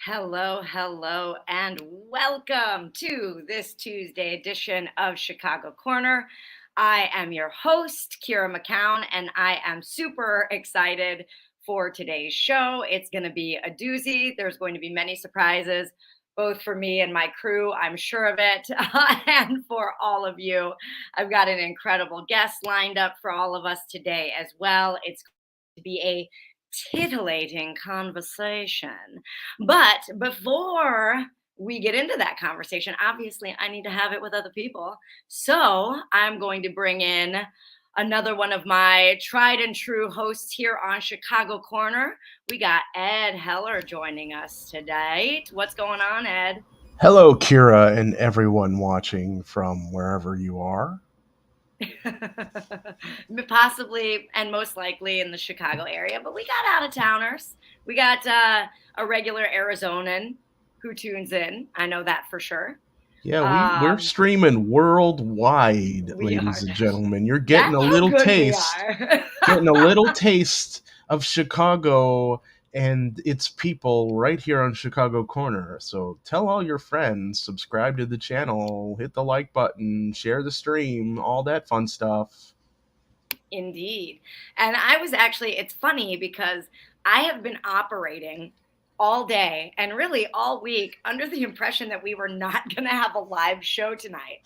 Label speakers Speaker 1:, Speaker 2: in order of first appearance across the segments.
Speaker 1: Hello, hello, and welcome to this Tuesday edition of Chicago Corner. I am your host, Kira Macoun, and I am super excited for today's show. It's going to be a doozy. There's going to be many surprises, both for me and my crew, I'm sure of it, and for all of you. I've got an incredible guest lined up for all of us today as well. It's going to be a titillating conversation. But before we get into that conversation, obviously I need to have it with other people. So I'm going to bring in another one of my tried and true hosts here on Chicago Corner. We got Ed Heller joining us today. What's going on, Ed?
Speaker 2: Hello, Kira, and everyone watching from wherever you are.
Speaker 1: Possibly and most likely in the Chicago area, but we got out of towners. We got a regular Arizonan who tunes in. I know that for sure.
Speaker 2: Yeah, we're streaming worldwide,
Speaker 1: We
Speaker 2: ladies
Speaker 1: are.
Speaker 2: and gentlemen. You're getting
Speaker 1: That's
Speaker 2: a
Speaker 1: how
Speaker 2: little
Speaker 1: good we
Speaker 2: taste,
Speaker 1: are.
Speaker 2: getting a little taste of Chicago and its people right here on Chicago Corner. So tell all your friends, subscribe to the channel, hit the like button, share the stream, all that fun stuff.
Speaker 1: Indeed. And I was actually, it's funny because I have been operating all day and really all week under the impression that we were not going to have a live show tonight.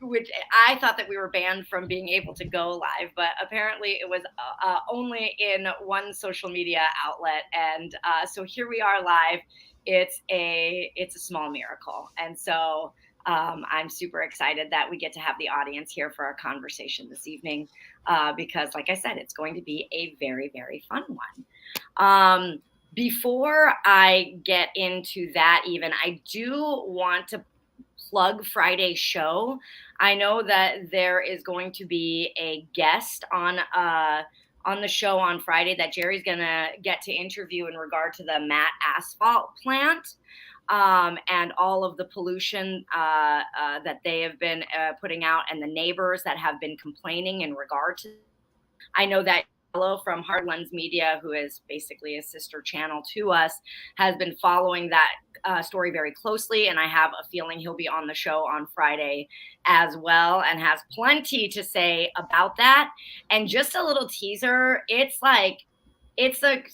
Speaker 1: Which I thought that we were banned from being able to go live, but apparently it was only in one social media outlet. And so here we are live. It's a small miracle. And so I'm super excited that we get to have the audience here for our conversation this evening because, like I said, it's going to be a very, very fun one. Before I get into that even, I do want to plug Friday's show. I know that there is going to be a guest on the show on Friday that Jerry's going to get to interview in regard to the matte asphalt plant. And all of the pollution that they have been putting out and the neighbors that have been complaining in regard to. I know that from Hard Lens Media, who is basically a sister channel to us, has been following that story very closely. And I have a feeling he'll be on the show on Friday as well and has plenty to say about that. And just a little teaser, it's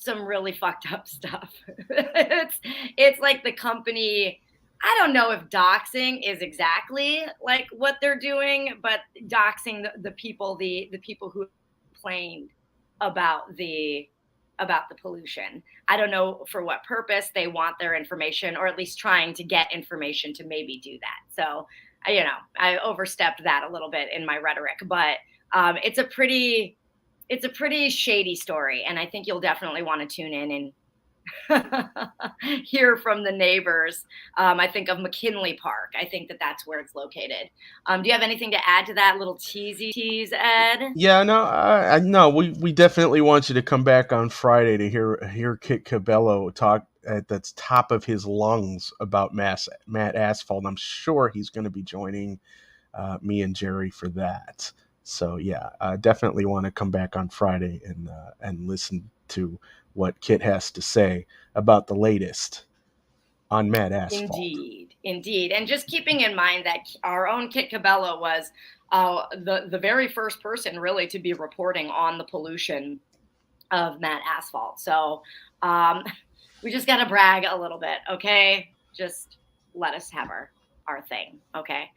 Speaker 1: some really fucked up stuff. it's like the company, I don't know if doxing is exactly like what they're doing, but doxing the people who complained about the pollution. I don't know for what purpose they want their information, or at least trying to get information to maybe do that. So, I overstepped that a little bit in my rhetoric, but it's a pretty shady story, and I think you'll definitely want to tune in and hear from the neighbors. I think of McKinley Park. I think that's where it's located. Do you have anything to add to that little tease, Ed?
Speaker 2: Yeah, no, we definitely want you to come back on Friday to hear Kit Cabello talk at the top of his lungs about matte asphalt. I'm sure he's going to be joining me and Jerry for that. So yeah, definitely want to come back on Friday and listen to what Kit has to say about the latest on matte asphalt.
Speaker 1: Indeed. And just keeping in mind that our own Kit Cabello was the very first person really to be reporting on the pollution of matte asphalt. So we just got to brag a little bit, okay? Just let us have our thing, okay?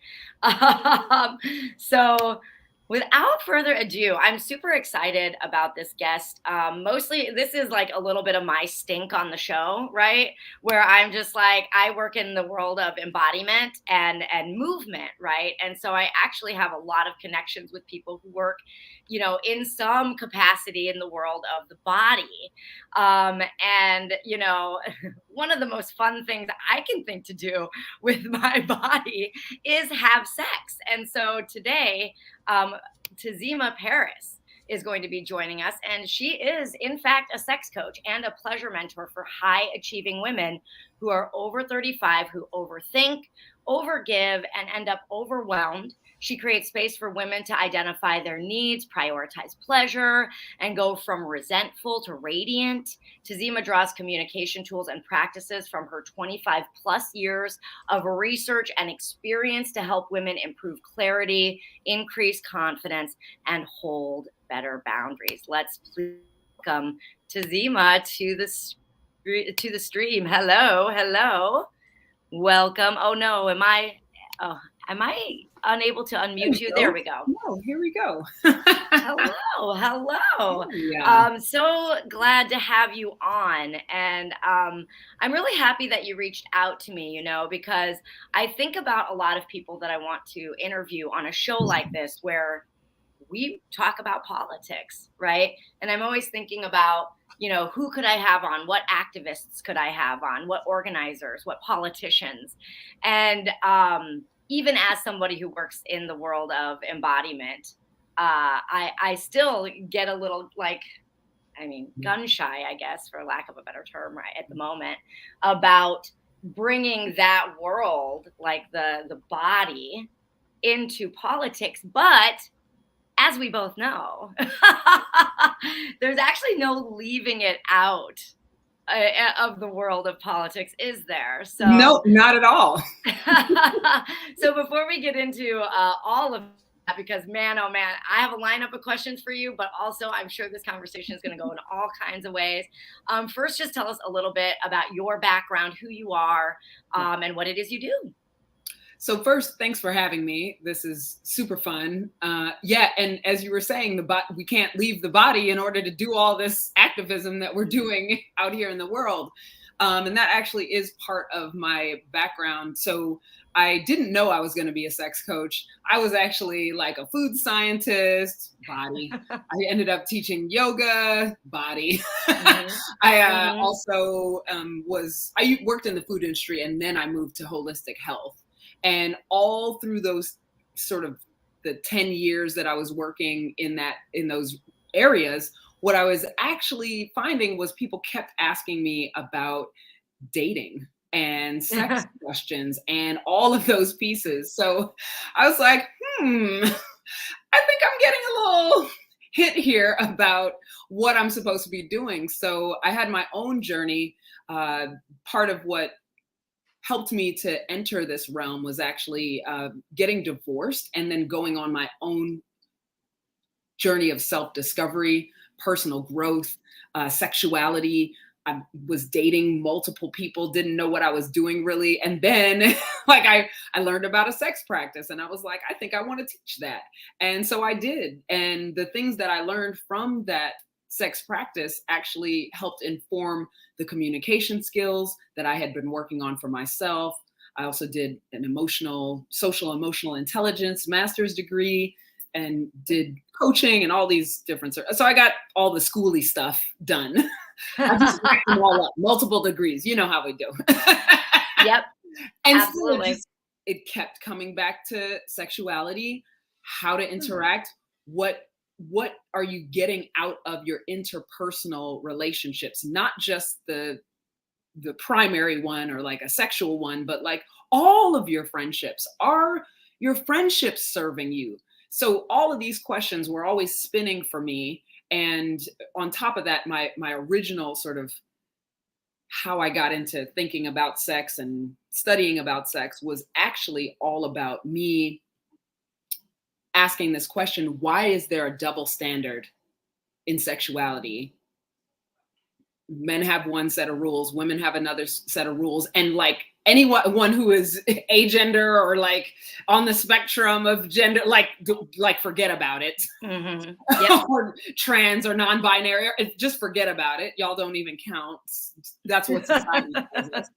Speaker 1: So without further ado, I'm super excited about this guest. Mostly, this is like a little bit of my stink on the show, right? Where I'm just like, I work in the world of embodiment and movement, right? And so I actually have a lot of connections with people who work, in some capacity in the world of the body. And, one of the most fun things I can think to do with my body is have sex. And so today, Tazima Parris is going to be joining us, and she is, in fact, a sex coach and a pleasure mentor for high-achieving women who are over 35, who overthink, overgive, and end up overwhelmed She creates space for women to identify their needs, prioritize pleasure, and go from resentful to radiant. Tazima draws communication tools and practices from her 25 plus years of research and experience to help women improve clarity, increase confidence, and hold better boundaries. Let's please welcome Tazima to the stream. Hello, hello. Welcome. Oh no, am I unable to unmute you? There we go.
Speaker 3: No, here we go.
Speaker 1: Hello, hello.
Speaker 3: Yeah.
Speaker 1: So glad to have you on. And I'm really happy that you reached out to me, because I think about a lot of people that I want to interview on a show like this where we talk about politics, right? And I'm always thinking about, who could I have on? What activists could I have on? What organizers? What politicians? And even as somebody who works in the world of embodiment, I still get a little gun shy, I guess, for lack of a better term, right at the moment, about bringing that world, like the body, into politics. But as we both know, there's actually no leaving it out of the world of politics, is there? So
Speaker 3: no, not at all.
Speaker 1: So before we get into all of that, because man, oh man, I have a lineup of questions for you, but also I'm sure this conversation is going to go in all kinds of ways. First, just tell us a little bit about your background, who you are, and what it is you do.
Speaker 3: So first, thanks for having me. This is super fun. Yeah, and as you were saying, we can't leave the body in order to do all this activism that we're doing out here in the world. And that actually is part of my background. So I didn't know I was going to be a sex coach. I was actually like a food scientist, body. I ended up teaching yoga, body. I also I worked in the food industry, and then I moved to holistic health. And all through those sort of the 10 years that I was working in those areas, what I was actually finding was people kept asking me about dating and sex questions and all of those pieces. So I was like, I think I'm getting a little hit here about what I'm supposed to be doing. So I had my own journey. Part of what helped me to enter this realm was actually getting divorced and then going on my own journey of self-discovery, personal growth, sexuality. I was dating multiple people, didn't know what I was doing really. And then I learned about a sex practice, and I was like, I think I want to teach that. And so I did. And the things that I learned from that sex practice actually helped inform the communication skills that I had been working on for myself. I also did an social emotional intelligence master's degree and did coaching and all these different. So I got all the schooly stuff done. I just racked them all up, multiple degrees. You know how we do.
Speaker 1: Yep.
Speaker 3: And
Speaker 1: absolutely.
Speaker 3: still it kept coming back to sexuality, how to interact, what are you getting out of your interpersonal relationships, not just the primary one or like a sexual one, but like all of your friendships. Are your friendships serving you? So all of these questions were always spinning for me. And on top of that, my original sort of how I got into thinking about sex and studying about sex was actually all about me asking this question: why is there a double standard in sexuality? Men have one set of rules, women have another set of rules. And like anyone who is agender or like on the spectrum of gender, like forget about it. Yep. Or trans or non-binary, just forget about it. Y'all don't even count. That's what society says.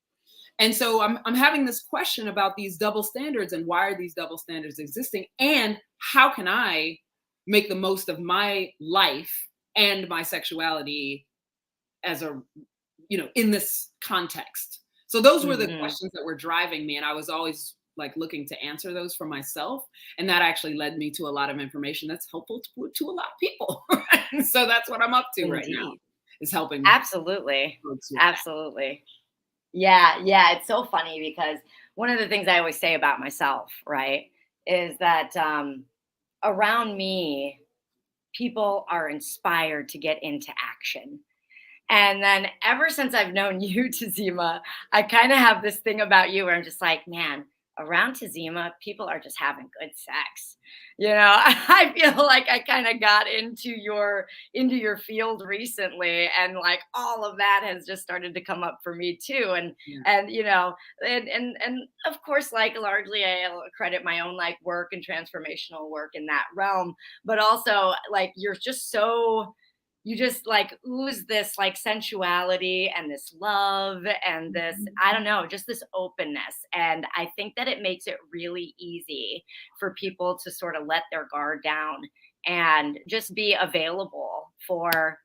Speaker 3: And so I'm having this question about these double standards, and why are these double standards existing, and how can I make the most of my life and my sexuality as in this context. So those were the questions that were driving me, and I was always like looking to answer those for myself, and that actually led me to a lot of information that's helpful to a lot of people. So that's what I'm up to right now, is helping.
Speaker 1: Absolutely. Absolutely. Yeah. It's so funny because one of the things I always say about myself, right, is that around me, people are inspired to get into action. And then ever since I've known you, Tazima, I kind of have this thing about you where I'm just like, man, around Tazima, people are just having good sex. You know, I feel like I kind of got into your field recently, and like all of that has just started to come up for me too. And you know, and of course, like largely I credit my own like work and transformational work in that realm, but also like you're just so you just like ooze this like sensuality and this love and this, I don't know, just this openness. And I think that it makes it really easy for people to sort of let their guard down and just be available for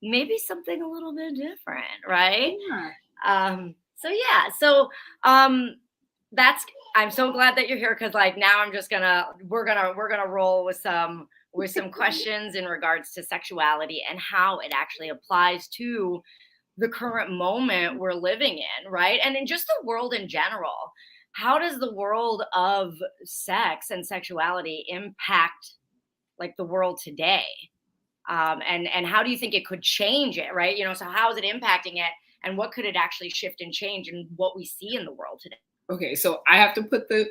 Speaker 1: maybe something a little bit different, right?
Speaker 3: Yeah.
Speaker 1: So yeah, so um that's I'm so glad that you're here, because like now I'm just gonna we're gonna roll with some questions in regards to sexuality and how it actually applies to the current moment we're living in, right? And in just the world in general. How does the world of sex and sexuality impact like the world today? And how do you think it could change it, right? You know, so how is it impacting it, and what could it actually shift and change in what we see in the world today?
Speaker 3: Okay, so I have to put the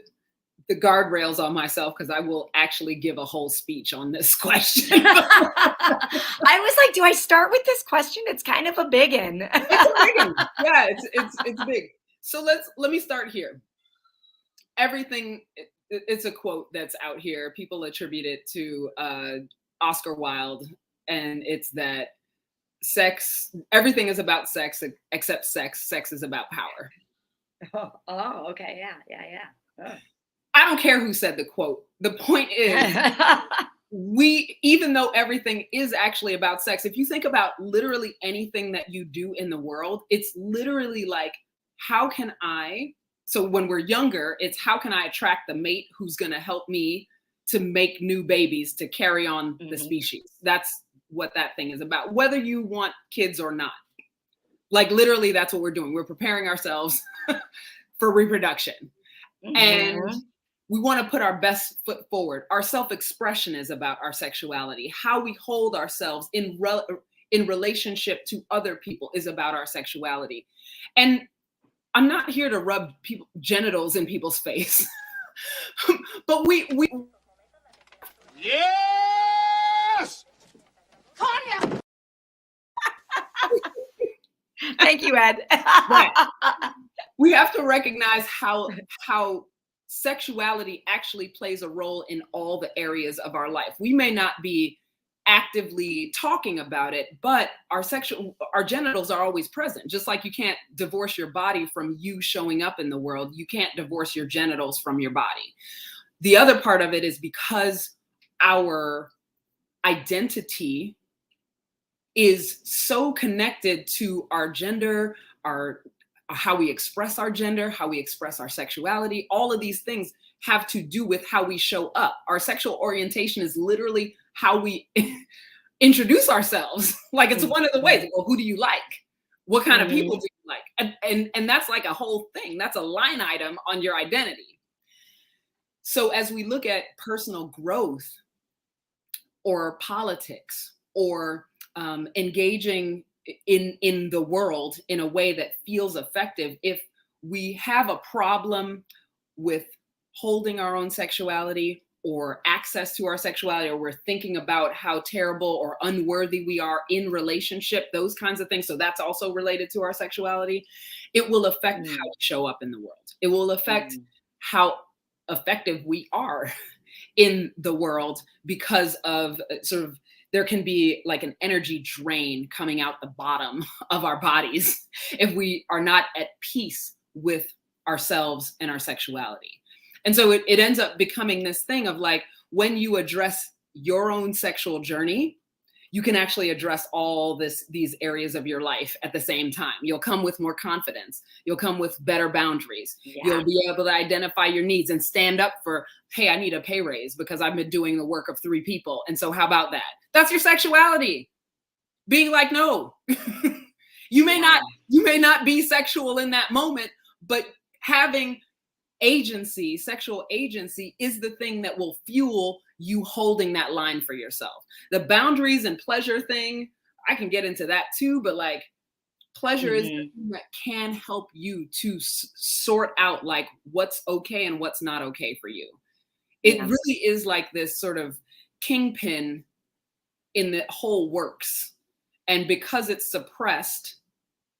Speaker 3: guardrails on myself because I will actually give a whole speech on this question.
Speaker 1: I was like, do I start with this question? It's kind of a big one.
Speaker 3: It's a big one. Yeah, it's big. So let me start here. Everything, it's a quote that's out here. People attribute it to Oscar Wilde, and it's that everything is about sex except sex. Sex is about power.
Speaker 1: Oh, okay. Yeah. Oh.
Speaker 3: I don't care who said the quote. The point is, even though everything is actually about sex, if you think about literally anything that you do in the world, it's literally like, so when we're younger, it's how can I attract the mate who's going to help me to make new babies to carry on the species? That's what that thing is about, whether you want kids or not. Like literally, that's what we're doing. We're preparing ourselves for reproduction. And we want to put our best foot forward. Our self-expression is about our sexuality. How we hold ourselves in relationship to other people is about our sexuality. And I'm not here to rub genitals in people's face, but we.
Speaker 4: Yes!
Speaker 1: Tanya! Thank you, Ed.
Speaker 3: Right. We have to recognize how sexuality actually plays a role in all the areas of our life. We may not be actively talking about it, but our genitals are always present. Just like you can't divorce your body from you showing up in the world, you can't divorce your genitals from your body. The other part of it is because our identity is so connected to our gender, how we express our gender, how we express our sexuality. All of these things have to do with how we show up. Our sexual orientation is literally how we introduce ourselves. Like it's one of the ways. Well, who do you like? What kind of people do you like? And that's like a whole thing. That's a line item on your identity. So as we look at personal growth or politics or engaging in the world in a way that feels effective, if we have a problem with holding our own sexuality or access to our sexuality, or we're thinking about how terrible or unworthy we are in relationship, those kinds of things. So that's also related to our sexuality. It will affect how we show up in the world. It will affect how effective we are in the world because of there can be like an energy drain coming out the bottom of our bodies if we are not at peace with ourselves and our sexuality. And so it ends up becoming this thing of like, when you address your own sexual journey, you can actually address all these areas of your life at the same time. You'll come with more confidence. You'll come with better boundaries. Yeah. You'll be able to identify your needs and stand up for, hey, I need a pay raise because I've been doing the work of 3 people. And so how about that? That's your sexuality. Being like, no, you may not be sexual in that moment, but having agency, sexual agency, is the thing that will fuel you holding that line for yourself. The boundaries and pleasure thing, I can get into that too, but like pleasure is the thing that can help you to sort out like what's okay and what's not okay for you. It really is like this sort of kingpin in the whole works. And because it's suppressed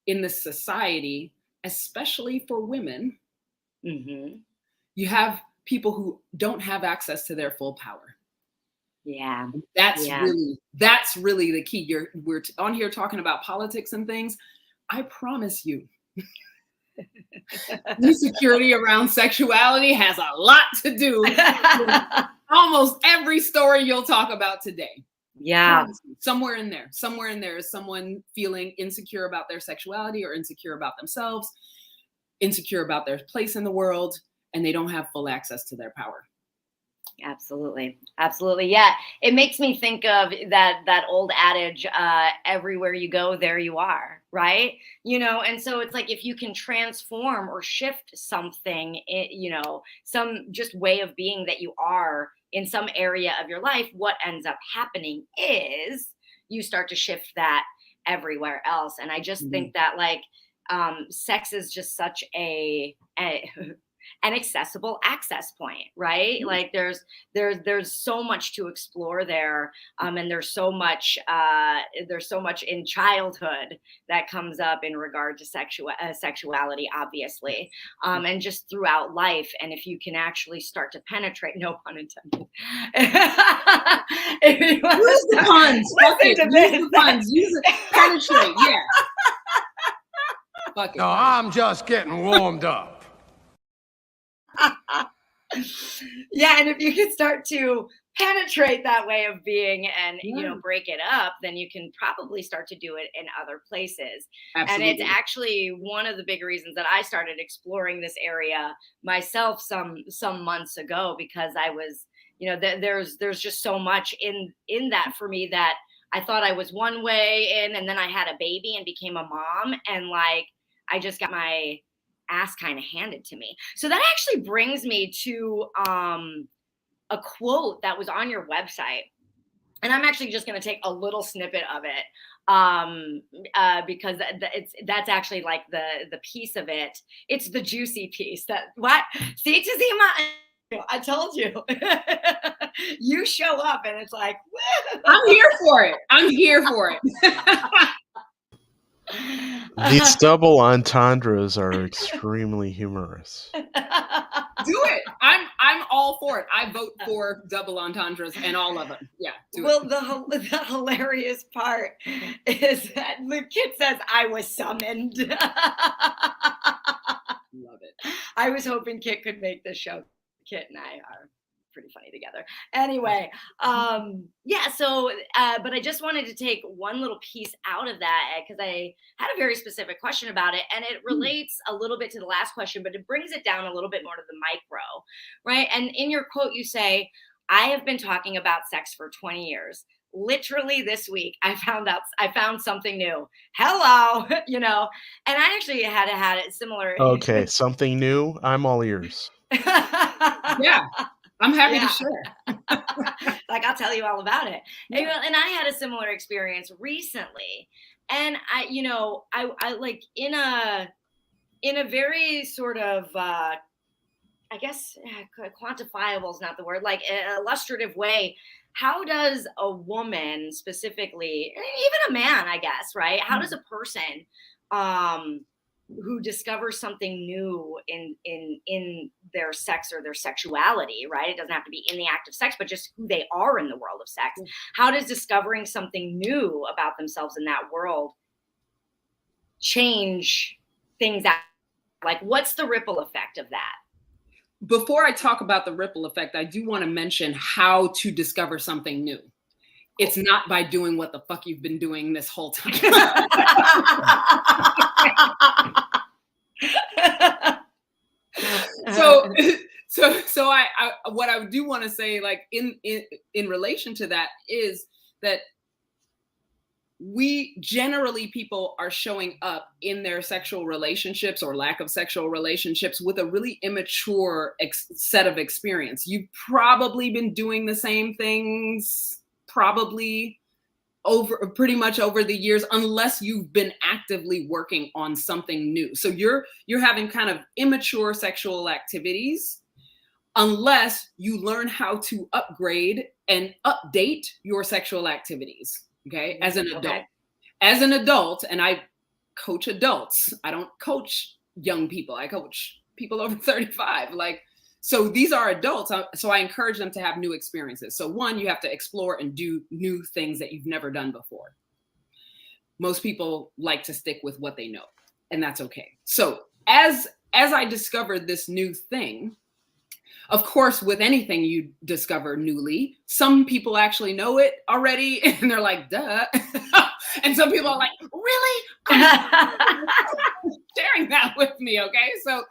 Speaker 3: in this society, especially for women, you have people who don't have access to their full power.
Speaker 1: Yeah.
Speaker 3: That's really the key. We're on here talking about politics and things. I promise you, insecurity around sexuality has a lot to do with almost every story you'll talk about today.
Speaker 1: Yeah.
Speaker 3: Somewhere in there is someone feeling insecure about their sexuality or insecure about themselves, insecure about their place in the world, and they don't have full access to their power.
Speaker 1: Absolutely. Absolutely. Yeah. It makes me think of that old adage, everywhere you go, there you are. Right. You know, and so it's like, if you can transform or shift something, you know, some just way of being that you are in some area of your life, what ends up happening is you start to shift that everywhere else. And I just think that like, sex is just such an accessible access point, right? Like there's so much to explore there, and there's so much in childhood that comes up in regard to sexuality, obviously, and just throughout life. And if you can actually start to penetrate, no pun intended. If you want
Speaker 3: use the puns, fuck it. Use the puns. Use it. Penetrate, yeah. Fuck it.
Speaker 4: No, I'm just getting warmed up.
Speaker 1: Yeah, and if you can start to penetrate that way of being and you know, break it up, then you can probably start to do it in other places.
Speaker 3: Absolutely.
Speaker 1: And it's actually one of the big reasons that I started exploring this area myself some months ago, because I was, you know, there's just so much in that for me that I thought I was one way in, and then I had a baby and became a mom, and like I just got my ass kind of handed to me. So that actually brings me to a quote that was on your website, and I'm actually just going to take a little snippet of it because that's actually like the piece of it. It's the juicy piece. That what? See, Tazima, I told you. You show up and it's like,
Speaker 3: I'm here for it. I'm here for it.
Speaker 2: These double entendres are extremely humorous.
Speaker 3: Do it. I'm all for it. I vote for double entendres and all of them. Yeah.
Speaker 1: Well, the hilarious part is that the kid says, "I was summoned."
Speaker 3: Love it.
Speaker 1: I was hoping Kit could make this show. Kit and I are pretty funny together. Anyway, yeah, so, but I just wanted to take one little piece out of that because I had a very specific question about it, and it relates a little bit to the last question, but it brings it down a little bit more to the micro, right? And in your quote, you say, "I have been talking about sex for 20 years. Literally this week, I found something new. Hello," you know, and I actually had it similar.
Speaker 2: Okay, something new. I'm all ears.
Speaker 3: Yeah. I'm happy to share.
Speaker 1: Like, I'll tell you all about it. Yeah. And I had a similar experience recently. And I like in a very sort of, I guess quantifiable is not the word, like illustrative way. How does a woman specifically, even a man, I guess, right? How does a person, who discovers something new in their sex or their sexuality, right? It doesn't have to be in the act of sex, but just who they are in the world of sex. How does discovering something new about themselves in that world change things out? Like, what's the ripple effect of that?
Speaker 3: Before I talk about the ripple effect, I do want to mention how to discover something new. It's not by doing what the fuck you've been doing this whole time. So I what I do want to say, like in relation to that, is that people are showing up in their sexual relationships or lack of sexual relationships with a really immature set of experience. You've probably been doing the same things pretty much over the years, unless you've been actively working on something new. So you're having kind of immature sexual activities unless you learn how to upgrade and update your sexual activities. Okay, as an adult.
Speaker 1: Okay.
Speaker 3: As an adult, and I coach adults. I don't coach young people. I coach people over 35. So these are adults. So I encourage them to have new experiences. So one, you have to explore and do new things that you've never done before. Most people like to stick with what they know, and that's okay. So as I discovered this new thing, of course, with anything you discover newly, some people actually know it already, and they're like, duh. And some people are like, really? Sharing that with me, okay? So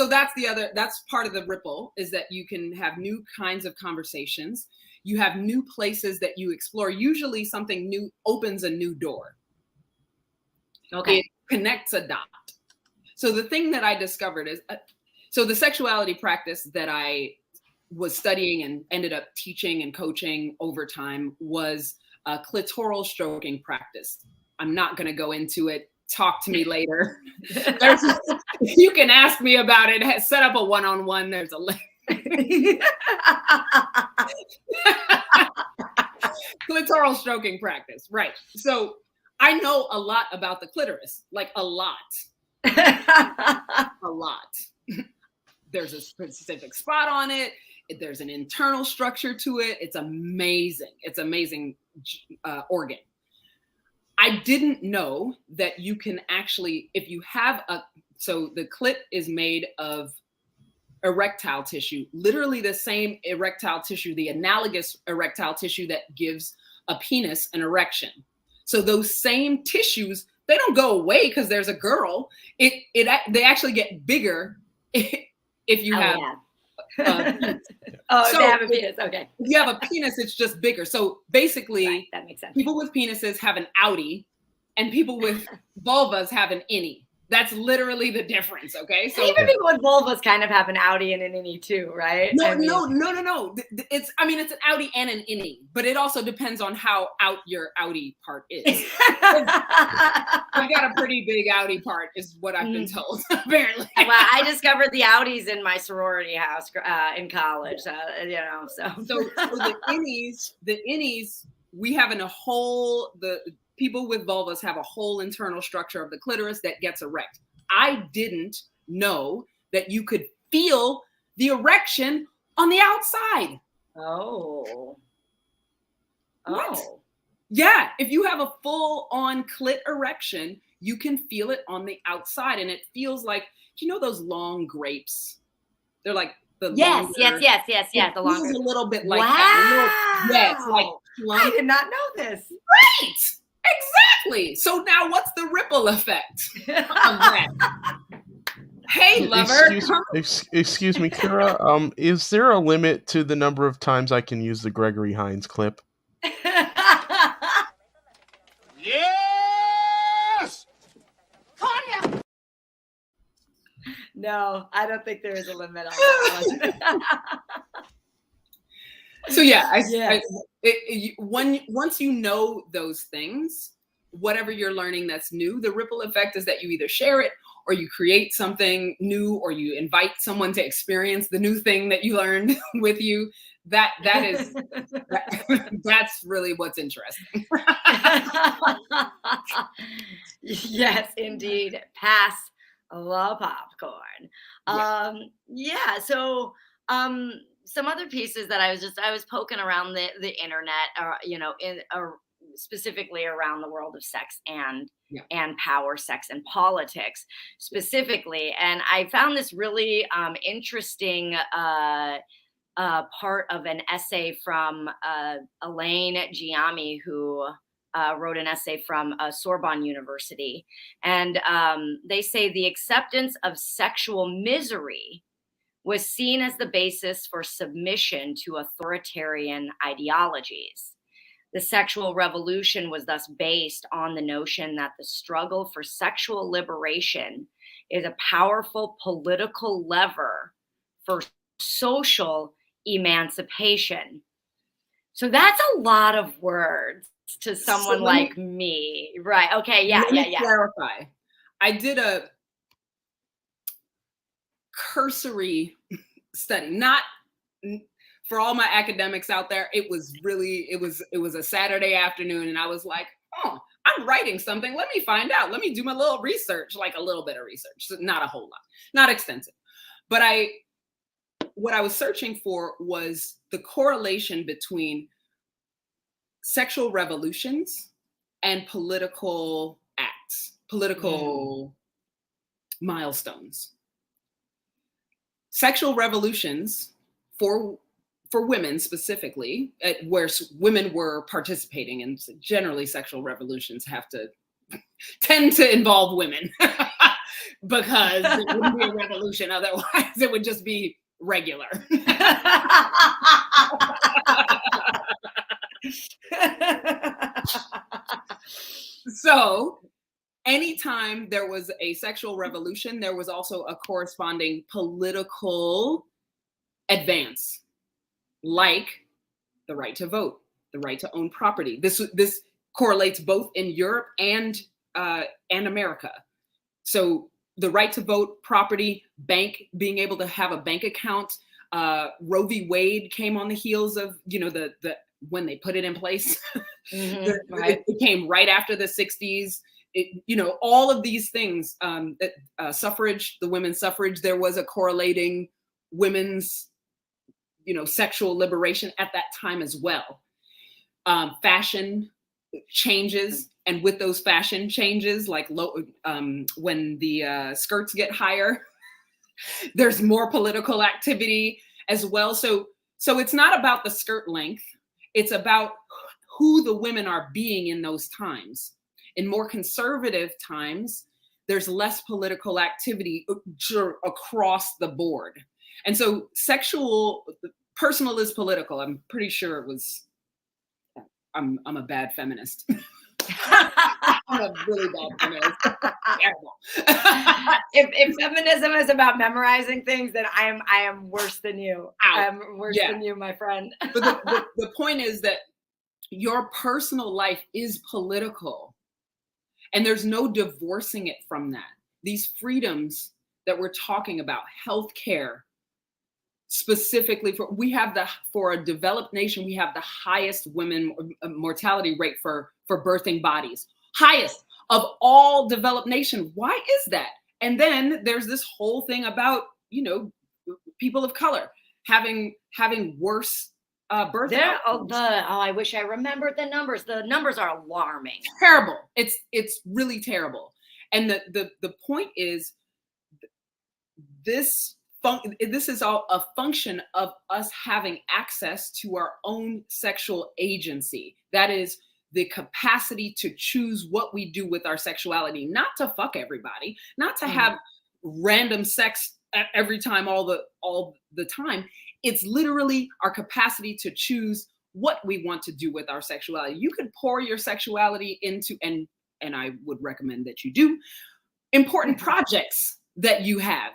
Speaker 3: that's part of the ripple, is that you can have new kinds of conversations. You have new places that you explore. Usually something new opens a new door.
Speaker 1: Okay.
Speaker 3: It connects a dot. So the thing that I discovered is, so the sexuality practice that I was studying and ended up teaching and coaching over time was a clitoral stroking practice. I'm not going to go into it. Talk to me later. You can ask me about it. Set up a one-on-one. There's a link. Clitoral stroking practice. Right. So I know a lot about the clitoris, like a lot. A lot. There's a specific spot on it. There's an internal structure to it. It's amazing. It's amazing organ. I didn't know that you can actually, if you have so the clit is made of erectile tissue, literally the same erectile tissue, the analogous erectile tissue that gives a penis an erection. So those same tissues, they don't go away because there's a girl. They actually get bigger if you have.
Speaker 1: So, they have a penis. Okay.
Speaker 3: If you have a penis, it's just bigger. So basically,
Speaker 1: right, that makes sense.
Speaker 3: People with penises have an outie, and people with vulvas have an innie. That's literally the difference. Okay. So
Speaker 1: even people with vulvas kind of have an outie and an innie too, right?
Speaker 3: No. It's an outie and an innie, but it also depends on how out your outie part is. I got a pretty big outie part, is what I've been told. Apparently.
Speaker 1: Well, I discovered the outies in my sorority house in college. So
Speaker 3: the innies, we have the people with vulvas have a whole internal structure of the clitoris that gets erect. I didn't know that you could feel the erection on the outside.
Speaker 1: Oh.
Speaker 3: What? Yeah, if you have a full-on clit erection, you can feel it on the outside, and it feels like, those long grapes? They're like the
Speaker 1: yes.
Speaker 3: The
Speaker 1: longer.
Speaker 3: Feels a little bit like
Speaker 1: wow.
Speaker 3: that. It's like plump.
Speaker 1: I did not know this.
Speaker 3: Right. Exactly. So now what's the ripple effect of that? Hey, lover.
Speaker 2: Excuse me, Kira. Is there a limit to the number of times I can use the Gregory Hines clip?
Speaker 4: Yes!
Speaker 1: Tanya! No, I don't think there is a limit on that one.
Speaker 3: So yeah, once you know those things, whatever you're learning that's new, the ripple effect is that you either share it, or you create something new, or you invite someone to experience the new thing that you learned with you. That's really what's interesting.
Speaker 1: Yes, indeed. Pass the popcorn. Yeah. So some other pieces that I was poking around the internet, specifically around the world of sex and power, sex and politics specifically. And I found this really interesting part of an essay from Elaine Giammi, who wrote an essay from Sorbonne University. And they say the acceptance of sexual misery was seen as the basis for submission to authoritarian ideologies. The sexual revolution was thus based on the notion that the struggle for sexual liberation is a powerful political lever for social emancipation. So that's a lot of words to someone like me. Right. Okay. Yeah.
Speaker 3: Let me clarify. I did a cursory study, not for all my academics out there. It was a Saturday afternoon, and I was like, oh, I'm writing something. Let me find out. Let me do my little research, like a little bit of research, not a whole lot, not extensive. But what I was searching for was the correlation between sexual revolutions and political acts, political milestones. Sexual revolutions for women specifically, where women were participating, and generally sexual revolutions tend to involve women because it wouldn't be a revolution otherwise. It would just be regular. So anytime there was a sexual revolution, there was also a corresponding political advance, like the right to vote, the right to own property. This correlates both in Europe and America. So the right to vote, property, being able to have a bank account. Roe v. Wade came on the heels of, when they put it in place. Right. It came right after the 60s. All of these things, suffrage, the women's suffrage, there was a correlating women's, sexual liberation at that time as well. Fashion changes, and with those fashion changes, like when the skirts get higher, there's more political activity as well. So it's not about the skirt length. It's about who the women are being in those times. In more conservative times, there's less political activity across the board. And so personal is political. I'm pretty sure it was, I'm a bad feminist. I'm a really bad feminist.
Speaker 1: If feminism is about memorizing things, then I am worse than you. I'm worse than you, my friend.
Speaker 3: But the point is that your personal life is political, and there's no divorcing it from that. These freedoms that we're talking about, healthcare, specifically for a developed nation, we have the highest women mortality rate for birthing bodies, highest of all developed nations. Why is that? And then there's this whole thing about, people of color having worse birth outcomes.
Speaker 1: I wish I remembered the numbers. The numbers are alarming.
Speaker 3: Terrible. It's really terrible. And the point is, this is all a function of us having access to our own sexual agency. That is the capacity to choose what we do with our sexuality, not to fuck everybody, not to have random sex every time, all the time. It's literally our capacity to choose what we want to do with our sexuality. You could pour your sexuality into, and I would recommend that you do, important projects that you have.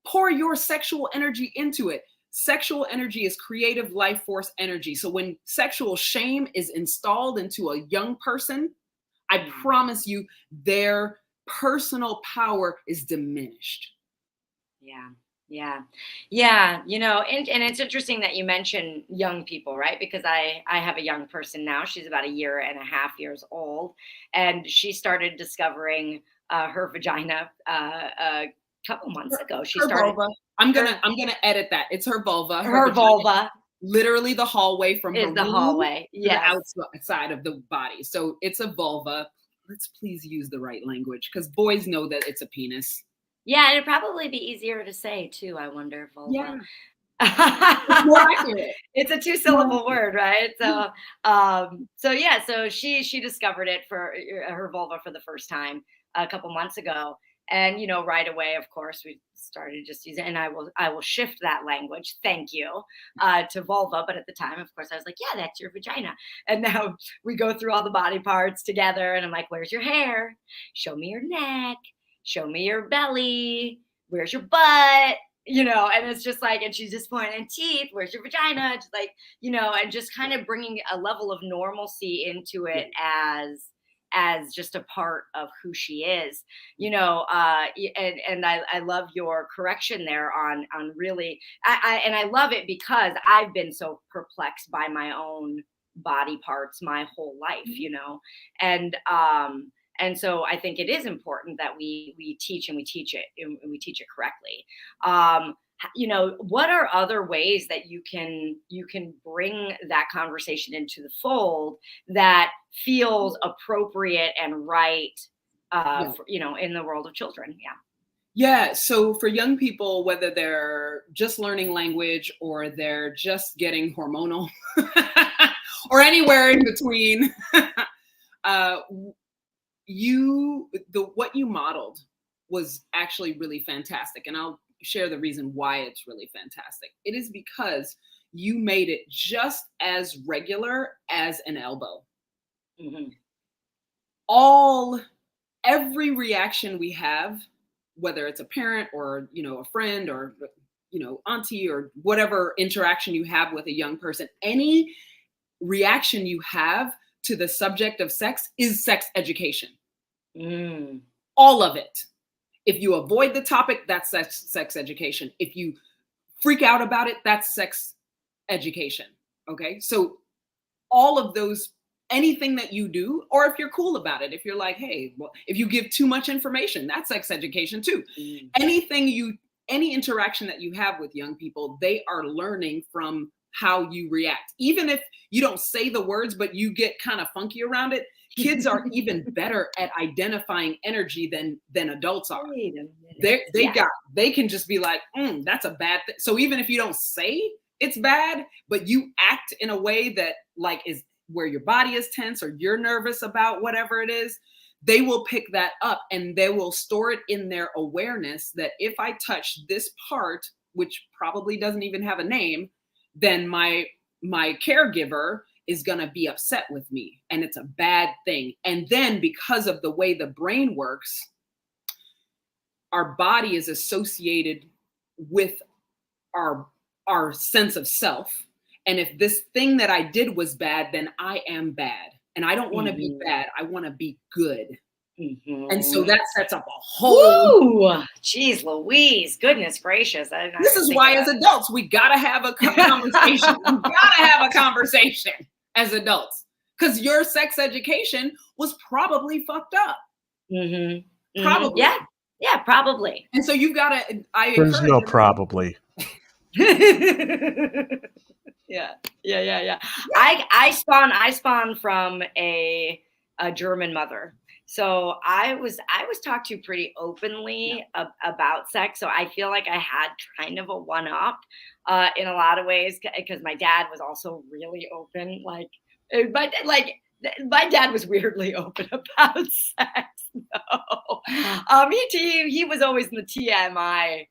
Speaker 3: Pour your sexual energy into it. Sexual energy is creative life force energy. So when sexual shame is installed into a young person, I promise you their personal power is diminished.
Speaker 1: Yeah. And it's interesting that you mention young people, right? Because I have a young person now. She's about 1.5 years old, and she started discovering her vagina a couple months ago. She started.
Speaker 3: Vulva. I'm gonna edit that. It's her vulva.
Speaker 1: Her vulva.
Speaker 3: Literally, the hallway from her
Speaker 1: the hallway.
Speaker 3: To the outside of the body. So it's a vulva. Let's please use the right language, because boys know that it's a penis.
Speaker 1: Yeah, it'd probably be easier to say too. I wonder, vulva.
Speaker 3: Yeah. It's more accurate.
Speaker 1: It's a 2-syllable word, right? So she discovered it for her vulva for the first time a couple months ago. And, you know, right away, of course, we started just using, and I will shift that language. Thank you, to vulva. But at the time, of course, I was like, yeah, that's your vagina. And now we go through all the body parts together, and I'm like, where's your hair? Show me your neck. Show me your belly. Where's your butt? You know, and it's just like, and she's just pointing teeth. Where's your vagina? Just like, you know, and just kind of bringing a level of normalcy into it as just a part of who she is, you know. And I love your correction there on really, and I love it because I've been so perplexed by my own body parts my whole life, you know. And so I think it is important that we teach, and we teach it, and we teach it correctly. You know, what are other ways that you can bring that conversation into the fold that feels appropriate and right, for, you know, in the world of children?
Speaker 3: Yeah. So for young people, whether they're just learning language or they're just getting hormonal or anywhere in between, what you modeled was actually really fantastic. And I'll share the reason why it's really fantastic. It is because you made it just as regular as an elbow.
Speaker 1: Mm-hmm.
Speaker 3: Every reaction we have, whether it's a parent or, you know, a friend or, you know, auntie or whatever interaction you have with a young person, any reaction you have to the subject of sex is sex education. All of it. If you avoid the topic, that's sex education. If you freak out about it, that's sex education. Okay. So all of those, anything that you do, or if you're cool about it, if you're like, hey, well, if you give too much information, that's sex education too. Any interaction that you have with young people, they are learning from how you react. Even if you don't say the words, but you get kind of funky around it, kids are even better at identifying energy than adults are. They can just be like, that's a bad thing. So even if you don't say it's bad, but you act in a way that like is where your body is tense or you're nervous about whatever it is, they will pick that up and they will store it in their awareness that if I touch this part, which probably doesn't even have a name, then my caregiver is going to be upset with me and it's a bad thing. And then because of the way the brain works, our body is associated with our sense of self. And if this thing that I did was bad, then I am bad. And I don't want to be bad. I want to be good. And so that sets up a whole.
Speaker 1: Geez, Louise, goodness gracious!
Speaker 3: This is why, as adults, we gotta have a conversation. We gotta have a conversation as adults, because your sex education was probably fucked up. Probably,
Speaker 1: yeah, probably.
Speaker 3: And so you've got to.
Speaker 2: There's no probably.
Speaker 1: Yeah. I spawn from a German mother. So I was talked to pretty openly about sex. So I feel like I had kind of a one up in a lot of ways, because my dad was also really open. But my dad was weirdly open about sex. No. He was always in the TMI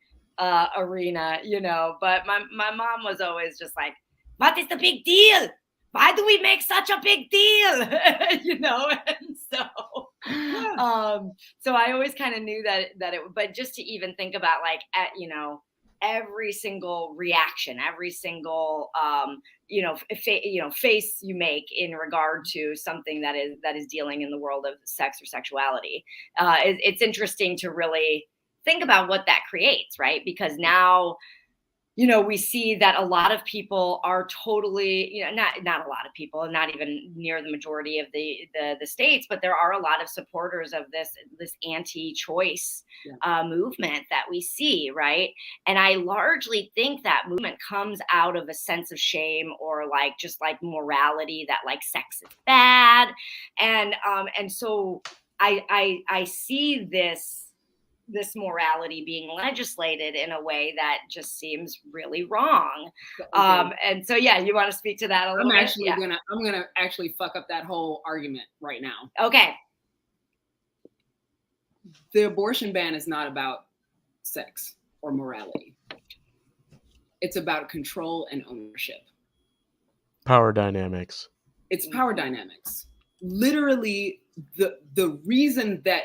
Speaker 1: arena, you know. But my mom was always just like, what is the big deal? Why do we make such a big deal? You know, and so I always kind of knew that it, but just to even think about you know, every single reaction, every single face you make in regard to something that is dealing in the world of sex or sexuality, it's interesting to really think about what that creates, right? Because now, you know, we see that a lot of people are totally, you know, not a lot of people, not even near the majority of the states, but there are a lot of supporters of this anti-choice movement that we see, right? And I largely think that movement comes out of a sense of shame or just morality, that sex is bad, and so I see this morality being legislated in a way that just seems really wrong. Okay. And so, you want to speak to that a little bit?
Speaker 3: I'm gonna actually fuck up that whole argument right now.
Speaker 1: Okay.
Speaker 3: the abortion ban is not about sex or morality. It's about control and ownership.
Speaker 2: Power dynamics.
Speaker 3: It's power dynamics. Literally, the reason that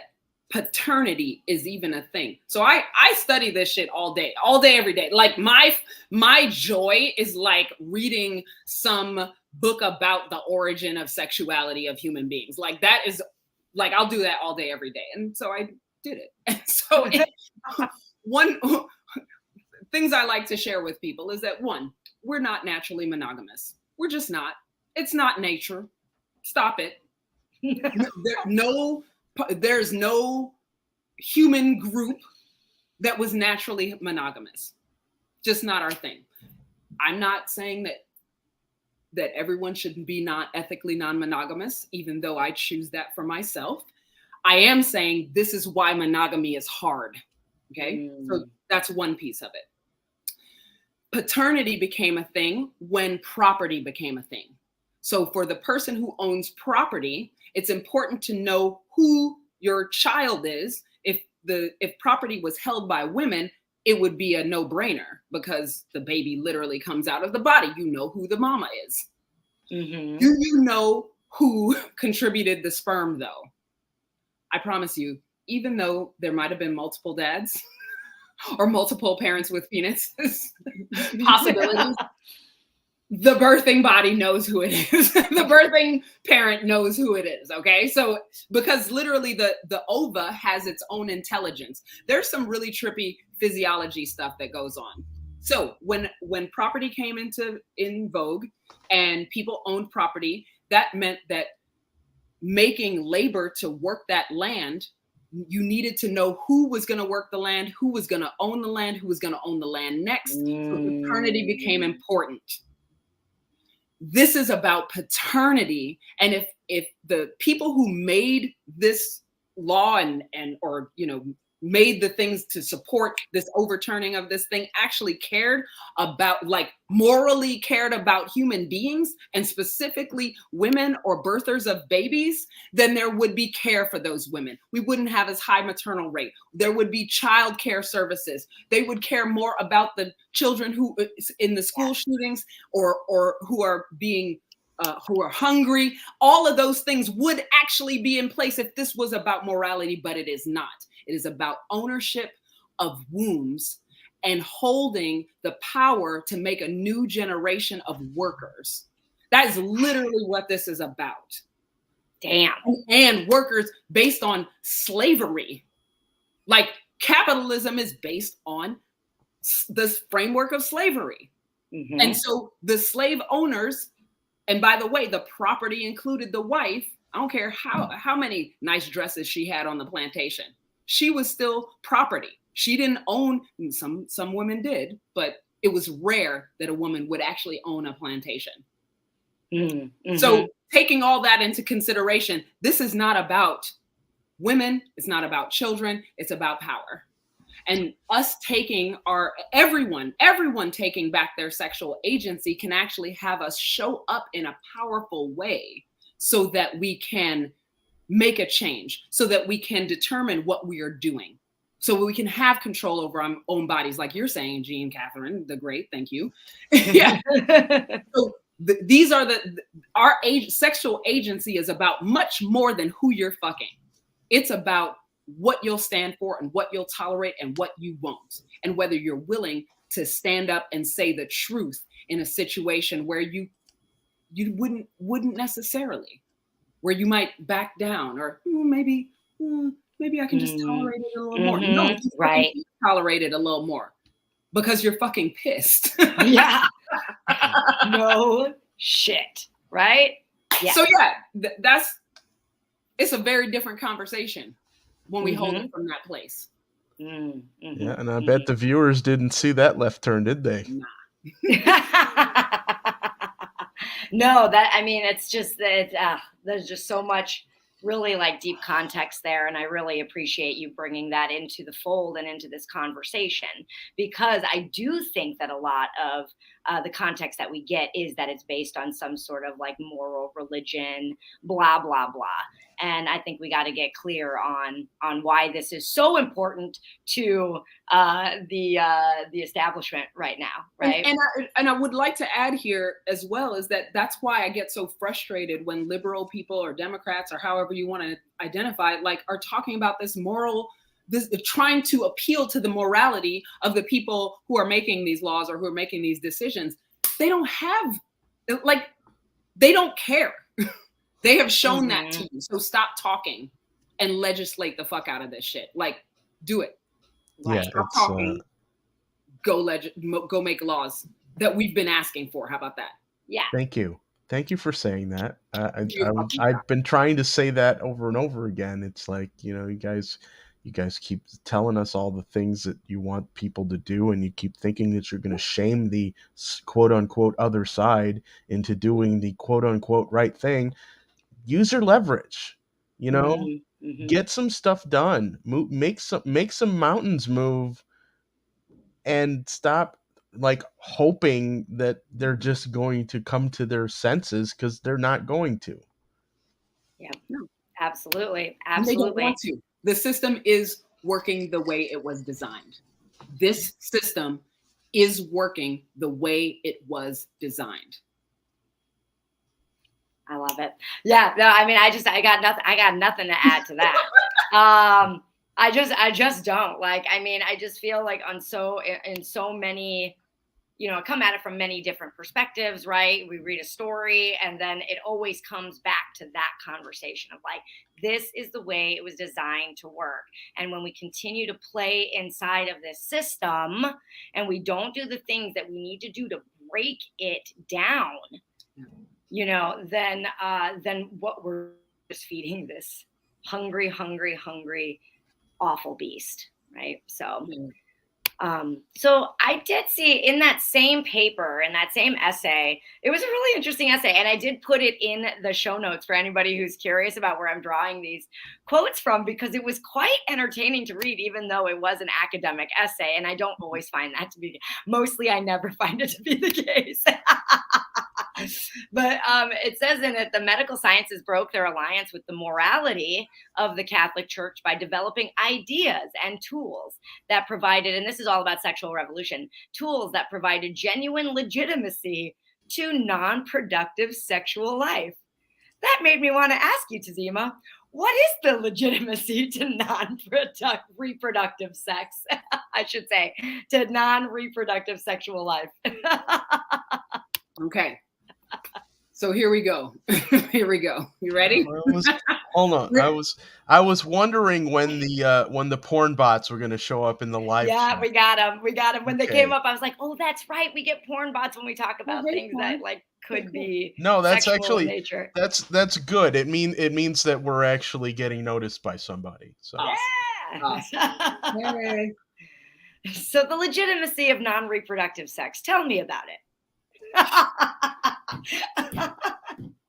Speaker 3: paternity is even a thing. So I study this shit all day, every day. Like my joy is like reading some book about the origin of sexuality of human beings. Like that is like, I'll do that all day, every day. And so I did it. And so one things I like to share with people is that, one, we're not naturally monogamous. We're just not. It's not nature. Stop it. There's no human group that was naturally monogamous. Just not our thing. I'm not saying that everyone should be not ethically non-monogamous, even though I choose that for myself. I am saying this is why monogamy is hard. Okay. So that's one piece of it. Paternity became a thing when property became a thing. So for the person who owns property, it's important to know who your child is. If property was held by women, it would be a no-brainer because the baby literally comes out of the body. You know who the mama is. Mm-hmm. Do you know who contributed the sperm, though? I promise you, even though there might have been multiple dads or multiple parents with penises, possibilities, the birthing body knows who it is. The birthing parent knows who it is, okay? So, because literally the ova has its own intelligence. There's some really trippy physiology stuff that goes on. So when property came in vogue and people owned property, that meant that making labor to work that land, you needed to know who was going to work the land, who was going to own the land, who was going to own the land next. So paternity became important. This is about paternity. And if the people who made this law and or, you know, made the things to support this overturning of this thing actually cared about, like morally cared about human beings and specifically women or birthers of babies, then there would be care for those women. We wouldn't have as high maternal rate. There would be child care services. They would care more about the children who in the school shootings or who are being who are hungry. All of those things would actually be in place if this was about morality, but it is not. It is about ownership of wombs and holding the power to make a new generation of workers. That is literally what this is about.
Speaker 1: Damn.
Speaker 3: And workers based on slavery. Like capitalism is based on this framework of slavery. Mm-hmm. And so the slave owners, and by the way, the property included the wife. I don't care how many nice dresses she had on the plantation. She was still property. She didn't own, some women did, but it was rare that a woman would actually own a plantation. Mm-hmm. So taking all that into consideration, this is not about women. It's not about children. It's about power. And us taking everyone taking back their sexual agency can actually have us show up in a powerful way so that we can make a change, so that we can determine what we are doing, so we can have control over our own bodies, like you're saying, Jean Catherine, the great, thank you. Yeah. So these are our sexual agency is about much more than who you're fucking. It's about what you'll stand for and what you'll tolerate and what you won't, and whether you're willing to stand up and say the truth in a situation where you wouldn't necessarily, where you might back down or maybe I can just tolerate it a little more. No, right. Tolerate it a little more because you're fucking pissed.
Speaker 1: Yeah. No shit. Right. Yeah.
Speaker 3: So yeah, it's a very different conversation when we hold it from that place.
Speaker 2: Yeah, and I bet the viewers didn't see that left turn, did they?
Speaker 1: Nah. No, it's just that there's just so much really like deep context there. And I really appreciate you bringing that into the fold and into this conversation, because I do think that a lot of the context that we get is that it's based on some sort of like moral religion, blah, blah, blah. And I think we got to get clear on why this is so important to the establishment right now, right?
Speaker 3: And I would like to add here as well is that that's why I get so frustrated when liberal people or Democrats or however you want to identify it, like are talking about this trying to appeal to the morality of the people who are making these laws or who are making these decisions. They don't care. They have shown that to you. So stop talking and legislate the fuck out of this shit. Like, do it.
Speaker 2: Yeah,
Speaker 3: stop talking. Go make laws that we've been asking for. How about that?
Speaker 1: Yeah.
Speaker 2: Thank you for saying that. I've been trying to say that over and over again. It's like, you guys keep telling us all the things that you want people to do, and you keep thinking that you're going to shame the quote unquote other side into doing the quote unquote right thing. Use your leverage, get some stuff done, make some mountains move, and stop like hoping that they're just going to come to their senses, because they're not going to.
Speaker 1: Yeah, no, absolutely.
Speaker 3: They don't want to. The system is working the way it was designed. This system is working the way it was designed.
Speaker 1: I love it. Yeah, no, I mean, I got nothing to add to that. I just don't like, I mean, I just feel like in so many, come at it from many different perspectives, right? We read a story and then it always comes back to that conversation of like, this is the way it was designed to work. And when we continue to play inside of this system and we don't do the things that we need to do to break it down, then what we're just feeding this hungry, awful beast, right? So, so I did see in that same paper, in that same essay, it was a really interesting essay, and I did put it in the show notes for anybody who's curious about where I'm drawing these quotes from, because it was quite entertaining to read, even though it was an academic essay, and I don't always find that to be, mostly I never find it to be the case. But it says in it, the medical sciences broke their alliance with the morality of the Catholic Church by developing ideas and tools that provided, and this is all about sexual revolution, tools that provided genuine legitimacy to non-productive sexual life. That made me want to ask you, Tazima, what is the legitimacy to reproductive sex? I should say, to non-reproductive sexual life.
Speaker 3: Okay. So here we go. Here we go. You ready?
Speaker 2: Hold on. I was wondering when the porn bots were going to show up in the live.
Speaker 1: Yeah,
Speaker 2: chat.
Speaker 1: We got them. When they came up, I was like, oh, that's right. We get porn bots when we talk about things that like could be
Speaker 2: that's
Speaker 1: sexual
Speaker 2: actually
Speaker 1: in nature.
Speaker 2: That's good. It means that we're actually getting noticed by somebody. So
Speaker 1: yeah.
Speaker 3: Awesome.
Speaker 1: So the legitimacy of non-reproductive sex. Tell me about it.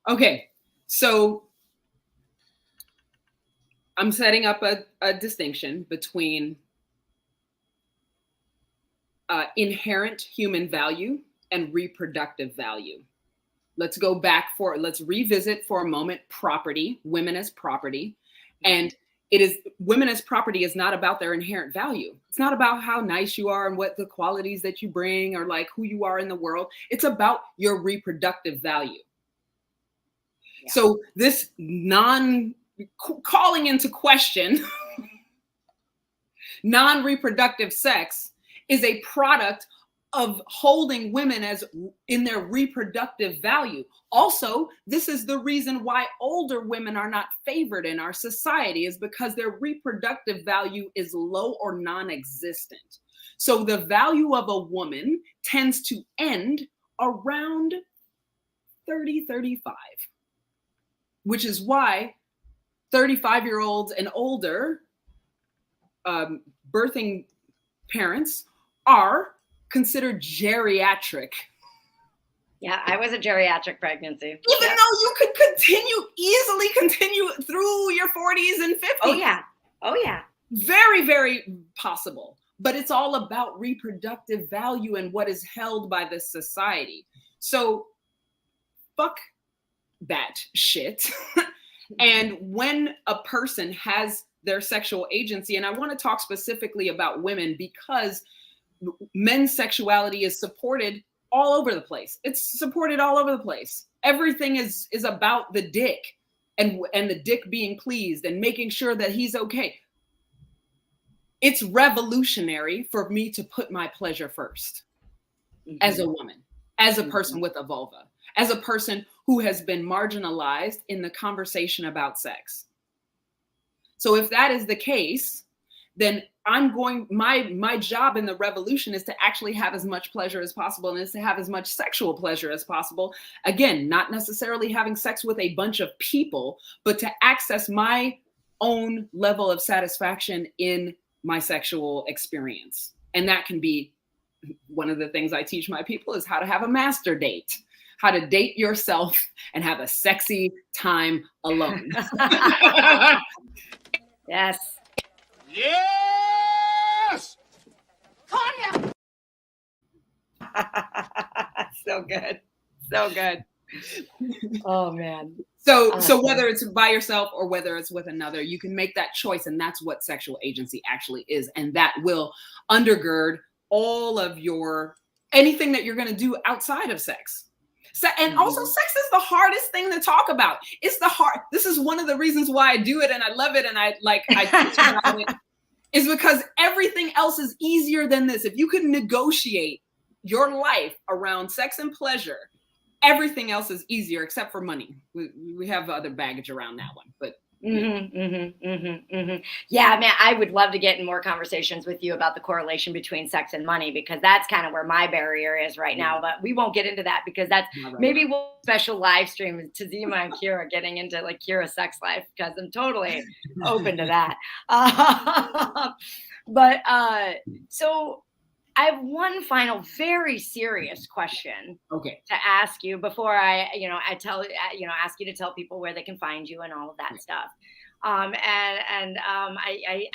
Speaker 3: Okay, so I'm setting up a distinction between inherent human value and reproductive value. Let's revisit for a moment property, women as property. And women as property is not about their inherent value. It's not about how nice you are and what the qualities that you bring or like who you are in the world. It's about your reproductive value. Yeah. So this calling into question non-reproductive sex is a product of holding women as in their reproductive value. Also, this is the reason why older women are not favored in our society, is because their reproductive value is low or non-existent. So the value of a woman tends to end around 30, 35, which is why 35-year-olds and older birthing parents are considered geriatric.
Speaker 1: Yeah, I was a geriatric pregnancy.
Speaker 3: Even though you could easily continue through your 40s and 50s.
Speaker 1: Oh yeah.
Speaker 3: Very, very possible. but it's all about reproductive value and what is held by this society. So fuck that shit. And when a person has their sexual agency, and I want to talk specifically about women because men's sexuality is supported all over the place. It's supported all over the place. Everything is about the dick and the dick being pleased and making sure that he's okay. It's revolutionary for me to put my pleasure first as a woman, as a person with a vulva, as a person who has been marginalized in the conversation about sex. So if that is the case, then my job in the revolution is to actually have as much pleasure as possible, and is to have as much sexual pleasure as possible. Again, not necessarily having sex with a bunch of people, but to access my own level of satisfaction in my sexual experience. And that can be one of the things I teach my people is how to have a master date, how to date yourself and have a sexy time alone.
Speaker 1: Yes.
Speaker 4: Yes!
Speaker 1: Tanya! So good. So good. Oh, man.
Speaker 3: So whether it's by yourself or whether it's with another, you can make that choice. And that's what sexual agency actually is. And that will undergird all of anything that you're going to do outside of sex. And also sex is the hardest thing to talk about. This is one of the reasons why I do it and I love it. And I teach about it is because everything else is easier than this. If you could negotiate your life around sex and pleasure, everything else is easier except for money. We have other baggage around that one, but.
Speaker 1: Yeah, man, I would love to get in more conversations with you about the correlation between sex and money, because that's kind of where my barrier is right now. But we won't get into that because that's maybe we'll special live stream with Tazima and Kira getting into like Kira's sex life, because I'm totally open to that. So I have one final very serious question to ask you before I ask you to tell people where they can find you and all of that stuff. I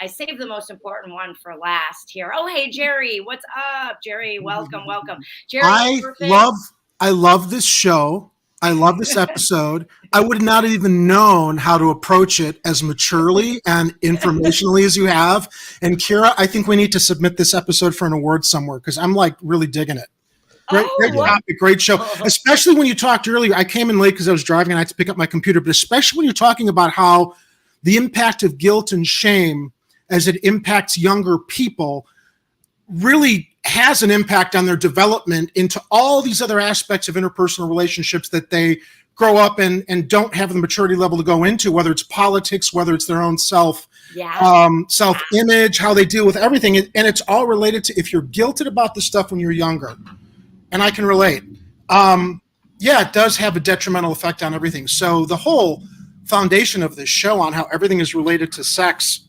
Speaker 1: saved the most important one for last here. Oh, hey, Jerry, what's up? Jerry, welcome. Jerry,
Speaker 5: I love this show. I love this episode. I would not have even known how to approach it as maturely and informationally as you have. And Kira, I think we need to submit this episode for an award somewhere because I'm like really digging it. Great topic, great show. Especially when you talked earlier. I came in late because I was driving and I had to pick up my computer. But especially when you're talking about how the impact of guilt and shame as it impacts younger people really has an impact on their development into all these other aspects of interpersonal relationships that they grow up and don't have the maturity level to go into, whether it's politics, whether it's their own self-image, how they deal with everything. And it's all related to if you're guilted about the stuff when you're younger. And I can relate. It does have a detrimental effect on everything. So the whole foundation of this show on how everything is related to sex,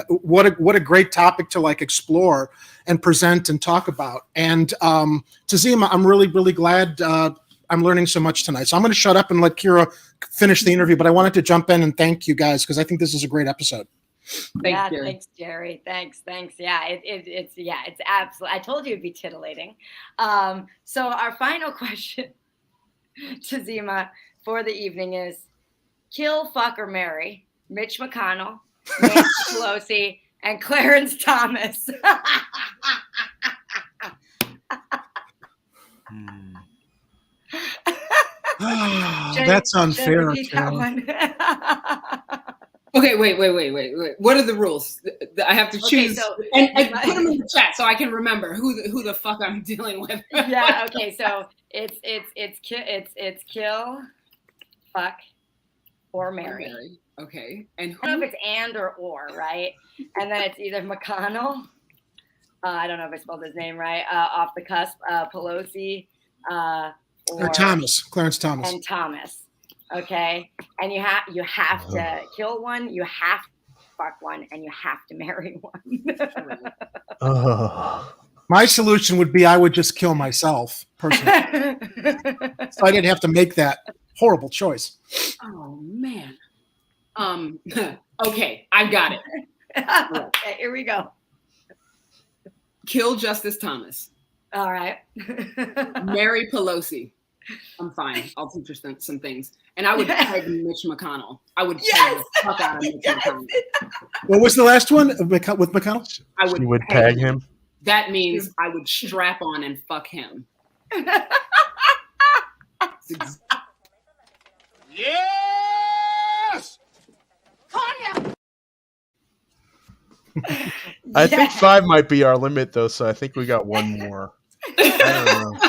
Speaker 5: what a great topic to like explore and present and talk about. And Tazima, I'm really, really glad I'm learning so much tonight. So I'm going to shut up and let Kira finish the interview, but I wanted to jump in and thank you guys because I think this is a great episode.
Speaker 1: Thanks, Jerry. Thanks. Yeah, it's absolutely. I told you it'd be tittillating. So our final question, Tazima, for the evening is: kill, fuck, or marry Mitch McConnell, Nancy Pelosi, and Clarence Thomas.
Speaker 5: That's unfair.
Speaker 3: Okay, wait. What are the rules? I have to choose and put them in the chat so I can remember who the fuck I'm dealing with.
Speaker 1: Yeah. Okay. So it's kill, fuck, or marry.
Speaker 3: Okay. And
Speaker 1: I don't know if it's and or, right? And then it's either McConnell. I don't know if I spelled his name right. Off the cusp. Pelosi.
Speaker 5: Or Thomas. Clarence Thomas.
Speaker 1: And Thomas. Okay. And you have to kill one. You have to fuck one, and you have to marry one.
Speaker 5: My solution would be I would just kill myself personally, so I didn't have to make that horrible choice.
Speaker 3: Oh man. Okay, I've got it.
Speaker 1: Okay, here we go.
Speaker 3: Kill Justice Thomas.
Speaker 1: All right.
Speaker 3: Marry Pelosi. I'm fine. I'll teach her some things. And I would peg Mitch McConnell. I would peg the fuck out of Mitch McConnell.
Speaker 5: What was the last one with McConnell?
Speaker 3: I would
Speaker 2: She would peg him.
Speaker 3: That means I would strap on and fuck him.
Speaker 4: Yes!
Speaker 2: I think 5 might be our limit, though, so I think we got one more. I don't know.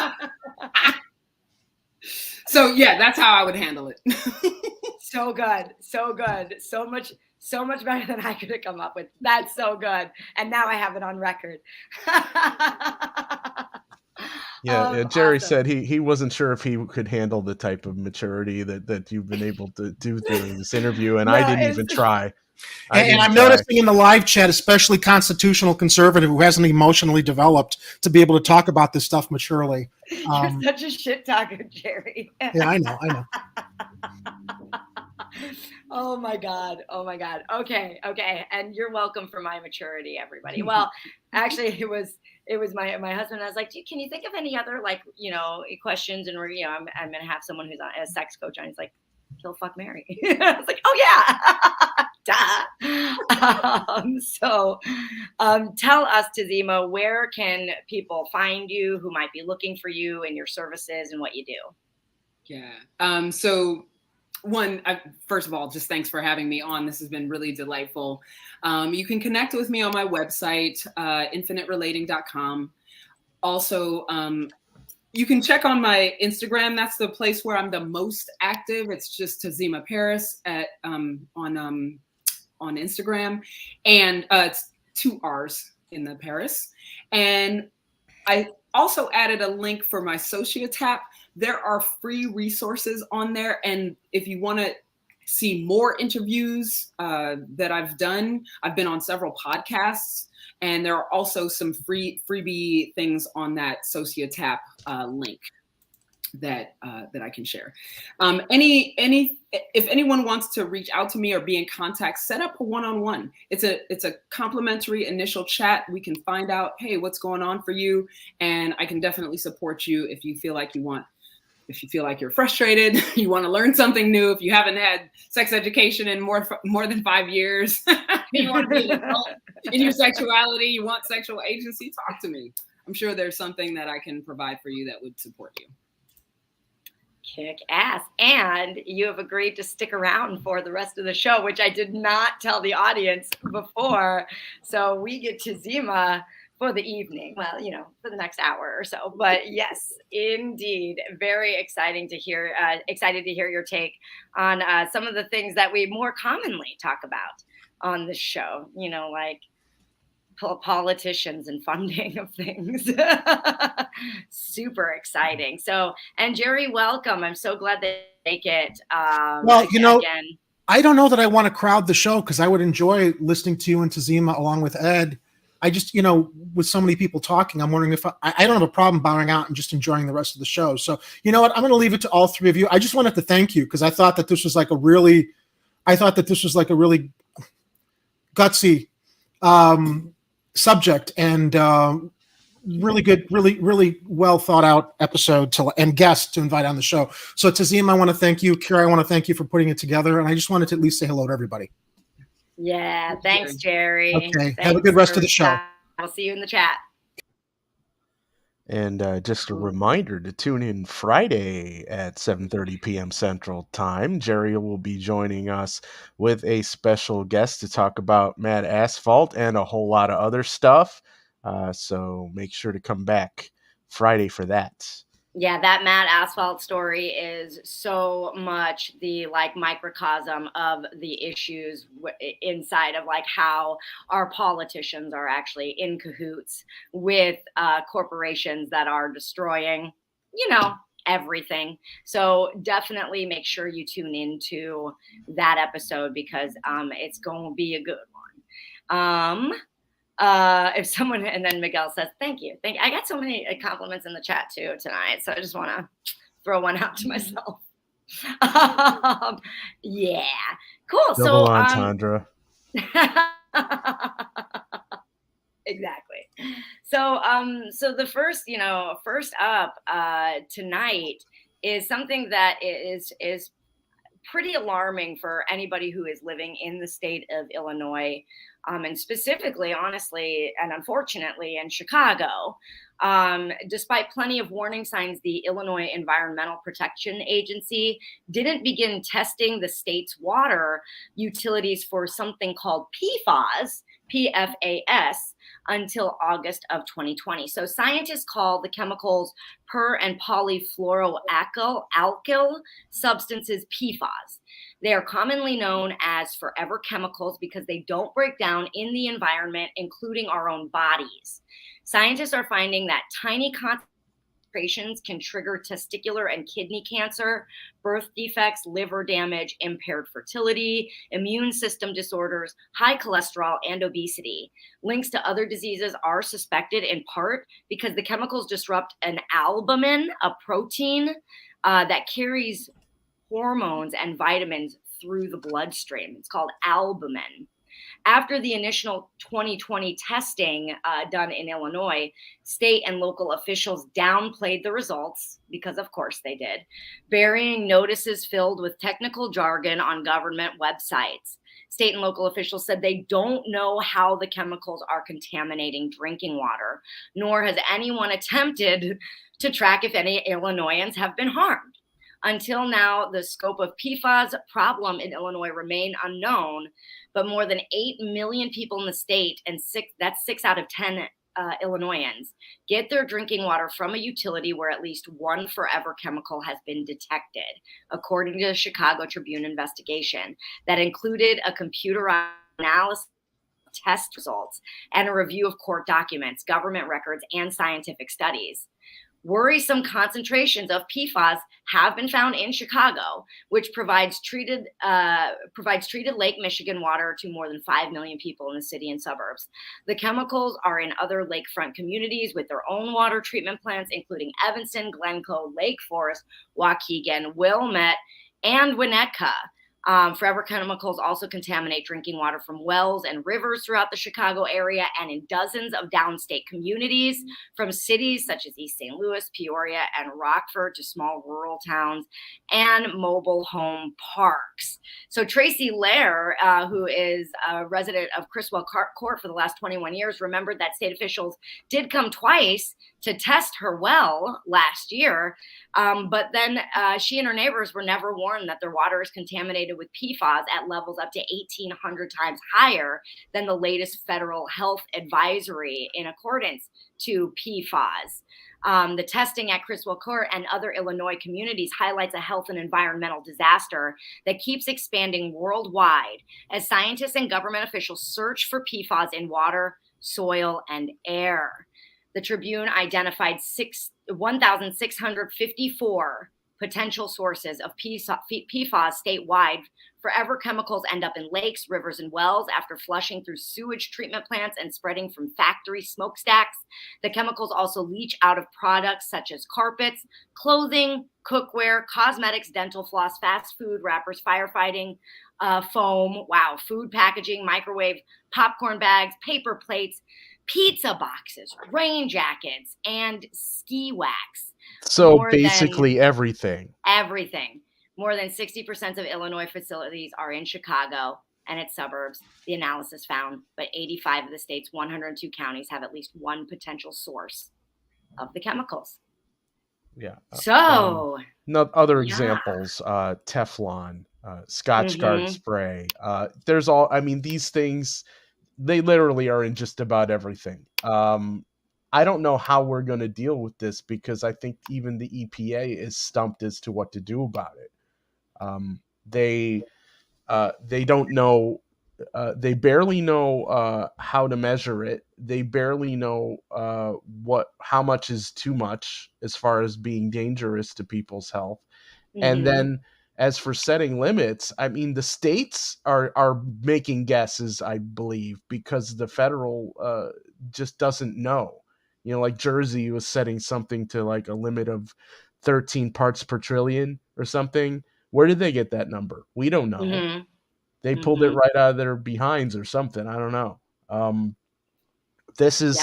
Speaker 3: So yeah, that's how I would handle it.
Speaker 1: So good. So much better than I could have come up with. That's so good. And now I have it on record.
Speaker 2: Yeah, Jerry
Speaker 1: awesome.
Speaker 2: said he wasn't sure if he could handle the type of maturity that you've been able to do through this interview, and I didn't even try.
Speaker 5: And I'm noticing in the live chat, especially constitutional conservative who hasn't emotionally developed to be able to talk about this stuff maturely.
Speaker 1: You're such a shit talker, Jerry.
Speaker 5: Yeah, I know.
Speaker 1: Oh my God. Okay. And you're welcome for my maturity, everybody. Well, actually it was my husband. I was like, can you think of any other questions? And we're, I'm going to have someone who's a sex coach on. He's like, kill, fuck, marry. I was like, oh yeah. Duh. Tell us, Tazima, where can people find you who might be looking for you and your services and what you do?
Speaker 3: Yeah. First of all, just thanks for having me on. This has been really delightful. You can connect with me on my website, infiniterelating.com. Also, you can check on my Instagram. That's the place where I'm the most active. It's just Tazima Parris on Instagram, and it's 2 R's in the Paris. And I also added a link for my Sociotap. There are free resources on there, and if you want to see more interviews that I've done, I've been on several podcasts, and there are also some freebie things on that Sociotap link that I can share. If anyone wants to reach out to me or be in contact, set up a one-on-one. It's a complimentary initial chat. We can find out, hey, what's going on for you, and I can definitely support you if you feel like if you feel like you're frustrated, you want to learn something new, if you haven't had sex education in more than 5 years, you want to be an adult in your sexuality, you want sexual agency, talk to me. I'm sure there's something that I can provide for you that would support you.
Speaker 1: Kick ass. And you have agreed to stick around for the rest of the show, which I did not tell the audience before. So we get Tazima for the evening. Well, for the next hour or so. But yes, indeed, very exciting to hear. Excited to hear your take on some of the things that we more commonly talk about on the show. Like politicians and funding of things. Super exciting. So, and Jerry, welcome. I'm so glad they make it.
Speaker 5: Well, again. I don't know that I want to crowd the show because I would enjoy listening to you and Tazima along with Ed. I just, with so many people talking, I'm wondering if I don't have a problem bowing out and just enjoying the rest of the show. So, you know what? I'm going to leave it to all 3 of you. I just wanted to thank you because I thought that this was like a really gutsy subject and really good, really well thought out episode and guest to invite on the show. So Tazima, I want to thank you. Kira, I want to thank you for putting it together. And I just wanted to at least say hello to everybody.
Speaker 1: Yeah. Thanks, Jerry.
Speaker 5: Okay.
Speaker 1: Thanks.
Speaker 5: Have a good rest of the show.
Speaker 1: I'll see you in the chat.
Speaker 2: And just a reminder to tune in Friday at 7:30 p.m. Central Time. Jerry will be joining us with a special guest to talk about Mad Asphalt and a whole lot of other stuff. So make sure to come back Friday for that.
Speaker 1: Yeah, that Mad Asphalt story is so much the microcosm of the issues inside of how our politicians are actually in cahoots with corporations that are destroying, everything. So definitely make sure you tune into that episode because it's going to be a good one. If someone, and then Miguel says, thank you. I got so many compliments in the chat too tonight. So I just want to throw one out to myself. Yeah, cool.
Speaker 2: Double entendre.
Speaker 1: Exactly. So the first up tonight is something that is pretty alarming for anybody who is living in the state of Illinois, and specifically, honestly, and unfortunately, in Chicago. Despite plenty of warning signs, the Illinois Environmental Protection Agency didn't begin testing the state's water utilities for something called PFAS, PFAS, until August of 2020. So scientists call the chemicals per and polyfluoroalkyl substances PFAS. They are commonly known as forever chemicals because they don't break down in the environment, including our own bodies. Scientists are finding that tiny concentrations can trigger testicular and kidney cancer, birth defects, liver damage, impaired fertility, immune system disorders, high cholesterol, and obesity. Links to other diseases are suspected in part because the chemicals disrupt an albumin, a protein that carries hormones and vitamins through the bloodstream. It's called albumin. After the initial 2020 testing done in Illinois, state and local officials downplayed the results, because of course they did, burying notices filled with technical jargon on government websites. State and local officials said they don't know how the chemicals are contaminating drinking water, nor has anyone attempted to track if any Illinoisans have been harmed. Until now, the scope of PFAS problem in Illinois remain unknown, but more than 8 million people in the state, and that's 6 out of 10 Illinoisans, get their drinking water from a utility where at least one forever chemical has been detected, according to the Chicago Tribune investigation that included a computerized analysis of test results and a review of court documents, government records, and scientific studies. Worrisome concentrations of PFAS have been found in Chicago, which provides treated Lake Michigan water to more than 5 million people in the city and suburbs. The chemicals are in other lakefront communities with their own water treatment plants, including Evanston, Glencoe, Lake Forest, Waukegan, Wilmette, and Winnetka. Forever chemicals also contaminate drinking water from wells and rivers throughout the Chicago area and in dozens of downstate communities, from cities such as East St. Louis, Peoria, and Rockford to small rural towns and mobile home parks. So Tracy Lair, who is a resident of Criswell Court for the last 21 years, remembered that state officials did come twice to test her well last year, but then she and her neighbors were never warned that their water is contaminated with PFAS at levels up to 1,800 times higher than the latest federal health advisory in accordance to PFAS. The testing at Criswell Court and other Illinois communities highlights a health and environmental disaster that keeps expanding worldwide as scientists and government officials search for PFAS in water, soil, and air. The Tribune identified 1,654 potential sources of PFAS statewide. Forever chemicals end up in lakes, rivers, and wells after flushing through sewage treatment plants and spreading from factory smokestacks. The chemicals also leach out of products such as carpets, clothing, cookware, cosmetics, dental floss, fast food, wrappers, firefighting foam, food packaging, microwave, popcorn bags, paper plates, pizza boxes, rain jackets, and ski wax.
Speaker 2: So basically everything.
Speaker 1: Everything. More than 60% of Illinois facilities are in Chicago and its suburbs, the analysis found, but 85 of the state's 102 counties have at least one potential source of the chemicals.
Speaker 2: Yeah.
Speaker 1: So,
Speaker 2: other examples, Teflon, Scotchgard spray. These things, they literally are in just about everything. I don't know how we're going to deal with this because I think even the EPA is stumped as to what to do about it. They don't know. They barely know how to measure it. They barely know how much is too much as far as being dangerous to people's health. And then as for setting limits, the states are making guesses, I believe, because the federal just doesn't know. Like Jersey was setting something to like a limit of 13 parts per trillion or something. Where did they get that number? We don't know. They pulled it right out of their behinds or something. I don't know. This is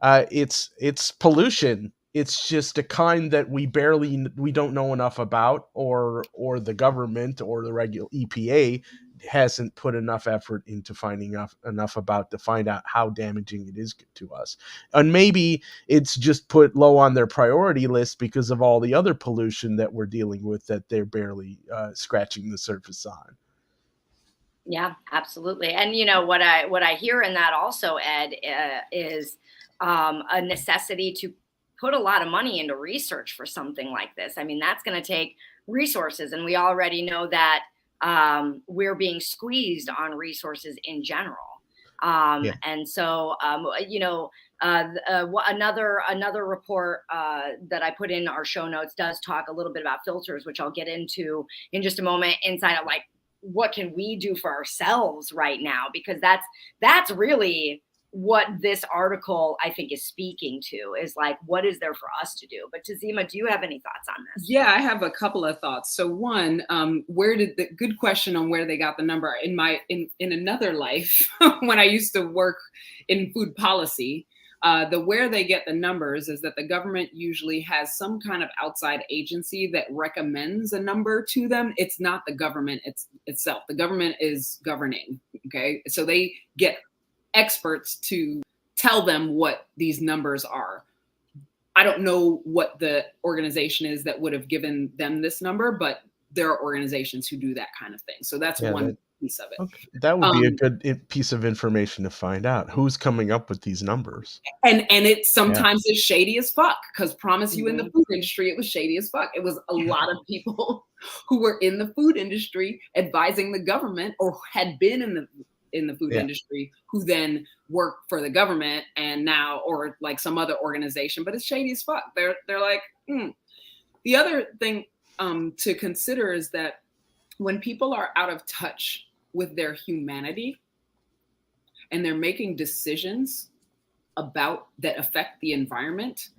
Speaker 2: It's pollution. It's just a kind that we don't know enough about, or the government or the regular EPA hasn't put enough effort into finding enough about to find out how damaging it is to us. And maybe it's just put low on their priority list because of all the other pollution that we're dealing with that they're barely scratching the surface on.
Speaker 1: Yeah, absolutely. And what I hear in that also, Ed, is a necessity to put a lot of money into research for something like this. I mean, that's going to take resources, and we already know that we're being squeezed on resources in general. And so, another report that I put in our show notes does talk a little bit about filters, which I'll get into in just a moment, inside of like, what can we do for ourselves right now? Because that's really what this article, I think, is speaking to, is like, what is there for us to do? But Tazima, do you have any thoughts on this?
Speaker 3: Yeah, I have a couple of thoughts. So one, good question on where they got the number. In another life, when I used to work in food policy, where they get the numbers is that the government usually has some kind of outside agency that recommends a number to them. It's not the government itself. The government is governing. Okay. So they get experts to tell them what these numbers are. I don't know what the organization is that would have given them this number, but there are organizations who do that kind of thing. So that's one piece of it.
Speaker 2: Okay. That would be a good piece of information to find out who's coming up with these numbers.
Speaker 3: And it sometimes is shady as fuck, because promise you, in the food industry, it was shady as fuck. It was a lot of people who were in the food industry advising the government, or had been in the food industry, who then work for the government and now, or like some other organization, but it's shady as fuck. They're like, The other thing to consider is that when people are out of touch with their humanity and they're making decisions that affect the environment,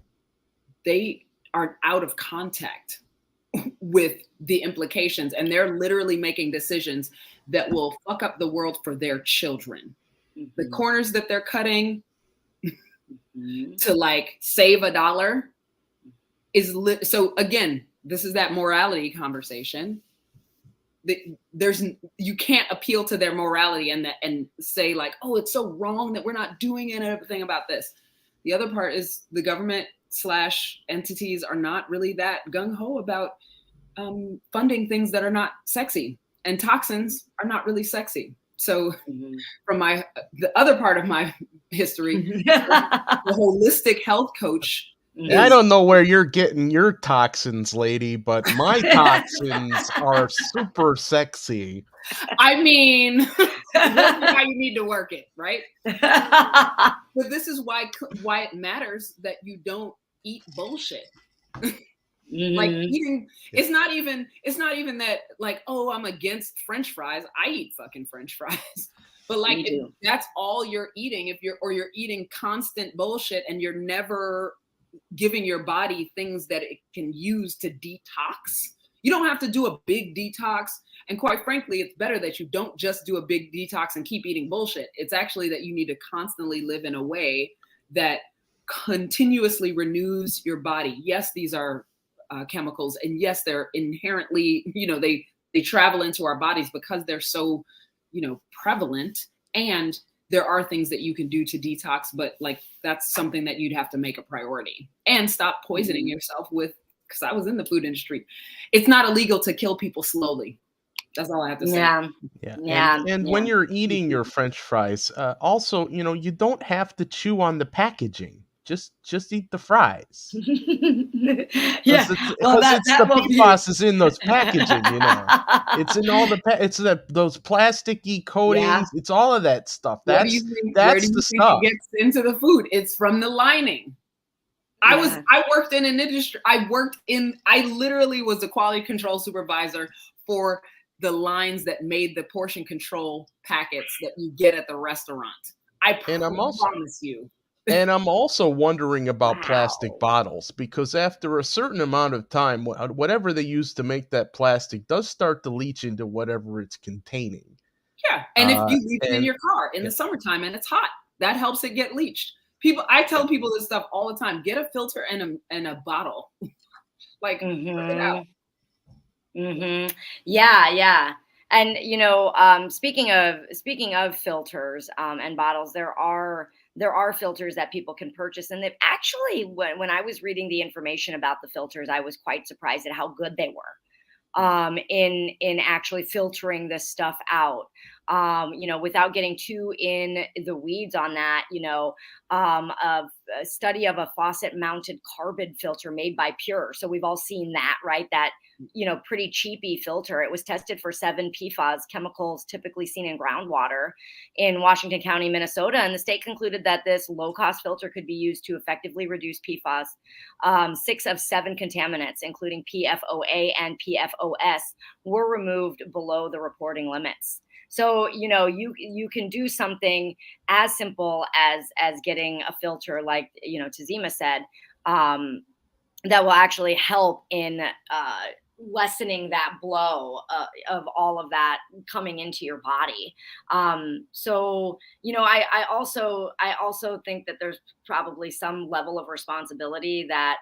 Speaker 3: they are out of contact with the implications, and they're literally making decisions that will fuck up the world for their children. Mm-hmm. The corners that they're cutting to like save $1 is so again, this is that morality conversation. You can't appeal to their morality and say like, oh, it's so wrong that we're not doing anything about this. The other part is the government / entities are not really that gung-ho about funding things that are not sexy, and toxins are not really sexy. So from the other part of my history, the holistic health coach.
Speaker 2: I don't know where you're getting your toxins, lady, but my toxins are super sexy.
Speaker 3: I mean, that's how you need to work it, right? But this is why it matters that you don't eat bullshit. Like eating, it's not even that like, oh, I'm against French fries. I eat fucking French fries. But like, if that's all you're eating, you're eating constant bullshit and you're never giving your body things that it can use to detox. You don't have to do a big detox. And quite frankly, it's better that you don't just do a big detox and keep eating bullshit. It's actually that you need to constantly live in a way that continuously renews your body. Yes, these are chemicals, and yes, they're inherently, they travel into our bodies because they're so, prevalent, and there are things that you can do to detox, but like, that's something that you'd have to make a priority, and stop poisoning yourself with, because I was in the food industry. It's not illegal to kill people slowly. That's all I have to say.
Speaker 2: Yeah. And when you're eating your French fries, also, you don't have to chew on the packaging. Just eat the fries.
Speaker 1: Yeah,
Speaker 2: it's the PFAS is in those packaging. It's in all those plasticky coatings. Yeah. It's all of that stuff. That's the stuff.
Speaker 3: It gets into the food. It's from the lining. Yeah. I worked in an industry. I literally was the quality control supervisor for the lines that made the portion control packets that you get at the restaurant. I promise you.
Speaker 2: And I'm also wondering about plastic bottles, because after a certain amount of time, whatever they use to make that plastic does start to leach into whatever it's containing.
Speaker 3: Yeah. And if you leave it in your car in the summertime and it's hot, that helps it get leached. I tell people this stuff all the time. Get a filter and a bottle. Like, work it out.
Speaker 1: Yeah, yeah. And speaking of filters and bottles, there are filters that people can purchase, and they've actually, when I was reading the information about the filters, I was quite surprised at how good they were in actually filtering this stuff out. Without getting too in the weeds on that, a study of a faucet-mounted carbon filter made by Pure. So we've all seen that, right? That pretty cheapy filter. It was tested for 7 PFAS chemicals typically seen in groundwater in Washington County, Minnesota, and the state concluded that this low-cost filter could be used to effectively reduce PFAS. 6 of 7 contaminants, including PFOA and PFOS, were removed below the reporting limits. So, you can do something as simple as getting a filter, like, Tazima said, that will actually help in lessening that blow of all of that coming into your body. I also think that there's probably some level of responsibility that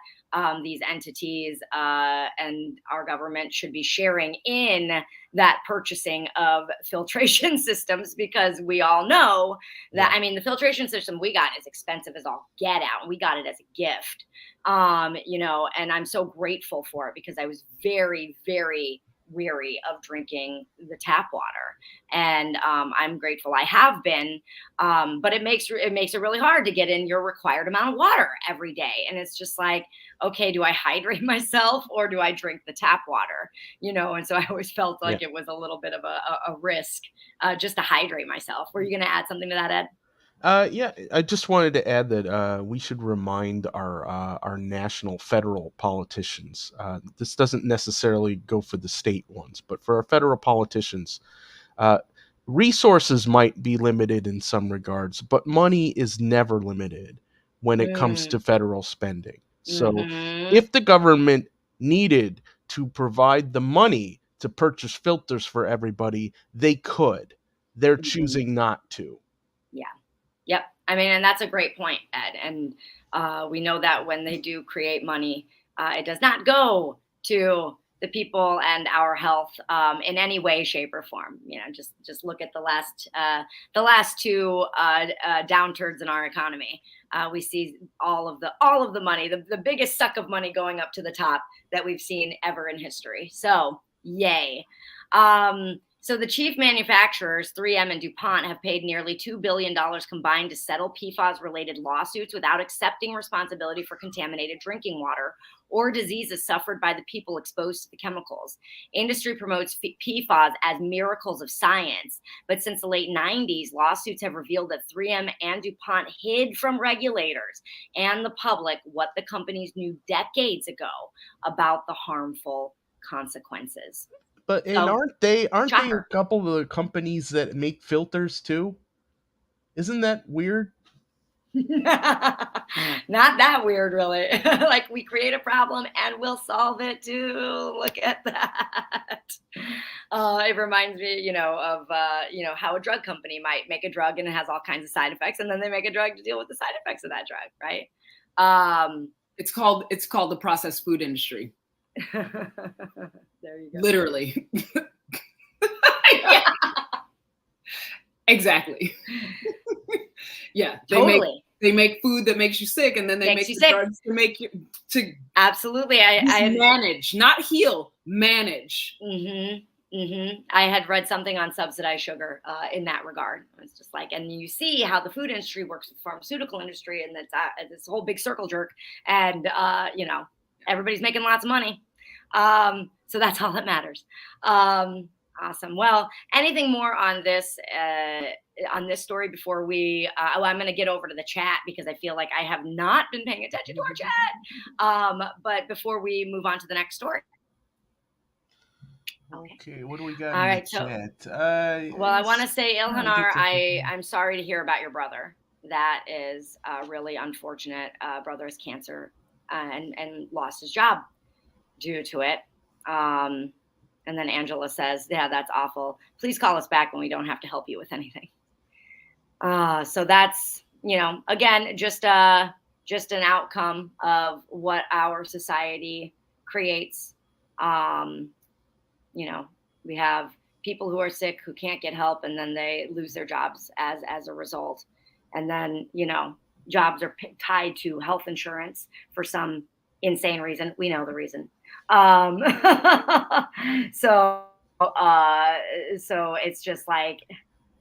Speaker 1: these entities and our government should be sharing in that purchasing of filtration systems, because we all know that, the filtration system we got is expensive as all get out, and we got it as a gift. And I'm so grateful for it, because I was very, very weary of drinking the tap water, and I'm grateful I have been, but it makes it really hard to get in your required amount of water every day. And it's just like, okay, do I hydrate myself or do I drink the tap water? And so I always felt like it was a little bit of a risk just to hydrate myself. Were you going to add something to that, Ed?
Speaker 2: Yeah, I just wanted to add that we should remind our national federal politicians. This doesn't necessarily go for the state ones, but for our federal politicians, resources might be limited in some regards, but money is never limited when it comes to federal spending. So if the government needed to provide the money to purchase filters for everybody, they could. They're choosing not to.
Speaker 1: Yeah. Yep. And that's a great point, Ed. And we know that when they do create money, it does not go to the people and our health in any way, shape, or form. Just look at the last 2 downturns in our economy. We see all of the money, the biggest suck of money going up to the top that we've seen ever in history. So yay. So the chief manufacturers, 3M and DuPont, have paid nearly $2 billion combined to settle PFAS-related lawsuits without accepting responsibility for contaminated drinking water or diseases suffered by the people exposed to the chemicals. Industry promotes PFAS as miracles of science, but since the late 90s, lawsuits have revealed that 3M and DuPont hid from regulators and the public what the companies knew decades ago about the harmful consequences.
Speaker 2: But aren't they a couple of the companies that make filters too? Isn't that weird?
Speaker 1: Not that weird, really. Like, we create a problem and we'll solve it too. Look at that. It reminds me, of how a drug company might make a drug and it has all kinds of side effects, and then they make a drug to deal with the side effects of that drug, right?
Speaker 3: It's called the processed food industry.
Speaker 1: There you go.
Speaker 3: Literally. Exactly. Yeah.
Speaker 1: Totally.
Speaker 3: They make food that makes you sick, and then they make drugs to make you
Speaker 1: absolutely. I
Speaker 3: manage, not heal, manage.
Speaker 1: I had read something on subsidized sugar in that regard. It's just like, and you see how the food industry works with the pharmaceutical industry, and that's this whole big circle jerk, and everybody's making lots of money. So that's all that matters. Awesome. Well, anything more on this story before we, I'm going to get over to the chat, because I feel like I have not been paying attention to our chat. But before we move on to the next story.
Speaker 2: Okay, what do we got
Speaker 1: all
Speaker 2: in
Speaker 1: right,
Speaker 2: the chat?
Speaker 1: Well, I want to say, Ilhanar, I'm sorry to hear about your brother. That is really unfortunate. Brother has cancer and lost his job due to it. And then Angela says, yeah, that's awful. Please call us back when we don't have to help you with anything. So that's again, just an outcome of what our society creates. We have people who are sick who can't get help, and then they lose their jobs as a result. And then, jobs are tied to health insurance for some insane reason. We know the reason. So it's just like,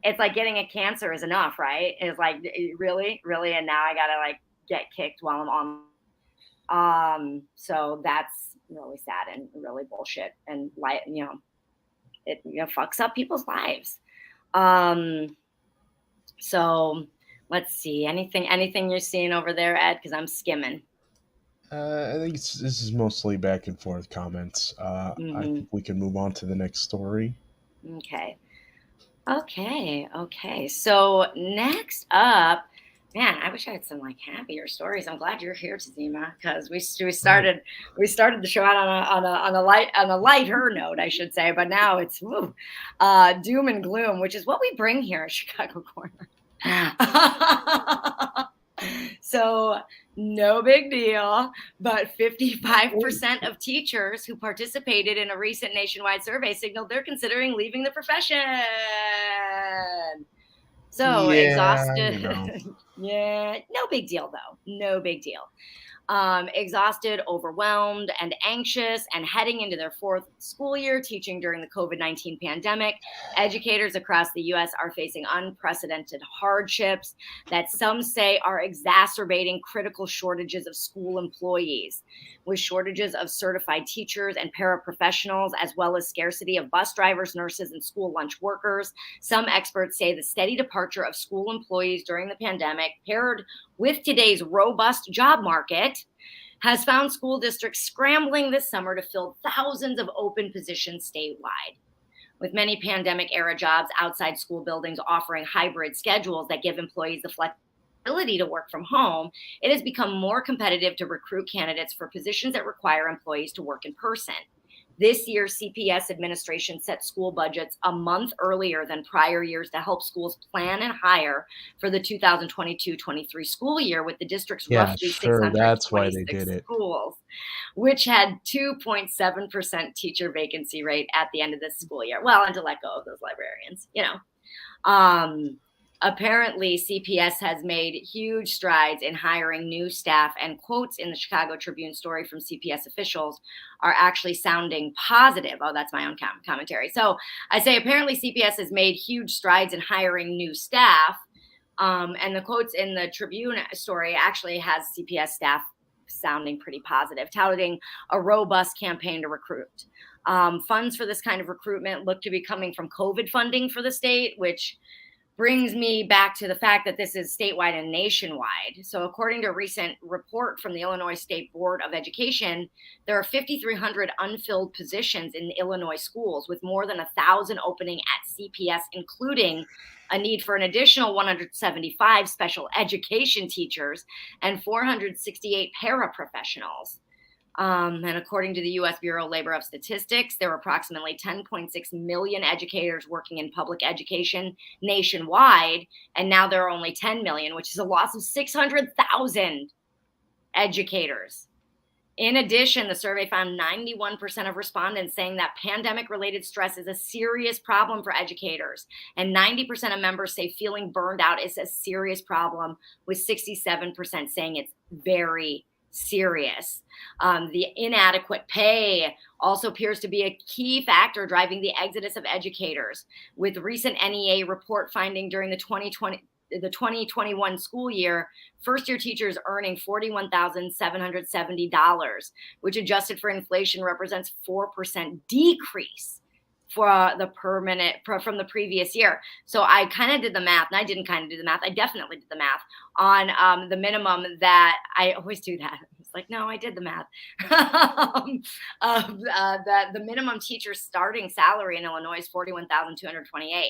Speaker 1: it's like getting a cancer is enough, right? It's like, really, really, and now I gotta like get kicked while I'm on. So that's really sad and really bullshit, and it fucks up people's lives. So let's see, anything you're seeing over there, Ed? Because I'm skimming.
Speaker 2: I think this is mostly back and forth comments. I think we can move on to the next story.
Speaker 1: Okay. So next up, man, I wish I had some like happier stories. I'm glad you're here, Tazima, because we started the show out on a lighter note, I should say, but now it's doom and gloom, which is what we bring here at Chicago Corner. So no big deal, but 55% of teachers who participated in a recent nationwide survey signaled they're considering leaving the profession. So exhausted. Yeah, no big deal though. No big deal. Exhausted, overwhelmed, and anxious, and heading into their fourth school year teaching during the COVID-19 pandemic, educators across the U.S. are facing unprecedented hardships that some say are exacerbating critical shortages of school employees, with shortages of certified teachers and paraprofessionals, as well as scarcity of bus drivers, nurses, and school lunch workers. Some experts say the steady departure of school employees during the pandemic, paired with today's robust job market, has found school districts scrambling this summer to fill thousands of open positions statewide. With many pandemic-era jobs outside school buildings offering hybrid schedules that give employees the flexibility to work from home, it has become more competitive to recruit candidates for positions that require employees to work in person. This year, CPS administration set school budgets a month earlier than prior years to help schools plan and hire for the 2022-23 school year, with the district's roughly 626 schools, which had 2.7% teacher vacancy rate at the end of this school year. Well, and to let go of those librarians, Apparently, CPS has made huge strides in hiring new staff, and quotes in the Chicago Tribune story from CPS officials are actually sounding positive. Oh, that's my own commentary. So I say apparently CPS has made huge strides in hiring new staff. And the quotes in the Tribune story actually has CPS staff sounding pretty positive, touting a robust campaign to recruit. Funds for this kind of recruitment look to be coming from COVID funding for the state, which brings me back to the fact that this is statewide and nationwide. So according to a recent report from the Illinois State Board of Education, there are 5,300 unfilled positions in Illinois schools, with more than 1,000 opening at CPS, including a need for an additional 175 special education teachers and 468 paraprofessionals. And according to the U.S. Bureau of Labor of Statistics, there are approximately 10.6 million educators working in public education nationwide, and now there are only 10 million, which is a loss of 600,000 educators. In addition, the survey found 91% of respondents saying that pandemic-related stress is a serious problem for educators, and 90% of members say feeling burned out is a serious problem, with 67% saying it's very serious. The inadequate pay also appears to be a key factor driving the exodus of educators, with recent NEA report finding during the 2021 school year, first-year teachers earning $41,770, which adjusted for inflation represents 4% decrease for the from the previous year. So I kind of did the math, and I didn't kind of do the math. I definitely did the math on the minimum that I always do that. It's like, no, I did the math. The minimum teacher starting salary in Illinois is $41,228.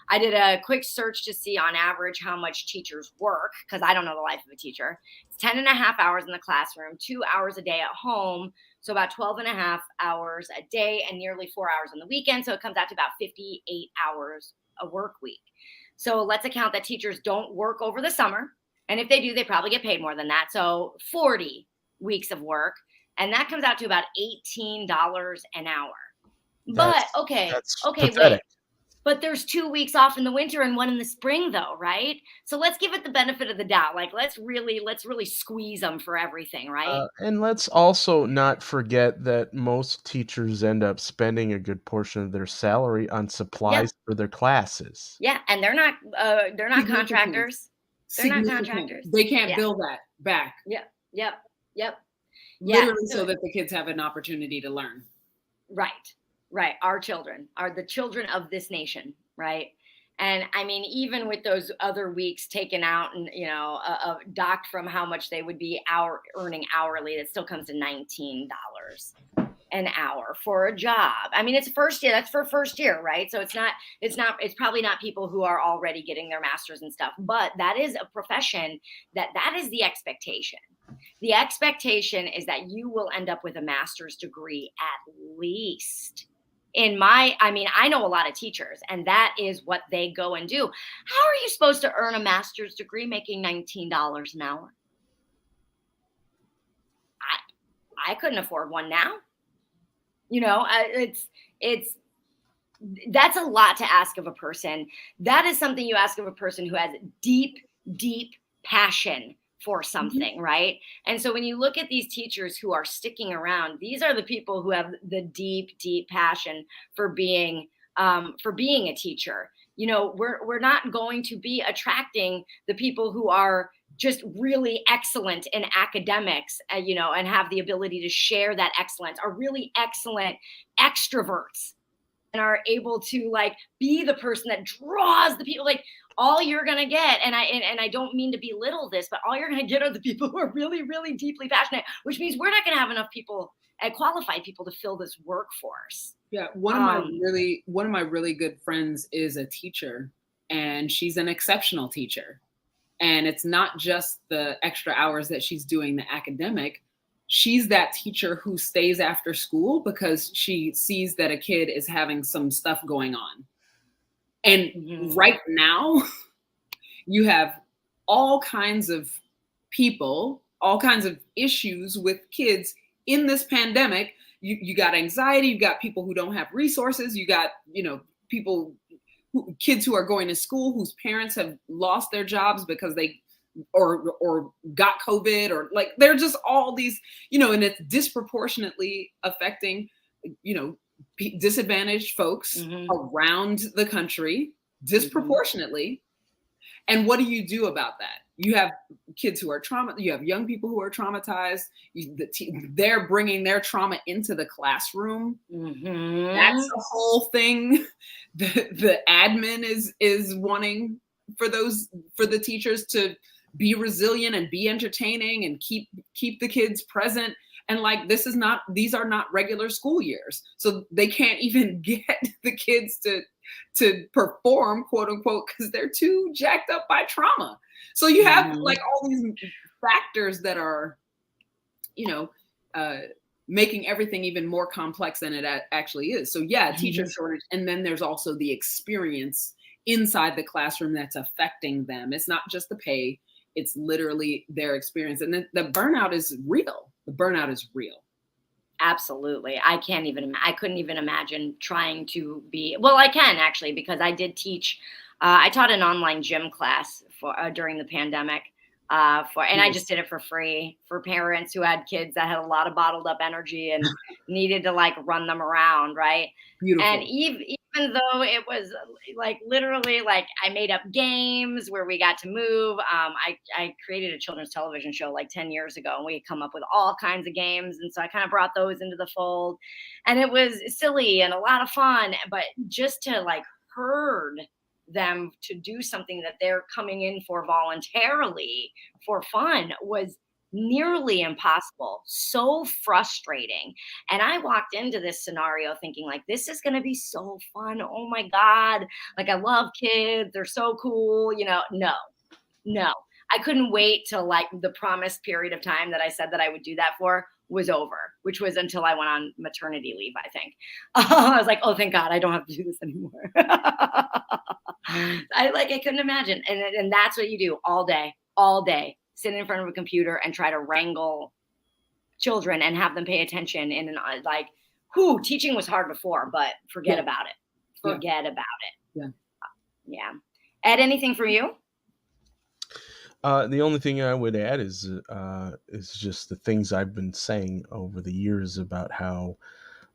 Speaker 1: I did a quick search to see on average how much teachers work, because I don't know the life of a teacher. It's 10 and a half hours in the classroom, 2 hours a day at home. So about 12 and a half hours a day and nearly 4 hours on the weekend. So it comes out to about 58 hours a work week. So let's account that teachers don't work over the summer. And if they do, they probably get paid more than that. So 40 weeks of work. And that comes out to about $18 an hour. But
Speaker 2: That's
Speaker 1: okay, wait.
Speaker 2: pathetic.
Speaker 1: But there's 2 weeks off in the winter and one in the spring, though, right? So let's give it the benefit of the doubt. Like, let's really squeeze them for everything, right?
Speaker 2: And let's also not forget that most teachers end up spending a good portion of their salary on
Speaker 1: Yeah,
Speaker 2: supplies for their classes.
Speaker 1: yeah, and they're not
Speaker 3: Significant.
Speaker 1: contractors. They're not
Speaker 3: Significant.
Speaker 1: contractors.
Speaker 3: They can't
Speaker 1: Yeah.
Speaker 3: bill that back.
Speaker 1: Yep, yep, yep.
Speaker 3: Literally,
Speaker 1: Yeah.
Speaker 3: so that the kids have an opportunity to learn.
Speaker 1: Right. Our children are the children of this nation, right? And I mean, even with those other weeks taken out and, docked from how much they would be earning hourly, it still comes to $19 an hour for a job. I mean, it's first year. That's for first year, right? So it's probably not people who are already getting their masters and stuff, but that is a profession that is the expectation. The expectation is that you will end up with a master's degree at least. I know a lot of teachers, and that is what they go and do. How are you supposed to earn a master's degree making $19 an hour? I couldn't afford one now. It's that's a lot to ask of a person. That is something you ask of a person who has deep, deep passion for something, right? And so when you look at these teachers who are sticking around, these are the people who have the deep, deep passion for being a teacher. We're not going to be attracting the people who are just really excellent in academics, and have the ability to share that excellence, are really excellent extroverts and are able to be the person that draws the people. All you're going to get, and I don't mean to belittle this, but all you're going to get are the people who are really, really deeply passionate, which means we're not going to have enough people, qualified people, to fill this workforce.
Speaker 3: Yeah, one of my really good friends is a teacher, and she's an exceptional teacher. And it's not just the extra hours that she's doing the academic. She's that teacher who stays after school because she sees that a kid is having some stuff going on. And right now, you have all kinds of people, all kinds of issues with kids in this pandemic. You got anxiety, you got people who don't have resources, you got, kids who are going to school whose parents have lost their jobs because they or got COVID, or they're just all these, and it's disproportionately affecting, disadvantaged folks around the country disproportionately. And what do you do about that? You have kids who are you have young people who are traumatized. They're bringing their trauma into the classroom. That's the whole thing. The admin is wanting for the teachers to be resilient and be entertaining and keep the kids present. And these are not regular school years. So they can't even get the kids to perform, quote unquote, because they're too jacked up by trauma. So you have all these factors that are, making everything even more complex than it actually is. So yeah, teacher shortage. And then there's also the experience inside the classroom that's affecting them. It's not just the pay, it's literally their experience. And then the burnout is real. The burnout is real.
Speaker 1: Absolutely. I couldn't even imagine trying to be, well, I can actually, because I did teach, I taught an online gym class during the pandemic. I just did it for free for parents who had kids that had a lot of bottled up energy and needed to run them around. Right.
Speaker 3: Beautiful.
Speaker 1: And even though it was literally I made up games where we got to move. I created a children's television show 10 years ago, and we had come up with all kinds of games. And so I kind of brought those into the fold, and it was silly and a lot of fun, but just to herd them to do something that they're coming in for voluntarily for fun was nearly impossible. So frustrating. And I walked into this scenario thinking this is going to be so fun. Oh my God. I love kids. They're so cool. No, I couldn't wait till the promised period of time that I said that I would do that for was over, which was until I went on maternity leave, I think. I was oh, thank God, I don't have to do this anymore. I couldn't imagine. And that's what you do all day, all day, sit in front of a computer and try to wrangle children and have them pay attention in an like, teaching was hard before, but forget about it. Forget about it. Yeah. Ed, anything for you?
Speaker 2: The only thing I would add is just the things I've been saying over the years about how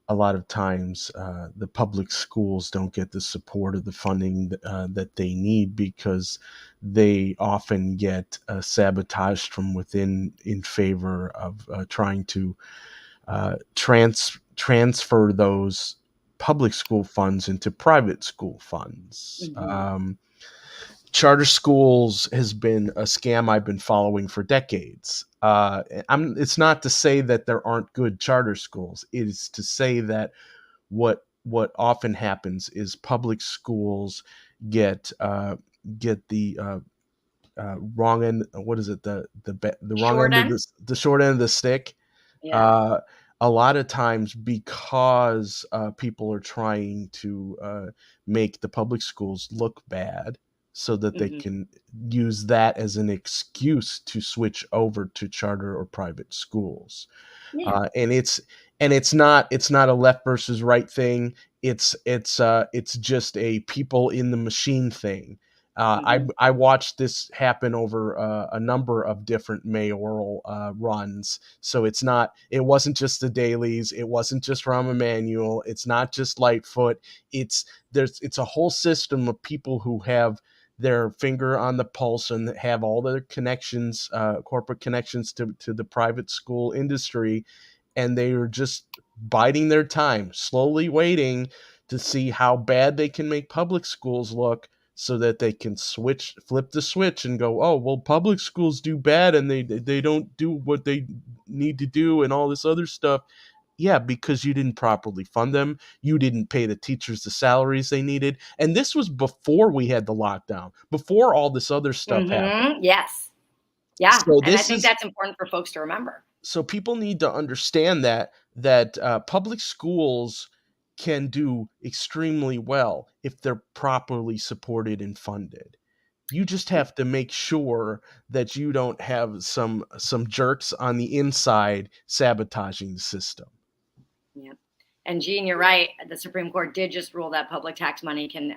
Speaker 2: a lot of times the public schools don't get the support or the funding that they need because they often get sabotaged from within in favor of trying to transfer those public school funds into private school funds. Charter schools has been a scam I've been following for decades. It's not to say that there aren't good charter schools. It is to say that what often happens is public schools get the wrong end. What is it? The wrong
Speaker 1: Short
Speaker 2: end
Speaker 1: end?
Speaker 2: of the short end of the stick.
Speaker 1: Yeah.
Speaker 2: A lot of times because people are trying to make the public schools look bad so that they can use that as an excuse to switch over to charter or private schools. And it's not a left versus right thing. It's just a people in the machine thing. I watched this happen over a number of different mayoral runs. So it wasn't just the Dailies. It wasn't just Rahm Emanuel. It's not just Lightfoot. It's a whole system of people who have their finger on the pulse and have all their connections, corporate connections to the private school industry. And they are just biding their time, slowly waiting to see how bad they can make public schools look so that they can flip the switch and go, oh, well, public schools do bad and they don't do what they need to do and all this other stuff. Yeah, because you didn't properly fund them. You didn't pay the teachers the salaries they needed. And this was before we had the lockdown, before all this other stuff happened.
Speaker 1: Yes. Yeah.
Speaker 2: So
Speaker 1: and I think that's important for folks to remember.
Speaker 2: So people need to understand that public schools can do extremely well if they're properly supported and funded. You just have to make sure that you don't have some jerks on the inside sabotaging the system.
Speaker 1: Yeah. And Gene, you're right. The Supreme Court did just rule that public tax money can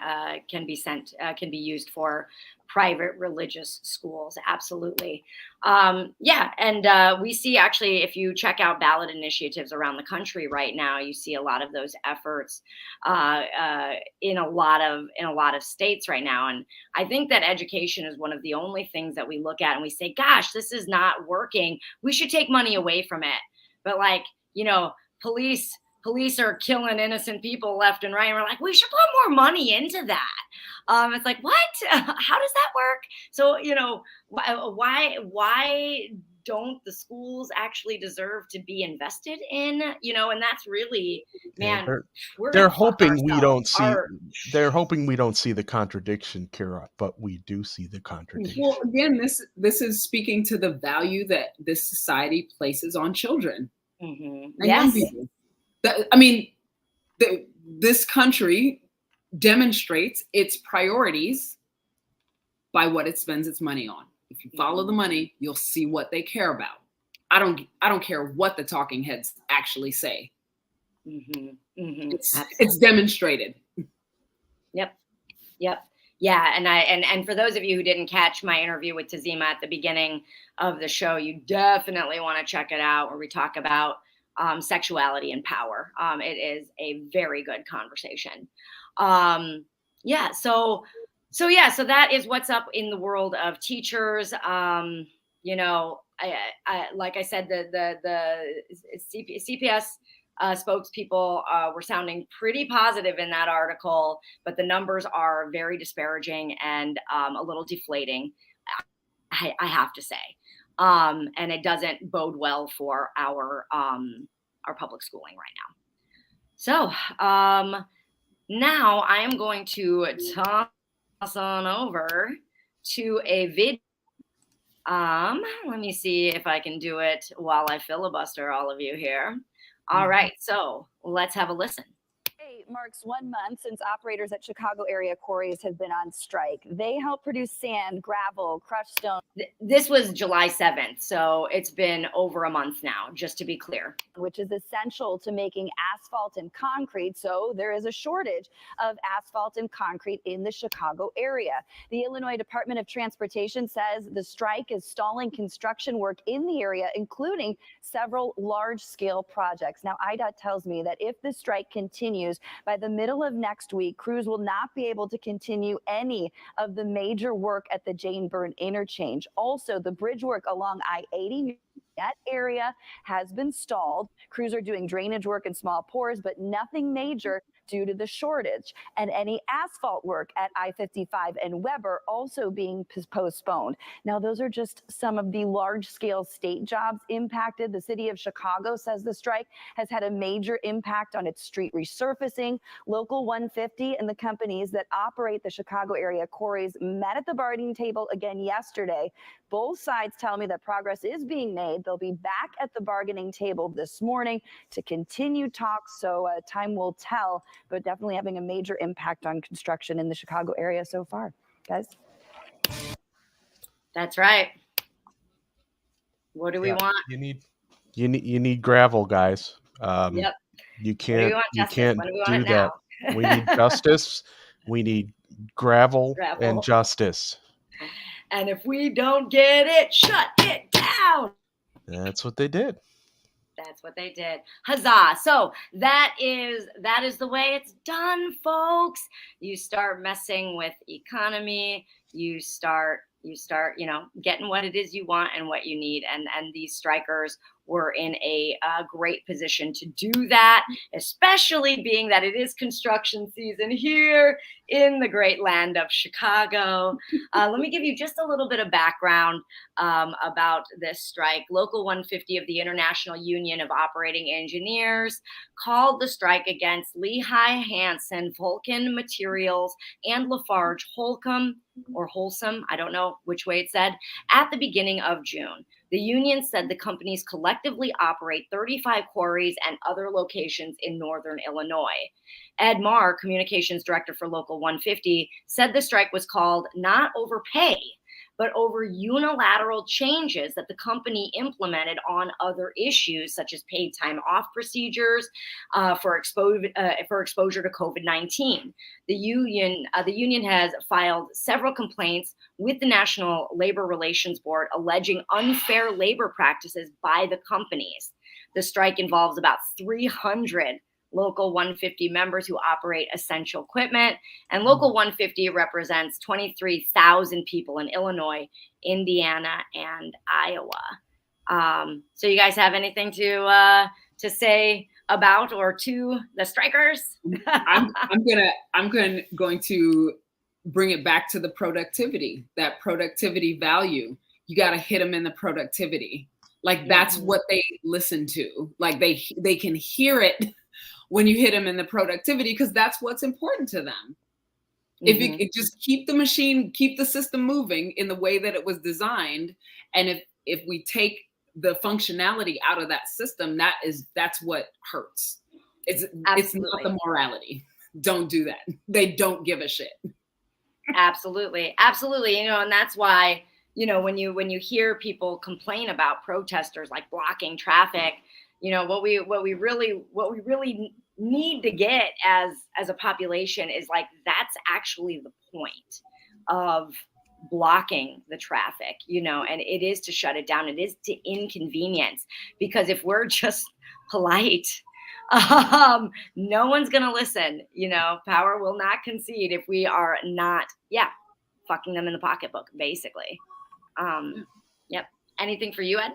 Speaker 1: be used for private religious schools. Absolutely. And we see actually, if you check out ballot initiatives around the country right now, you see a lot of those efforts in a lot of states right now. And I think that education is one of the only things that we look at and we say, gosh, this is not working. We should take money away from it. But police are killing innocent people left and right. And we're like, we should put more money into that. It's like, what? How does that work? So, why don't the schools actually deserve to be invested in? And that's really, man,
Speaker 2: they're hoping we don't see. They're hoping we don't see the contradiction, Kira, but we do see the contradiction.
Speaker 3: Well, again, this is speaking to the value that this society places on children. And young people. This country demonstrates its priorities by what it spends its money on. If you follow the money, you'll see what they care about. I don't care what the talking heads actually say. It's demonstrated.
Speaker 1: Yep. Yeah, and for those of you who didn't catch my interview with Tazima at the beginning of the show, you definitely want to check it out, where we talk about sexuality and power. It is a very good conversation. So that is what's up in the world of teachers. I like I said, the CPS spokespeople were sounding pretty positive in that article, but the numbers are very disparaging and a little deflating, I have to say. And it doesn't bode well for our public schooling right now. So now I am going to toss on over to a video. Let me see if I can do it while I filibuster all of you here. All right, so let's have a listen.
Speaker 6: marks 1 month since operators at Chicago area quarries have been on strike. They help produce sand, gravel, crushed stone.
Speaker 1: This was July 7th, so it's been over a month now, just to be clear.
Speaker 6: Which is essential to making asphalt and concrete, so there is a shortage of asphalt and concrete in the Chicago area. The Illinois Department of Transportation says the strike is stalling construction work in the area, including several large-scale projects. Now, IDOT tells me that if the strike continues, by the middle of next week, crews will not be able to continue any of the major work at the Jane Byrne interchange. Also, the bridge work along I-80 that area has been stalled. Crews are doing drainage work in small pours, but nothing major due to the shortage. And any asphalt work at I-55 and Weber also being postponed. Now, those are just some of the large-scale state jobs impacted. The city of Chicago says the strike has had a major impact on its street resurfacing. Local 150 and the companies that operate the Chicago area quarries met at the bargaining table again yesterday. Both sides tell me that progress is being made. They'll be back at the bargaining table this morning to continue talks, so time will tell, but definitely having a major impact on construction in the Chicago area so far. Guys?
Speaker 1: That's right. What do we want?
Speaker 2: You need gravel, guys.
Speaker 1: Yep.
Speaker 2: You can't do
Speaker 1: that.
Speaker 2: We need justice. We need gravel and justice.
Speaker 1: And if we don't get it, shut it down.
Speaker 2: That's what they did.
Speaker 1: That's what they did. Huzzah. So that is the way it's done, folks. You start messing with economy. You start, getting what it is you want and what you need. And these strikers were in a great position to do that, especially being that it is construction season here in the great land of Chicago. Let me give you just a little bit of background about this strike. Local 150 of the International Union of Operating Engineers called the strike against Lehigh Hansen, Vulcan Materials, and Lafarge Holcomb, or Wholesome, I don't know which way it said, at the beginning of June. The union said the companies collectively operate 35 quarries and other locations in northern Illinois. Ed Marr, communications director for Local 150, said the strike was called not over pay, but over unilateral changes that the company implemented on other issues, such as paid time off procedures for exposure to COVID-19. The union has filed several complaints with the National Labor Relations Board alleging unfair labor practices by the companies. The strike involves about 300 Local 150 members who operate essential equipment, and Local 150 represents 23,000 people in Illinois, Indiana, and Iowa. So you guys have anything to say about or to the strikers?
Speaker 3: I'm going to bring it back to the productivity, that productivity value. You got to hit them in the productivity. Like that's what they listen to. Like they can hear it when you hit them in the productivity, because that's what's important to them. If you just keep the machine, keep the system moving in the way that it was designed, and if we take the functionality out of that system, that's what hurts. It's not the morality. Don't do that. They don't give a shit. Absolutely.
Speaker 1: And that's why, when you hear people complain about protesters like blocking traffic, what we really need to get as a population is like, that's actually the point of blocking the traffic, and it is to shut it down. It is to inconvenience, because if we're just polite, no one's going to listen. Power will not concede if we are not, fucking them in the pocketbook, basically. Yep. Anything for you, Ed?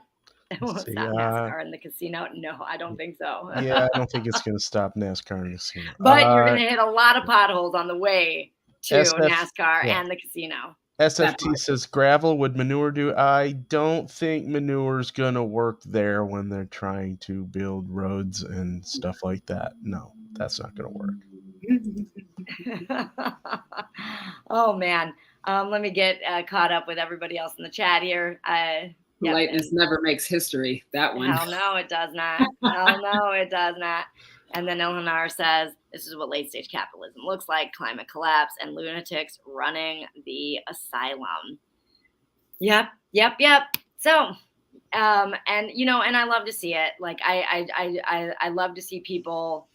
Speaker 1: Will it stop NASCAR in the casino? No, I don't think so.
Speaker 2: Yeah, I don't think it's going to stop NASCAR in the casino.
Speaker 1: But you're going to hit a lot of potholes on the way to NASCAR and the casino.
Speaker 2: SFT says gravel would manure do. I don't think manure's going to work there when they're trying to build roads and stuff like that. No, that's not going to work.
Speaker 1: Oh, man. Let me get caught up with everybody else in the chat here.
Speaker 3: Politeness never makes history. That one.
Speaker 1: Hell no, it does not. Hell no, it does not. And then Ilhanar says, this is what late stage capitalism looks like, climate collapse and lunatics running the asylum. Yep. So, and I love to see it. Like I love to see people,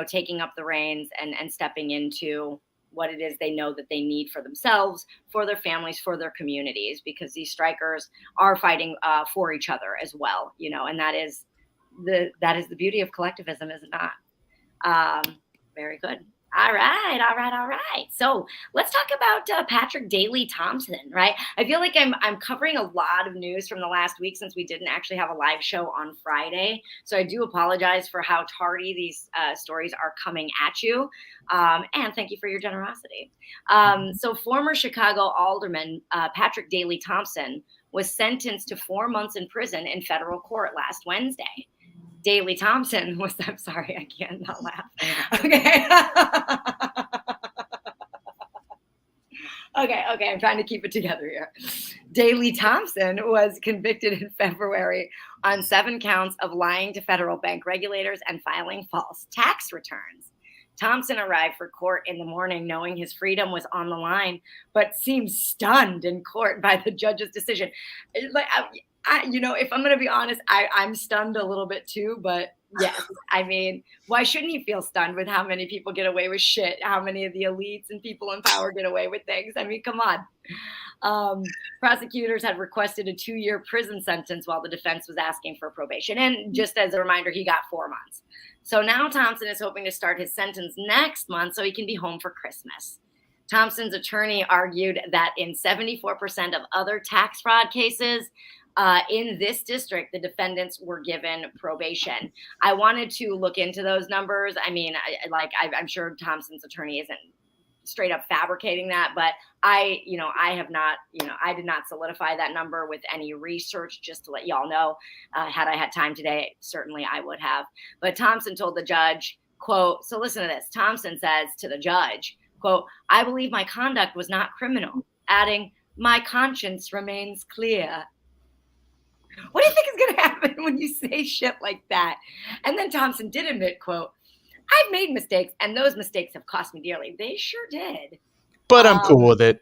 Speaker 1: taking up the reins and stepping into what it is they know that they need for themselves, for their families, for their communities, because these strikers are fighting for each other as well, and that is the beauty of collectivism, is it not? Very good. All right. So let's talk about Patrick Daley Thompson, right? I feel like I'm covering a lot of news from the last week since we didn't actually have a live show on Friday. So I do apologize for how tardy these stories are coming at you. And thank you for your generosity. So former Chicago Alderman Patrick Daley Thompson was sentenced to 4 months in prison in federal court last Wednesday. Daley Thompson was, I'm sorry, I can't not laugh. Okay. Okay, I'm trying to keep it together here. Daley Thompson was convicted in February on 7 counts of lying to federal bank regulators and filing false tax returns. Thompson arrived for court in the morning knowing his freedom was on the line, but seemed stunned in court by the judge's decision. Like, if I'm going to be honest, I'm stunned a little bit too, but yes, I mean, why shouldn't you feel stunned with how many people get away with shit? How many of the elites and people in power get away with things? I mean, come on. Prosecutors had requested a 2-year prison sentence while the defense was asking for probation. And just as a reminder, he got 4 months. So now Thompson is hoping to start his sentence next month so he can be home for Christmas. Thompson's attorney argued that in 74% of other tax fraud cases, in this district, the defendants were given probation. I wanted to look into those numbers. I mean, I'm sure Thompson's attorney isn't straight up fabricating that, but I did not solidify that number with any research, just to let y'all know. Had I had time today, certainly I would have. But Thompson told the judge, quote, so listen to this. Thompson says to the judge, quote, I believe my conduct was not criminal, adding, my conscience remains clear. What do you think is going to happen when you say shit like that? And then Thompson did admit, quote, I've made mistakes, and those mistakes have cost me dearly. They sure did.
Speaker 2: But I'm cool with it.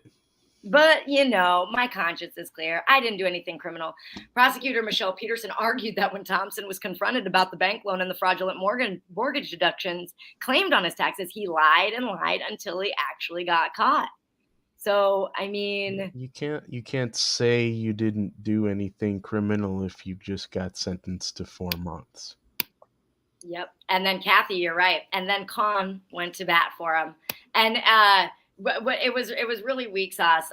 Speaker 1: But, my conscience is clear. I didn't do anything criminal. Prosecutor Michelle Peterson argued that when Thompson was confronted about the bank loan and the fraudulent mortgage deductions claimed on his taxes, he lied and lied until he actually got caught. So, I mean,
Speaker 2: you can't say you didn't do anything criminal if you just got sentenced to 4 months.
Speaker 1: Yep. And then Kathy, you're right. And then Con went to bat for him. And but it was really weak sauce.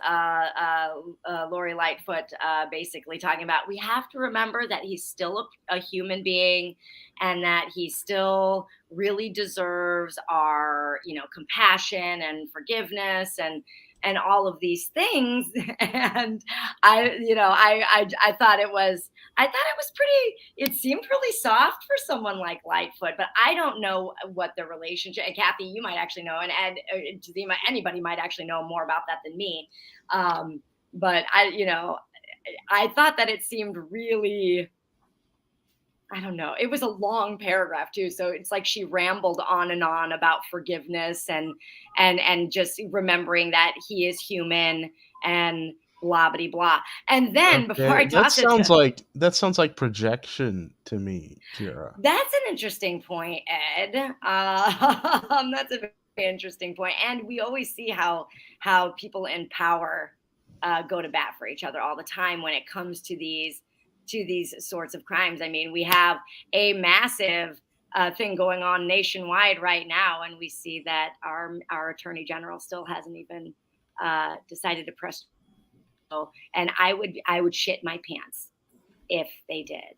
Speaker 1: Lori Lightfoot basically talking about, we have to remember that he's still a human being and that he still really deserves our, compassion and forgiveness and all of these things. And I thought it was it seemed really soft for someone like Lightfoot, but I don't know what the relationship, and Kathy, you might actually know, and Ed, Tazima, anybody might actually know more about that than me. But I thought that it seemed really, I don't know. It was a long paragraph too. So it's like she rambled on and on about forgiveness and just remembering that he is human and blah, blah, blah. And then before I toss
Speaker 2: that sounds like projection to me, Kira.
Speaker 1: That's an interesting point, Ed. That's a very interesting point. And we always see how people in power go to bat for each other all the time when it comes to these sorts of crimes. I mean, we have a massive thing going on nationwide right now, and we see that our attorney general still hasn't even decided to press. And I would shit my pants if they did,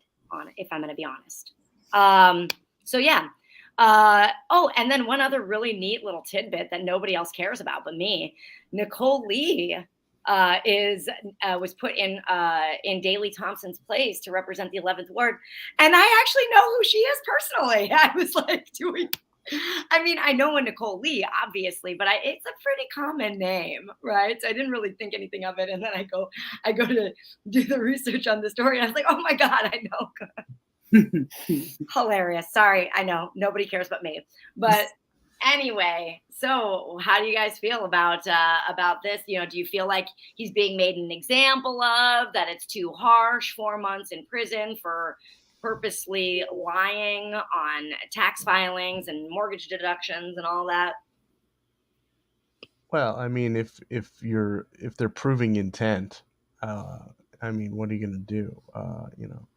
Speaker 1: if I'm going to be honest. So yeah. And then one other really neat little tidbit that nobody else cares about but me. Nicole Lee was put in Daley Thompson's place to represent the 11th Ward, and I actually know who she is personally. I was like, I know a Nicole Lee, obviously, but it's a pretty common name, right? So I didn't really think anything of it, and then I go to do the research on the story, and I was like, oh my god, I know. Hilarious. Sorry, I know nobody cares but me. But anyway, so how do you guys feel about this? You know, do you feel like he's being made an example of, that it's too harsh, 4 months in prison for purposely lying on tax filings and mortgage deductions and all that?
Speaker 2: Well, I mean, if they're proving intent, I mean, what are you going to do? You know,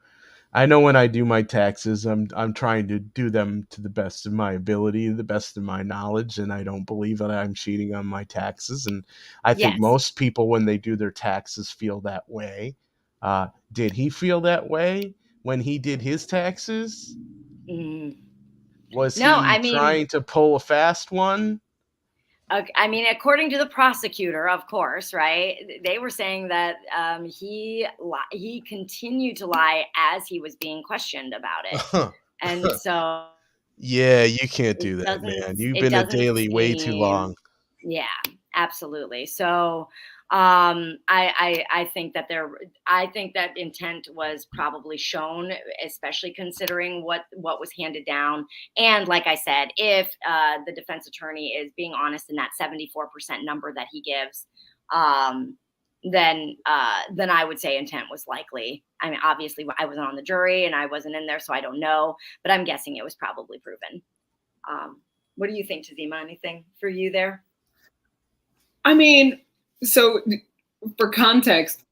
Speaker 2: I know when I do my taxes, I'm trying to do them to the best of my ability, the best of my knowledge, and I don't believe that I'm cheating on my taxes. And I think
Speaker 1: Yes.
Speaker 2: most people, when they do their taxes, feel that way. Did he feel that way when he did his taxes?
Speaker 1: Mm.
Speaker 2: Was
Speaker 1: No,
Speaker 2: he
Speaker 1: I mean,
Speaker 2: trying to pull a fast one?
Speaker 1: I mean, according to the prosecutor, of course, right? They were saying that he continued to lie as he was being questioned about it, and so
Speaker 2: Yeah, you can't
Speaker 1: it
Speaker 2: do that,
Speaker 1: doesn't
Speaker 2: man. You've
Speaker 1: it
Speaker 2: been a
Speaker 1: doesn't
Speaker 2: daily way too
Speaker 1: seem.
Speaker 2: long.
Speaker 1: Yeah, absolutely. So, I think that I think that intent was probably shown, especially considering what was handed down. And like I said, if the defense attorney is being honest in that 74% number that he gives, um, then I would say intent was likely. I mean, obviously, I wasn't on the jury and I wasn't in there, so I don't know. But I'm guessing it was probably proven. What do you think, Tazima? Anything for you there?
Speaker 3: I mean, so for context,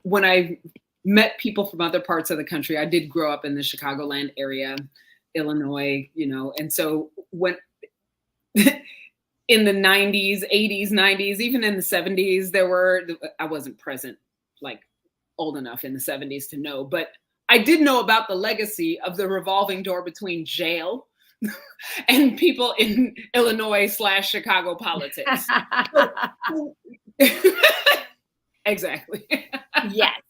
Speaker 3: when I met people from other parts of the country, I did grow up in the Chicagoland area, Illinois, you know, and so when in the 90s, 80s, 90s, even in the 70s, I wasn't present, like old enough in the 70s to know, but I did know about the legacy of the revolving door between jail and people in Illinois/Chicago politics. Exactly.
Speaker 1: Yes.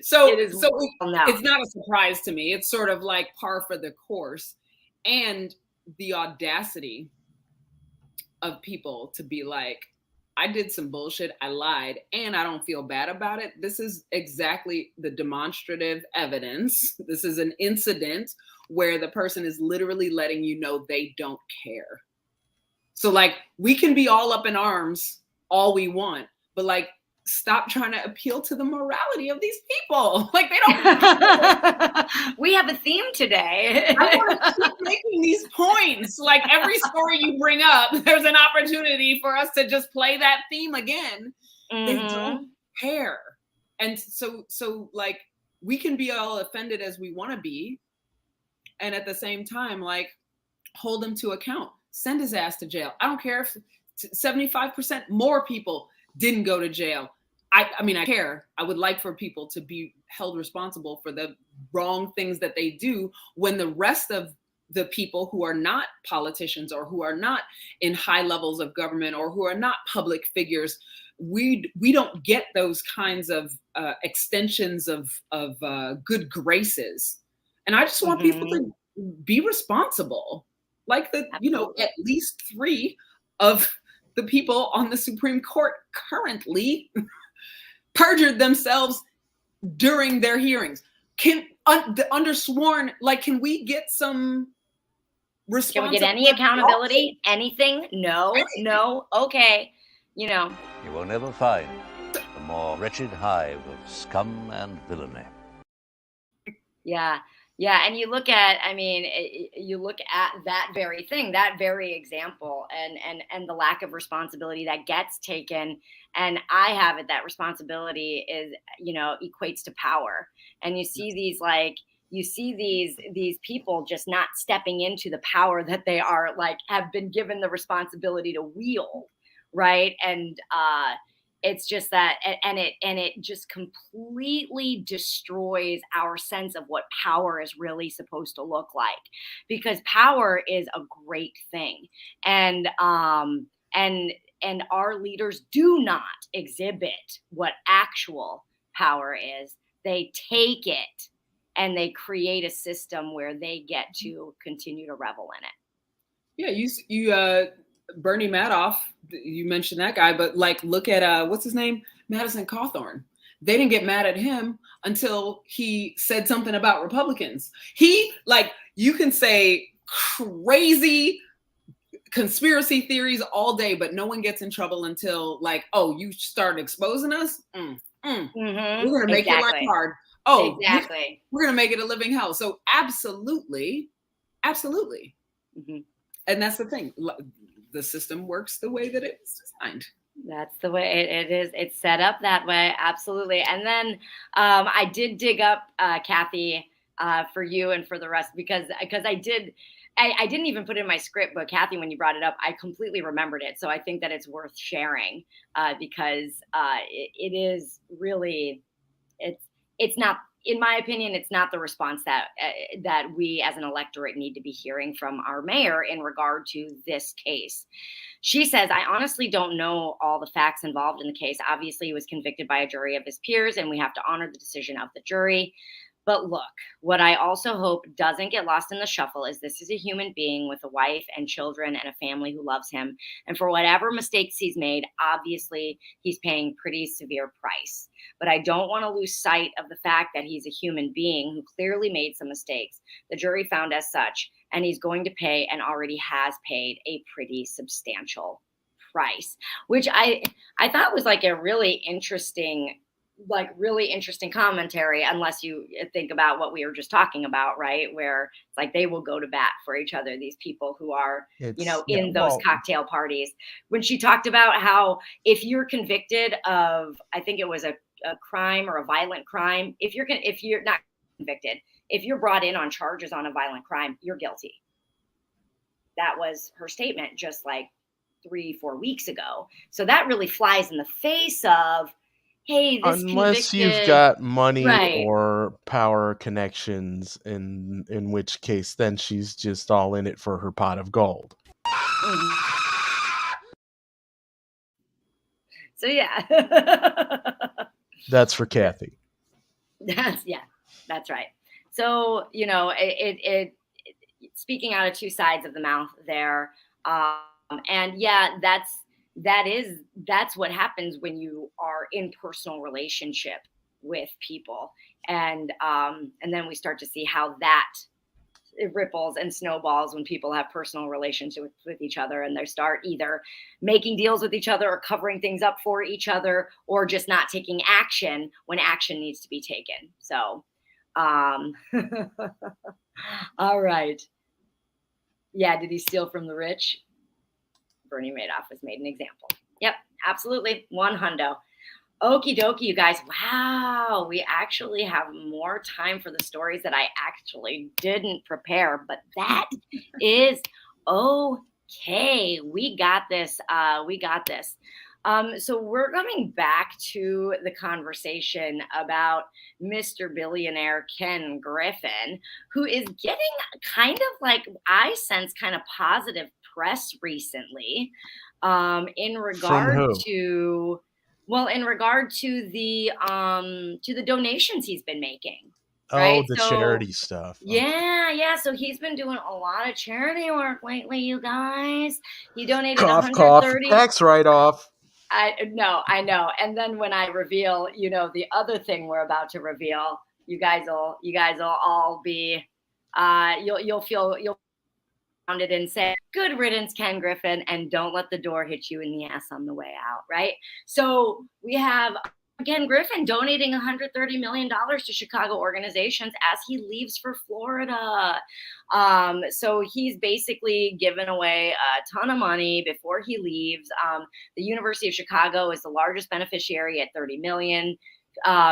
Speaker 3: So
Speaker 1: It is
Speaker 3: so
Speaker 1: well known.
Speaker 3: it's not a surprise to me. It's sort of like par for the course. And the audacity of people to be like, I did some bullshit, I lied, and I don't feel bad about it. This is exactly the demonstrative evidence. This is an incident where the person is literally letting you know they don't care. So like, we can be all up in arms all we want, but like, stop trying to appeal to the morality of these people. Like, they don't.
Speaker 1: We have a theme today.
Speaker 3: I want to keep making these points. Like, every story you bring up, there's an opportunity for us to just play that theme again. They don't care. And so like, we can be all offended as we want to be. And at the same time, like, hold him to account. Send his ass to jail. I don't care if 75% more people didn't go to jail. I mean, I care. I would like for people to be held responsible for the wrong things that they do when the rest of the people who are not politicians or who are not in high levels of government or who are not public figures, we don't get those kinds of extensions of good graces. And I just want people to be responsible. Like at least 3 of the people on the Supreme Court currently perjured themselves during their hearings. Can the undersworn, like, can we get some responsibility?
Speaker 1: Can we get any accountability? Anything? No. Okay. You
Speaker 7: will never find a more wretched hive of scum and villainy.
Speaker 1: Yeah. Yeah, and you look at that very thing, that very example, and the lack of responsibility that gets taken. And I have it that responsibility is, equates to power. And you see these people just not stepping into the power that they are, like, have been given the responsibility to wield, right? And it's just that, and it just completely destroys our sense of what power is really supposed to look like, because power is a great thing, and our leaders do not exhibit what actual power is. They take it and they create a system where they get to continue to revel in it.
Speaker 3: Yeah, you Bernie Madoff, you mentioned that guy, but like, look at what's his name, Madison Cawthorn. They didn't get mad at him until he said something about Republicans. He, like, you can say crazy conspiracy theories all day, but no one gets in trouble until, like, oh, you start exposing us? We're going to make your life hard. Oh,
Speaker 1: exactly.
Speaker 3: We're going to make it a living hell. So absolutely. And that's the thing. The system works the way that it's designed.
Speaker 1: That's the way it is. It's set up that way. Absolutely. And then I did dig up Kathy for you and for the rest, because I didn't even put it in my script, but Kathy, when you brought it up, I completely remembered it. So I think that it's worth sharing because it is really, it's not, in my opinion, it's not the response that we as an electorate need to be hearing from our mayor in regard to this case. She says, I honestly don't know all the facts involved in the case. Obviously, he was convicted by a jury of his peers, and we have to honor the decision of the jury. But look, what I also hope doesn't get lost in the shuffle is this is a human being with a wife and children and a family who loves him. And for whatever mistakes he's made, obviously he's paying pretty severe price. But I don't want to lose sight of the fact that he's a human being who clearly made some mistakes. The jury found as such, and he's going to pay and already has paid a pretty substantial price, which I thought was like a really interesting commentary, unless you think about what we were just talking about, right? Where it's like they will go to bat for each other, these people who are, in those cocktail parties. When she talked about how if you're convicted of, I think it was a crime or a violent crime, if you're not convicted, if you're brought in on charges on a violent crime, you're guilty. That was her statement just like 3-4 weeks ago. So that really flies in the face of, hey, this
Speaker 2: unless you've got money or power connections, in which case then she's just all in it for her pot of gold.
Speaker 1: So yeah.
Speaker 2: That's for Kathy.
Speaker 1: That's right. So, it speaking out of two sides of the mouth there. And yeah, that's what happens when you are in personal relationship with people. And then we start to see how that it ripples and snowballs when people have personal relationships with each other, and they start either making deals with each other or covering things up for each other, or just not taking action when action needs to be taken. So, all right. Yeah. Did he steal from the rich? Bernie Madoff was made an example. Yep, absolutely. 100. Okie dokie, you guys. Wow, we actually have more time for the stories that I actually didn't prepare, but that is okay. We got this. So we're coming back to the conversation about Mr. Billionaire Ken Griffin, who is getting kind of like, I sense, kind of positive press recently in regard to the donations he's been making. Right?
Speaker 2: The charity stuff.
Speaker 1: Yeah. So he's been doing a lot of charity work lately, you guys. He donated
Speaker 2: cough,
Speaker 1: 130
Speaker 2: tax write-off.
Speaker 1: I know. And then when I reveal, the other thing we're about to reveal, you guys will all be you'll it and say, good riddance, Ken Griffin, and don't let the door hit you in the ass on the way out, right? So we have Ken Griffin donating $130 million to Chicago organizations as he leaves for Florida. So he's basically given away a ton of money before he leaves. The University of Chicago is the largest beneficiary at $30 million,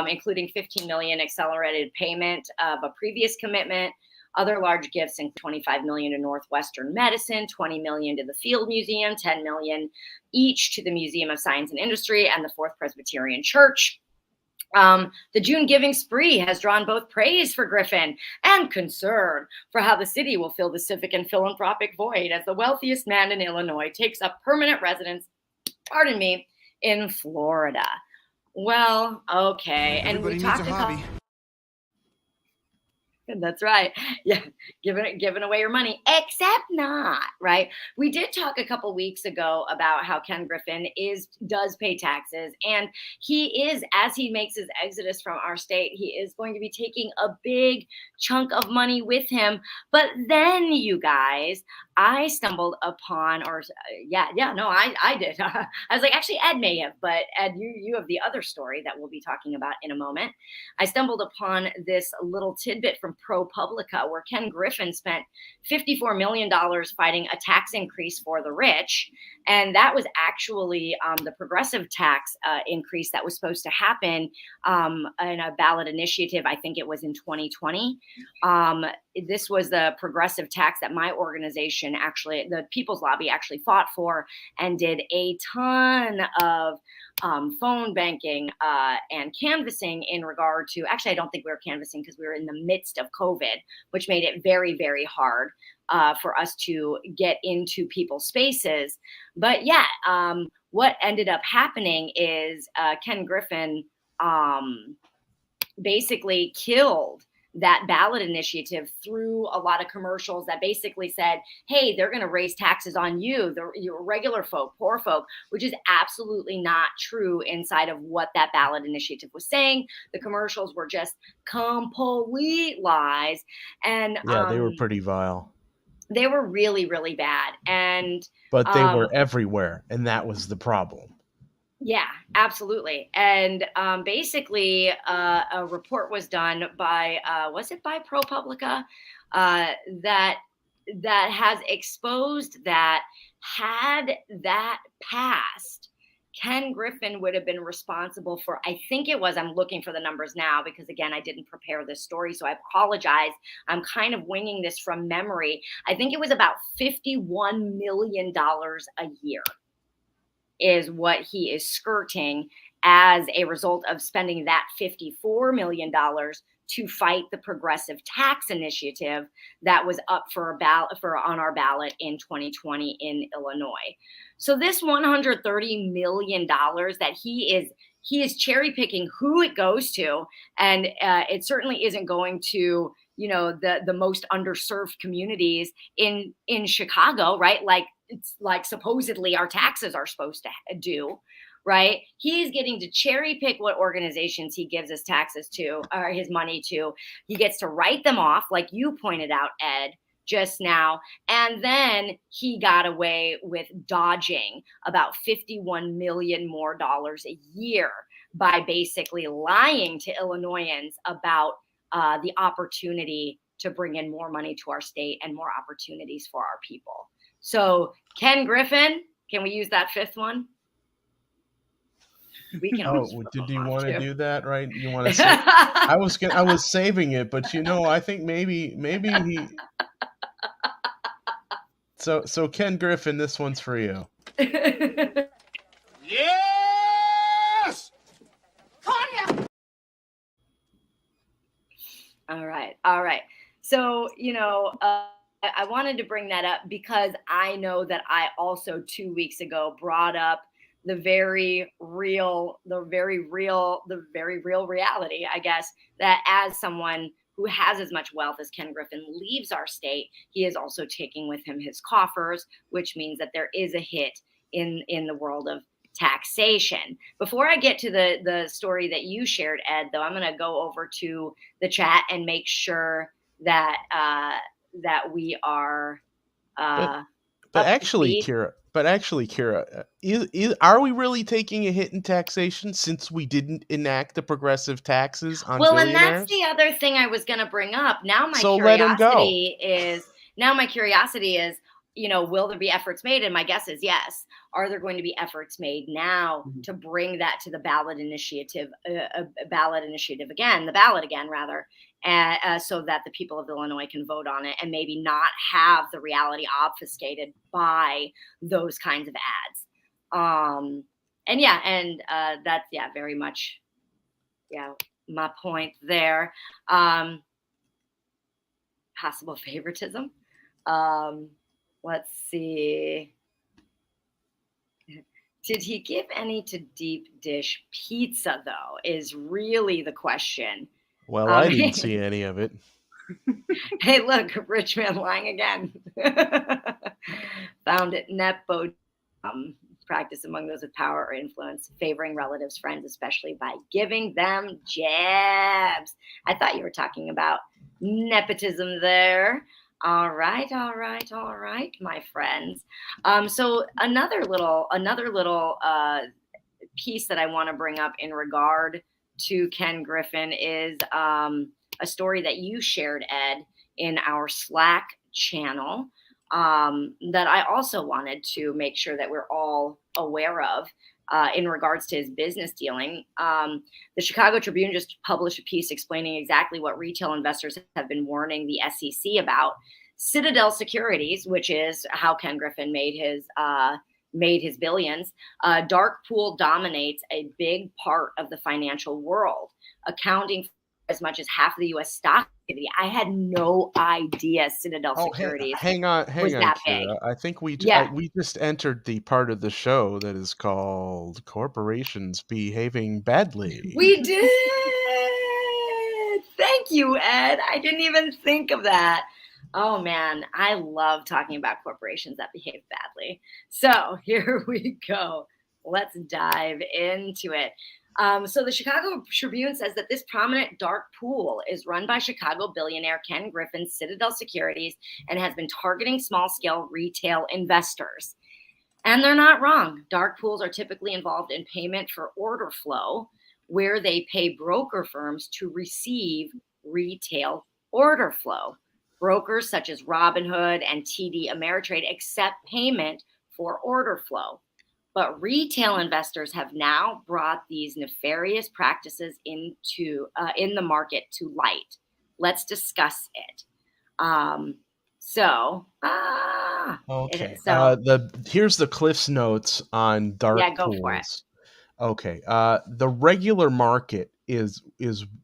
Speaker 1: including $15 million accelerated payment of a previous commitment. Other large gifts include $25 million to Northwestern Medicine, $20 million to the Field Museum, $10 million each to the Museum of Science and Industry and the Fourth Presbyterian Church. The June giving spree has drawn both praise for Griffin and concern for how the city will fill the civic and philanthropic void as the wealthiest man in Illinois takes up permanent residence, in Florida. Well, okay.
Speaker 4: Everybody needs a hobby.
Speaker 1: That's right. Yeah, giving away your money, except not, right? We did talk a couple weeks ago about how Ken Griffin does pay taxes, and he is, as he makes his exodus from our state, he is going to be taking a big chunk of money with him. But then, you guys, I stumbled upon, I did. I was like, actually, Ed may have, but Ed, you have the other story that we'll be talking about in a moment. I stumbled upon this little tidbit from ProPublica where Ken Griffin spent $54 million fighting a tax increase for the rich. And that was actually the progressive tax increase that was supposed to happen in a ballot initiative. I think it was in 2020. This was the progressive tax that my organization, actually, the People's Lobby, actually fought for and did a ton of phone banking and canvassing in regard to. Actually, I don't think we were canvassing because we were in the midst of COVID, which made it very, very hard for us to get into people's spaces. But yeah, what ended up happening is Ken Griffin basically killed that ballot initiative through a lot of commercials that basically said, hey, they're going to raise taxes on you, your regular folk, poor folk, which is absolutely not true inside of what that ballot initiative was saying. The commercials were just complete lies. And
Speaker 2: yeah, they were pretty vile.
Speaker 1: They were really, really bad.
Speaker 2: But they were everywhere, and that was the problem.
Speaker 1: Yeah, absolutely. And basically, a report was done by, was it by ProPublica, that has exposed that had that passed, Ken Griffin would have been responsible for, I think it was, I'm looking for the numbers now because, again, I didn't prepare this story, so I apologize. I'm kind of winging this from memory. I think it was about $51 million a year is what he is skirting as a result of spending that $54 million to fight the progressive tax initiative that was up for on our ballot in 2020 in Illinois. So this $130 million that he is cherry picking who it goes to, and it certainly isn't going to, the most underserved communities in Chicago, right? It's like supposedly our taxes are supposed to do, right? He's getting to cherry pick what organizations he gives his taxes to, or his money to. He gets to write them off, like you pointed out, Ed, just now. And then he got away with dodging about $51 million more a year by basically lying to Illinoisans about the opportunity to bring in more money to our state and more opportunities for our people. So Ken Griffin, can we use that fifth one? We can.
Speaker 2: Did you want to do that, right? You want to say? I was saving it, but I think maybe he. So Ken Griffin, this one's for you.
Speaker 4: Yes!
Speaker 1: All right. So, I wanted to bring that up because I know that I also 2 weeks ago brought up the very real reality, I guess, that as someone who has as much wealth as Ken Griffin leaves our state, he is also taking with him his coffers, which means that there is a hit in the world of taxation. Before I get to the story that you shared, Ed, though, I'm going to go over to the chat and make sure that that we are.
Speaker 2: But actually, Kira, are we really taking a hit in taxation since we didn't enact the progressive taxes on billionaires?
Speaker 1: And that's the other thing I was going to bring up. Now my curiosity is, will there be efforts made? And my guess is yes. Are there going to be efforts made now to bring that to the ballot initiative again, so that the people of Illinois can vote on it and maybe not have the reality obfuscated by those kinds of ads. That's very much my point there. Possible favoritism. Let's see. Did he give any to deep dish pizza, though, is really the question.
Speaker 2: Well, I didn't see any of it.
Speaker 1: Hey, look, rich man lying again. Found it nepo practice among those with power or influence, favoring relatives, friends, especially by giving them jabs. I thought you were talking about nepotism there. All right, my friends. So another little piece that I want to bring up in regard to Ken Griffin is a story that you shared, Ed, in our Slack channel that I also wanted to make sure that we're all aware of. In regards to his business dealing, the Chicago Tribune just published a piece explaining exactly what retail investors have been warning the SEC about. Citadel Securities, which is how Ken Griffin made his billions, dark pool dominates a big part of the financial world, accounting for as much as half of the U.S. stock activity. I had no idea Citadel
Speaker 2: Oh,
Speaker 1: Securities
Speaker 2: hang on,
Speaker 1: was that big.
Speaker 2: Kira. I think
Speaker 1: Yeah,
Speaker 2: we just entered the part of the show that is called corporations behaving badly.
Speaker 1: we did. Thank you, Ed. I didn't even think of that. Oh man, I love talking about corporations that behave badly. So here we go. Let's dive into it. So the Chicago Tribune says that this prominent dark pool is run by Chicago billionaire Ken Griffin's Citadel Securities and has been targeting small-scale retail investors. And they're not wrong. Dark pools are typically involved in payment for order flow, where they pay broker firms to receive retail order flow. Brokers such as Robinhood and TD Ameritrade accept payment for order flow. But retail investors have now brought these nefarious practices in the market to light. Let's discuss it. Um, so,
Speaker 2: Okay.
Speaker 1: so
Speaker 2: Here's the Cliff's notes on dark
Speaker 1: yeah, go for it.
Speaker 2: pools. Okay. The regular market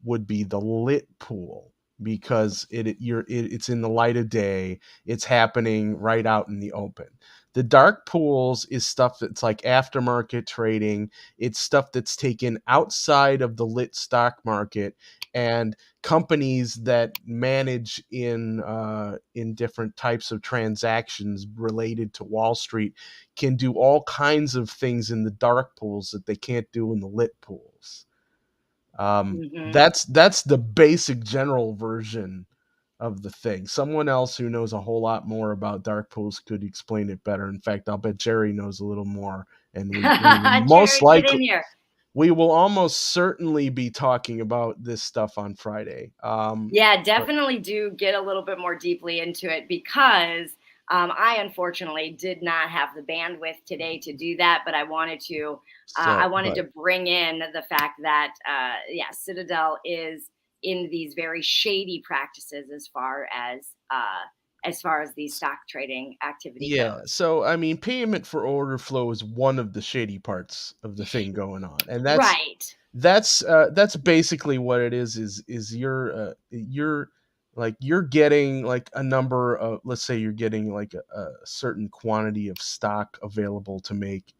Speaker 2: would be the lit pool because it's in the light of day. It's happening right out in the open. The dark pools is stuff that's like aftermarket trading. It's stuff that's taken outside of the lit stock market, and companies that manage in different types of transactions related to Wall Street can do all kinds of things in the dark pools that they can't do in the lit pools.
Speaker 1: Mhm.
Speaker 2: That's the basic general version of the thing. Someone else who knows a whole lot more about dark pools could explain it better. In fact, I'll bet Jerry knows a little more, and we will most
Speaker 1: Jerry, get
Speaker 2: likely
Speaker 1: in here.
Speaker 2: we will almost certainly be talking about this stuff on Friday.
Speaker 1: Yeah,
Speaker 2: But
Speaker 1: definitely do get a little bit more deeply into it because I unfortunately did not have the bandwidth today to do that, but I wanted to. I wanted to bring in the fact that Citadel is in these very shady practices as far as the stock trading activity
Speaker 2: yeah,
Speaker 1: goes.
Speaker 2: so I mean, payment for order flow is one of the shady parts of the thing going on, and that's
Speaker 1: Right.
Speaker 2: that's basically what it is you're like you're getting like a number of, let's say you're getting like a certain quantity of stock available to make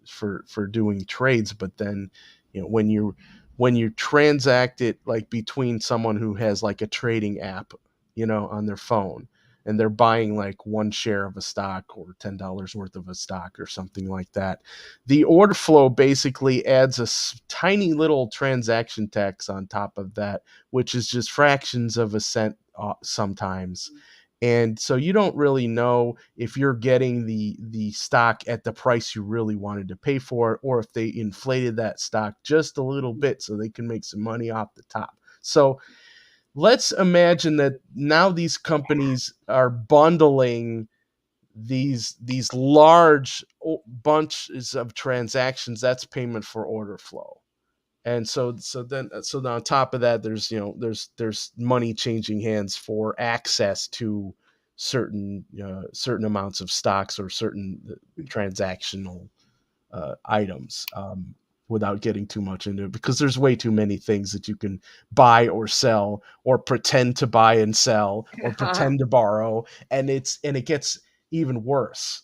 Speaker 2: for doing trades, but then when you transact it like between someone who has like a trading app, on their phone, and they're buying like one share of a stock or $10 worth of a stock or something like that, the order flow basically adds a tiny little transaction tax on top of that, which is just fractions of a cent sometimes. And so you don't really know if you're getting the stock at the price you really wanted to pay for it, or if they inflated that stock just a little bit so they can make some money off the top. So let's imagine that now these companies are bundling these large bunches of transactions. That's payment for order flow. And so then on top of that, there's money changing hands for access to certain amounts of stocks or certain transactional items, without getting too much into it, because there's way too many things that you can buy or sell or pretend to buy and sell or pretend to borrow, and it gets even worse,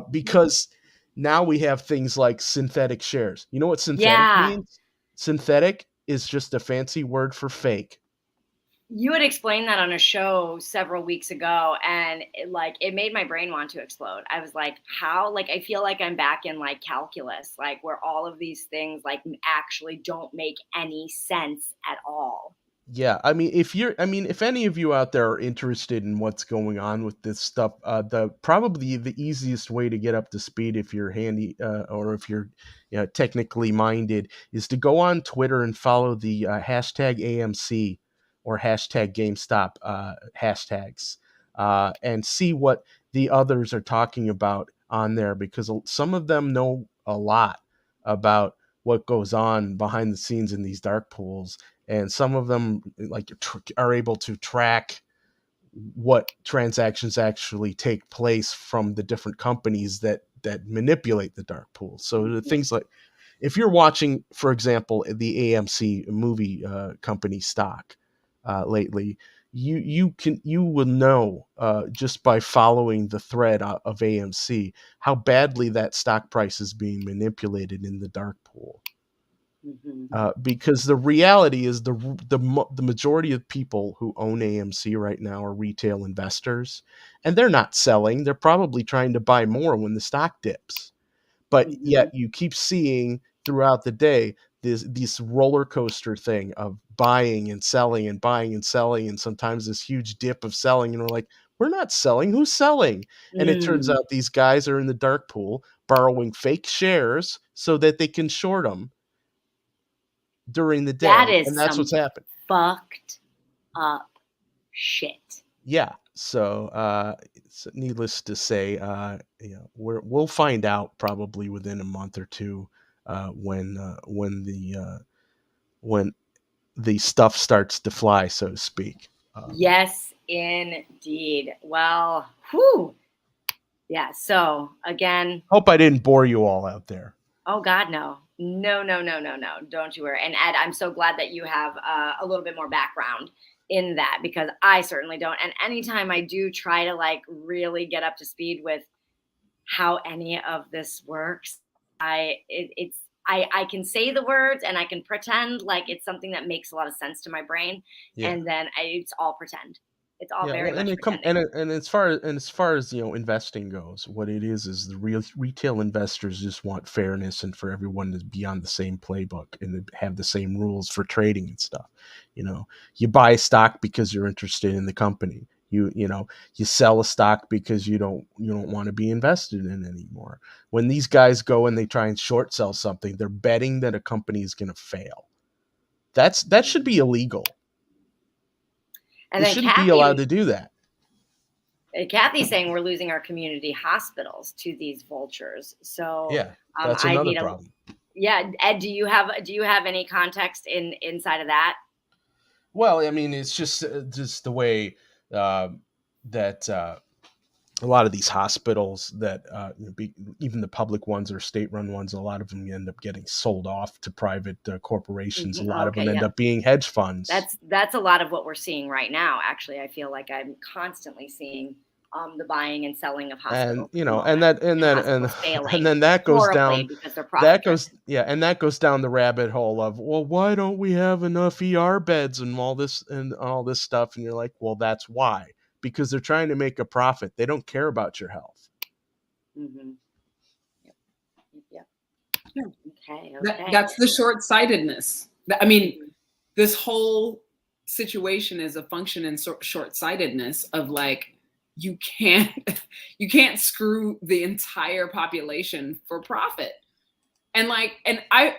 Speaker 2: because now we have things like synthetic shares. You know what synthetic
Speaker 1: Yeah.
Speaker 2: means? Synthetic is just a fancy word for fake.
Speaker 1: You had explained that on a show several weeks ago, and it made my brain want to explode. I was like, how? Like, I feel like I'm back in like calculus, like where all of these things like actually don't make any sense at all.
Speaker 2: Yeah, I mean, if any of you out there are interested in what's going on with this stuff, probably the easiest way to get up to speed if you're handy, or if you're, technically minded, is to go on Twitter and follow the hashtag AMC or hashtag GameStop hashtags, and see what the others are talking about on there, because some of them know a lot about what goes on behind the scenes in these dark pools, and some of them are able to track what transactions actually take place from the different companies that manipulate the dark pool. So the things like, if you're watching, for example, the AMC movie company stock lately, you will know just by following the thread of AMC how badly that stock price is being manipulated in the dark pool. Because the reality is the majority of people who own AMC right now are retail investors, and they're not selling. They're probably trying to buy more when the stock dips. But yet you keep seeing throughout the day this roller coaster thing of buying and selling and buying and selling, and sometimes this huge dip of selling, and we're like, we're not selling. Who's selling? And it turns out these guys are in the dark pool borrowing fake shares so that they can short them during the day.
Speaker 1: That is
Speaker 2: and that's what's happened.
Speaker 1: Fucked up shit.
Speaker 2: Yeah. So it's needless to say, we'll find out probably within a month or two when the stuff starts to fly, so to speak.
Speaker 1: Yes, indeed. Well, whew. Yeah. So again,
Speaker 2: hope I didn't bore you all out there.
Speaker 1: Oh God, no. No. Don't you worry. And Ed, I'm so glad that you have a little bit more background in that, because I certainly don't. And anytime I do try to like really get up to speed with how any of this works, I can say the words and I can pretend like it's something that makes a lot of sense to my brain, and then it's all pretend. It's all very much pretending.
Speaker 2: And as far as investing goes, what it is the real retail investors just want fairness and for everyone to be on the same playbook and to have the same rules for trading and stuff. You buy a stock because you're interested in the company. You sell a stock because you don't want to be invested in anymore. When these guys go and they try and short sell something, they're betting that a company is going to fail. That should be illegal. And they shouldn't be allowed to do that.
Speaker 1: Kathy's saying we're losing our community hospitals to these vultures. So
Speaker 2: yeah, that's another problem.
Speaker 1: Yeah, Ed, do you have any context inside of that?
Speaker 2: Well, I mean, it's just the way that a lot of these hospitals that even the public ones or state-run ones, a lot of them end up getting sold off to private corporations. A lot of them end up being hedge funds.
Speaker 1: That's a lot of what we're seeing right now. Actually, I feel like I'm constantly seeing the buying and selling of hospitals.
Speaker 2: And then that goes down. That goes down the rabbit hole of, well, why don't we have enough ER beds and all this stuff? And you're like, well, that's why. Because they're trying to make a profit. They don't care about your health.
Speaker 1: Mm-hmm. Yep. Okay.
Speaker 3: That's the short-sightedness. I mean, this whole situation is a function in short-sightedness of like, you can't screw the entire population for profit. And I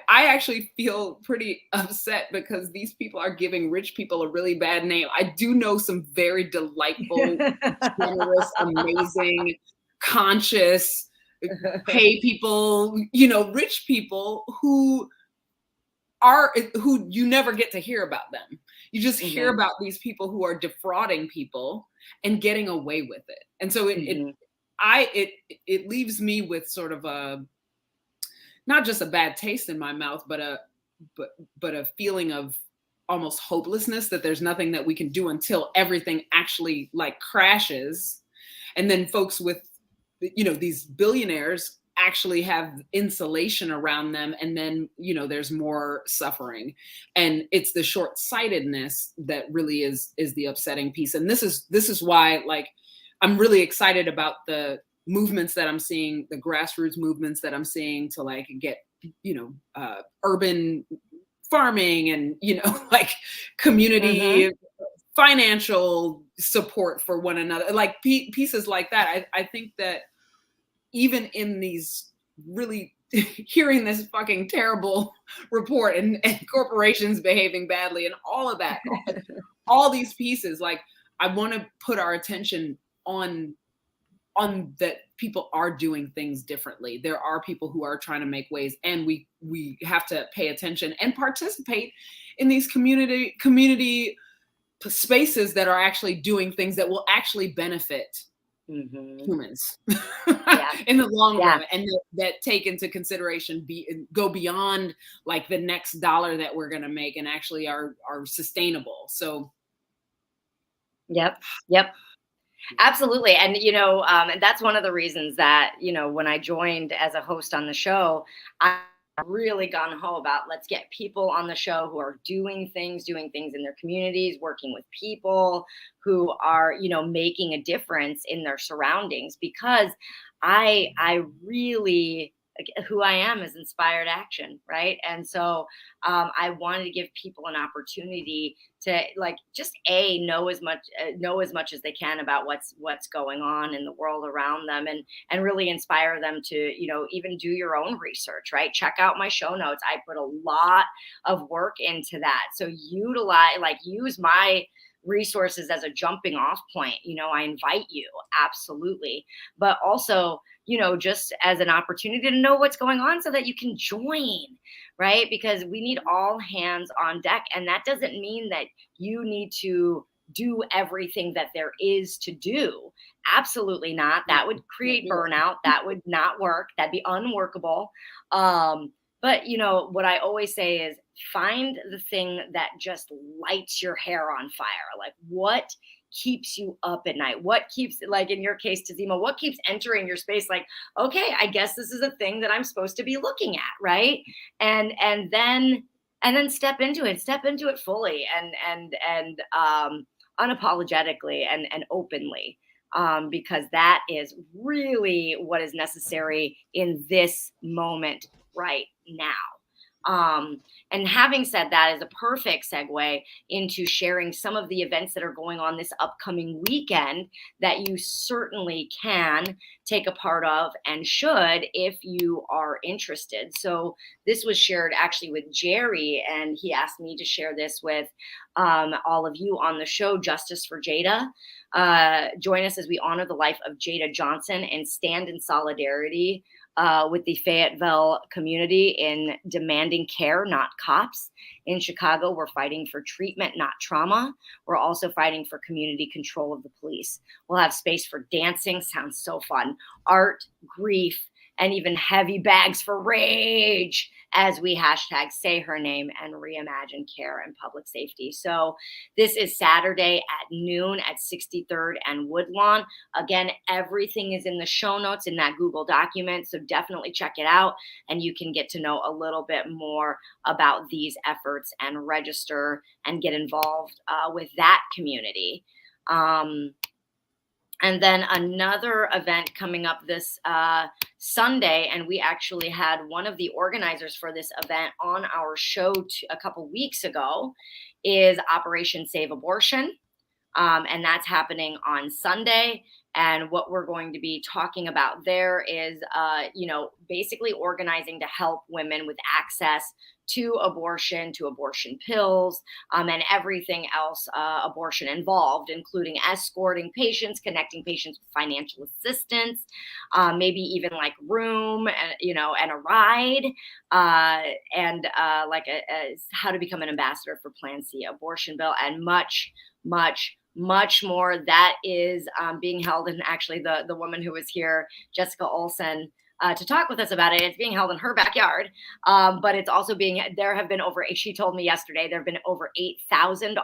Speaker 3: actually feel pretty upset because these people are giving rich people a really bad name. I do know some very delightful, generous, amazing, conscious, pay people, rich people who you never get to hear about them. You just hear about these people who are defrauding people and getting away with it. And so it leaves me with sort of a, not just a bad taste in my mouth, but a feeling of almost hopelessness that there's nothing that we can do until everything actually like crashes. And then folks with, these billionaires actually have insulation around them, and then there's more suffering, and it's the short-sightedness that really is the upsetting piece. And this is why, like, I'm really excited about the movements that I'm seeing, the grassroots movements that I'm seeing to like get urban farming and like community financial support for one another, like pieces like that. I think that even in these really hearing this fucking terrible report and corporations behaving badly and all of that, all these pieces, like, I want to put our attention on that people are doing things differently. There are people who are trying to make ways, and we have to pay attention and participate in these community spaces that are actually doing things that will actually benefit humans in the long run, and that take into consideration go beyond like the next dollar that we're going to make, and actually are sustainable. So
Speaker 1: Yep. Absolutely. And, and that's one of the reasons that, when I joined as a host on the show, I really gung-ho about let's get people on the show who are doing things in their communities, working with people who are, making a difference in their surroundings, because I really, who I am is inspired action, right? And so I wanted to give people an opportunity to like just know as much as they can about what's going on in the world around them, and really inspire them to even do your own research, right? Check out my show notes. I put a lot of work into that, so use my resources as a jumping off point. I invite you, absolutely, but also just as an opportunity to know what's going on so that you can join, right? Because we need all hands on deck. And that doesn't mean that you need to do everything that there is to do. Absolutely not. That would create burnout. That would not work. That'd be unworkable. But what I always say is find the thing that just lights your hair on fire. Like, what keeps you up at night? What keeps, like in your case, Tazima, what keeps entering your space? Like, okay, I guess this is a thing that I'm supposed to be looking at, right? And then step into it fully and unapologetically and openly, because that is really what is necessary in this moment right now. And having said that is a perfect segue into sharing some of the events that are going on this upcoming weekend that you certainly can take a part of and should if you are interested. So this was shared actually with Jerry, and he asked me to share this with all of you on the show. Justice for Jada. Join us as we honor the life of Jada Johnson and stand in solidarity with the Fayetteville community in demanding care, not cops. In Chicago, we're fighting for treatment, not trauma. We're also fighting for community control of the police. We'll have space for dancing, sounds so fun, art, grief, and even heavy bags for rage as we hashtag say her name and reimagine care and public safety. So this is Saturday at noon at 63rd and Woodlawn. Again, everything is in the show notes in that Google document, so definitely check it out and you can get to know a little bit more about these efforts and register and get involved with that community. And then another event coming up this Sunday, and we actually had one of the organizers for this event on our show a couple weeks ago, is Operation Save Abortion. And that's happening on Sunday. And what we're going to be talking about there is, basically organizing to help women with access to abortion pills, and everything else abortion involved, including escorting patients, connecting patients with financial assistance, maybe even like room and a ride, and how to become an ambassador for Plan C abortion bill, and much more. That is being held, and actually the woman who was here, Jessica Olson, to talk with us about it, it's being held in her backyard, but it's also there have been she told me yesterday, there have been over 8,000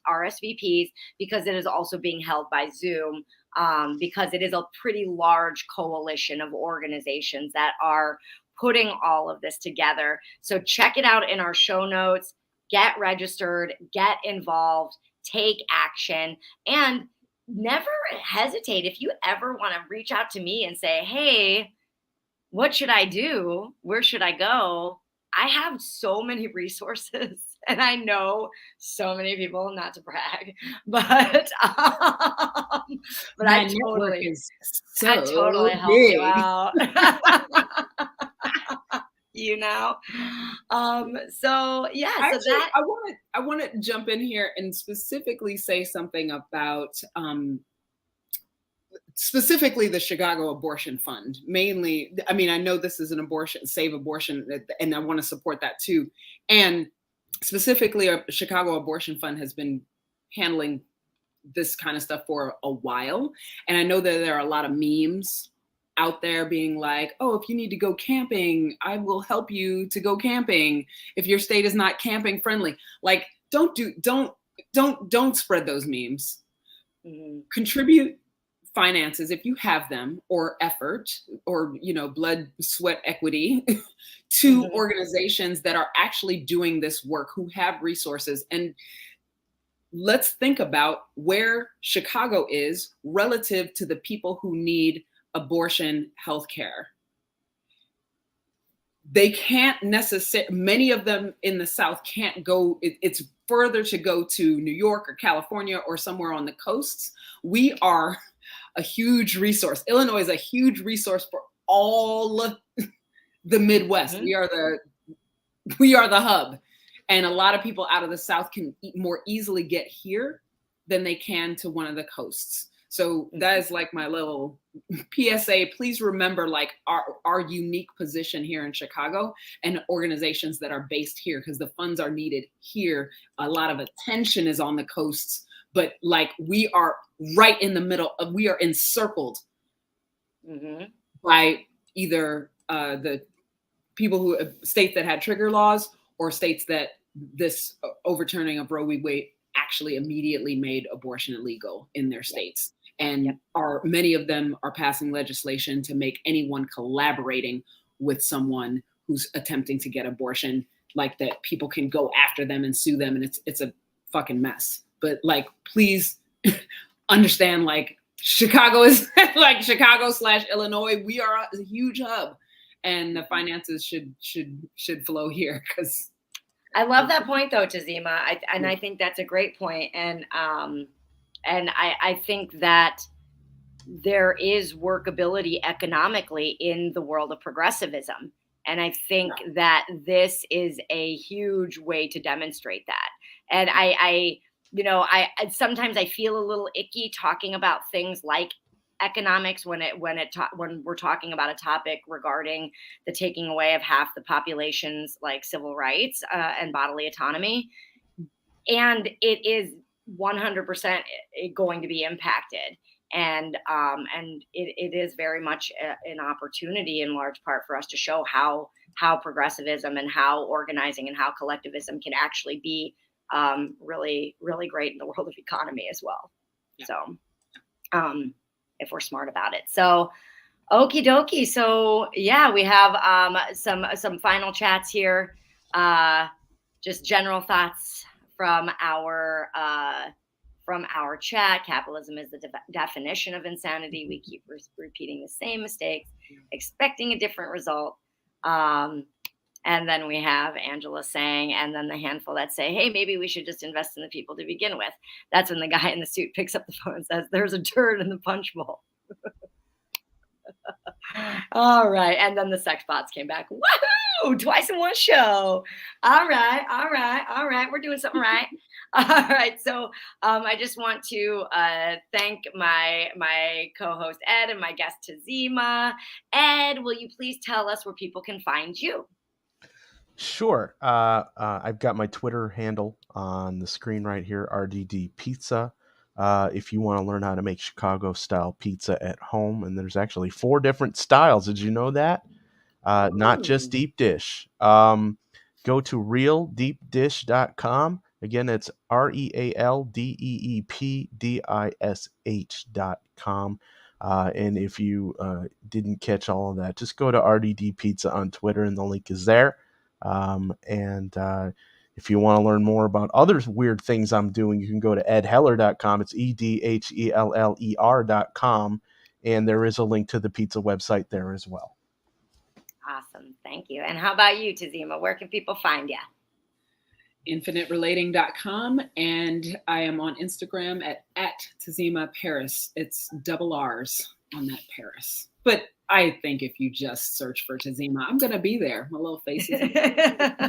Speaker 1: RSVPs, because it is also being held by Zoom because it is a pretty large coalition of organizations that are putting all of this together. So check it out in our show notes. Get registered, get involved, take action, and never hesitate. If you ever want to reach out to me and say, hey, what should I do? Where should I go? I have so many resources and I know so many people, not to brag, but
Speaker 3: My
Speaker 1: I
Speaker 3: network
Speaker 1: totally,
Speaker 3: is
Speaker 1: I
Speaker 3: so
Speaker 1: totally help you
Speaker 3: big.
Speaker 1: out. You know? So yeah, so
Speaker 3: Actually,
Speaker 1: that
Speaker 3: I want to jump in here and specifically say something about specifically the Chicago Abortion Fund. Mainly, I mean, I know this is an abortion, save abortion, and I want to support that too. And specifically, a Chicago Abortion Fund has been handling this kind of stuff for a while. And I know that there are a lot of memes out there being like, oh, if you need to go camping, I will help you to go camping if your state is not camping friendly. Like, don't spread those memes. Contribute finances if you have them, or effort, or blood, sweat, equity to organizations that are actually doing this work, who have resources. And let's think about where Chicago is relative to the people who need abortion health care. They can't necessarily, many of them in the South can't go, it's further to go to New York or California or somewhere on the coasts. We are a huge resource. Illinois is a huge resource for all the Midwest. We are the hub. And a lot of people out of the South can more easily get here than they can to one of the coasts. So that is like my little PSA. Please remember like our unique position here in Chicago and organizations that are based here, because the funds are needed here. A lot of attention is on the coasts, but like we are right in the middle of, we are encircled by either the people who, states that had trigger laws, or states that this overturning of Roe v. Wade actually immediately made abortion illegal in their states. And many of them are passing legislation to make anyone collaborating with someone who's attempting to get abortion, like that people can go after them and sue them. And it's a fucking mess. But like, please understand, like Chicago is like Chicago/Illinois. We are a huge hub, and the finances should flow here, because
Speaker 1: I love that point though, Tazima. I think that's a great point. And I think that there is workability economically in the world of progressivism. And I think that this is a huge way to demonstrate that. And I sometimes I feel a little icky talking about things like economics when we're talking about a topic regarding the taking away of half the population's like civil rights and bodily autonomy. And it is 100% going to be impacted. And it is very much an opportunity in large part for us to show how progressivism and how organizing and how collectivism can actually be really, really great in the world of economy as well. Yeah. So if we're smart about it. So okie dokie. So yeah, we have some final chats here. Just general thoughts from our chat. Capitalism is the definition of insanity. We keep repeating the same mistakes, expecting a different result. And then we have Angela saying, and then the handful that say, hey, maybe we should just invest in the people to begin with. That's when the guy in the suit picks up the phone and says, there's a turd in the punch bowl. All right. And then the sex bots came back. Woohoo! Twice in one show. All right. We're doing something right. All right. So I just want to thank my co-host Ed and my guest Tazima. Ed, will you please tell us where people can find you?
Speaker 2: Sure. I've got my Twitter handle on the screen right here, RDD Pizza. If you want to learn how to make Chicago-style pizza at home, and there's actually 4 different styles. Did you know that? Not just deep dish. Go to realdeepdish.com. Again, it's REALDEEPDISH.com. And if you didn't catch all of that, just go to RDD Pizza on Twitter, and the link is there. And if you want to learn more about other weird things I'm doing, you can go to edheller.com. It's EDHELLER.com. And there is a link to the pizza website there as well.
Speaker 1: Awesome. Thank you. And how about you, Tazima? Where can people find you?
Speaker 3: InfiniteRelating.com, and I am on Instagram at Tazima Parris. It's double R's on that Paris. But I think if you just search for Tazima, I'm going to be there. My little face is there aren't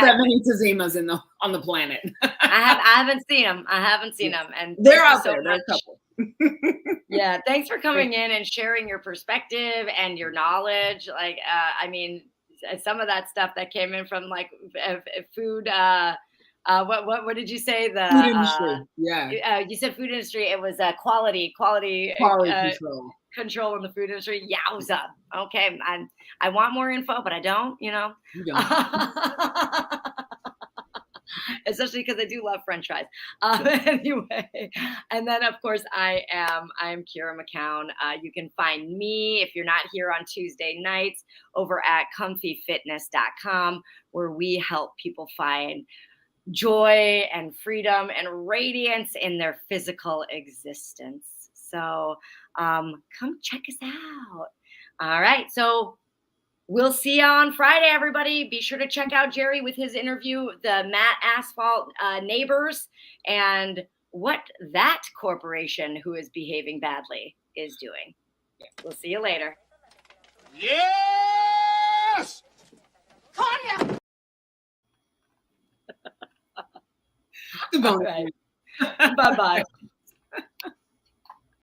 Speaker 3: that many Tazimas on the planet.
Speaker 1: I haven't seen them. And
Speaker 3: they're out there. There are a couple.
Speaker 1: Yeah, thanks for coming in and sharing your perspective and your knowledge. Like, I mean, some of that stuff that came in from like food. What did you say? The
Speaker 3: food industry. Yeah.
Speaker 1: You said food industry. It was quality control in the food industry. Yowza. Okay, I want more info, but I don't. You know.
Speaker 3: You don't.
Speaker 1: Especially because I do love French fries. Anyway, and then of course I'm Kira Macoun. You can find me if you're not here on Tuesday nights over at comfyfitness.com, where we help people find joy and freedom and radiance in their physical existence. So come check us out. All right, so we'll see you on Friday, everybody. Be sure to check out Jerry with his interview, the Matt Asphalt neighbors, and what that corporation who is behaving badly is doing. We'll see you later.
Speaker 4: Yes!
Speaker 1: Tanya!
Speaker 3: All
Speaker 1: right. Bye-bye.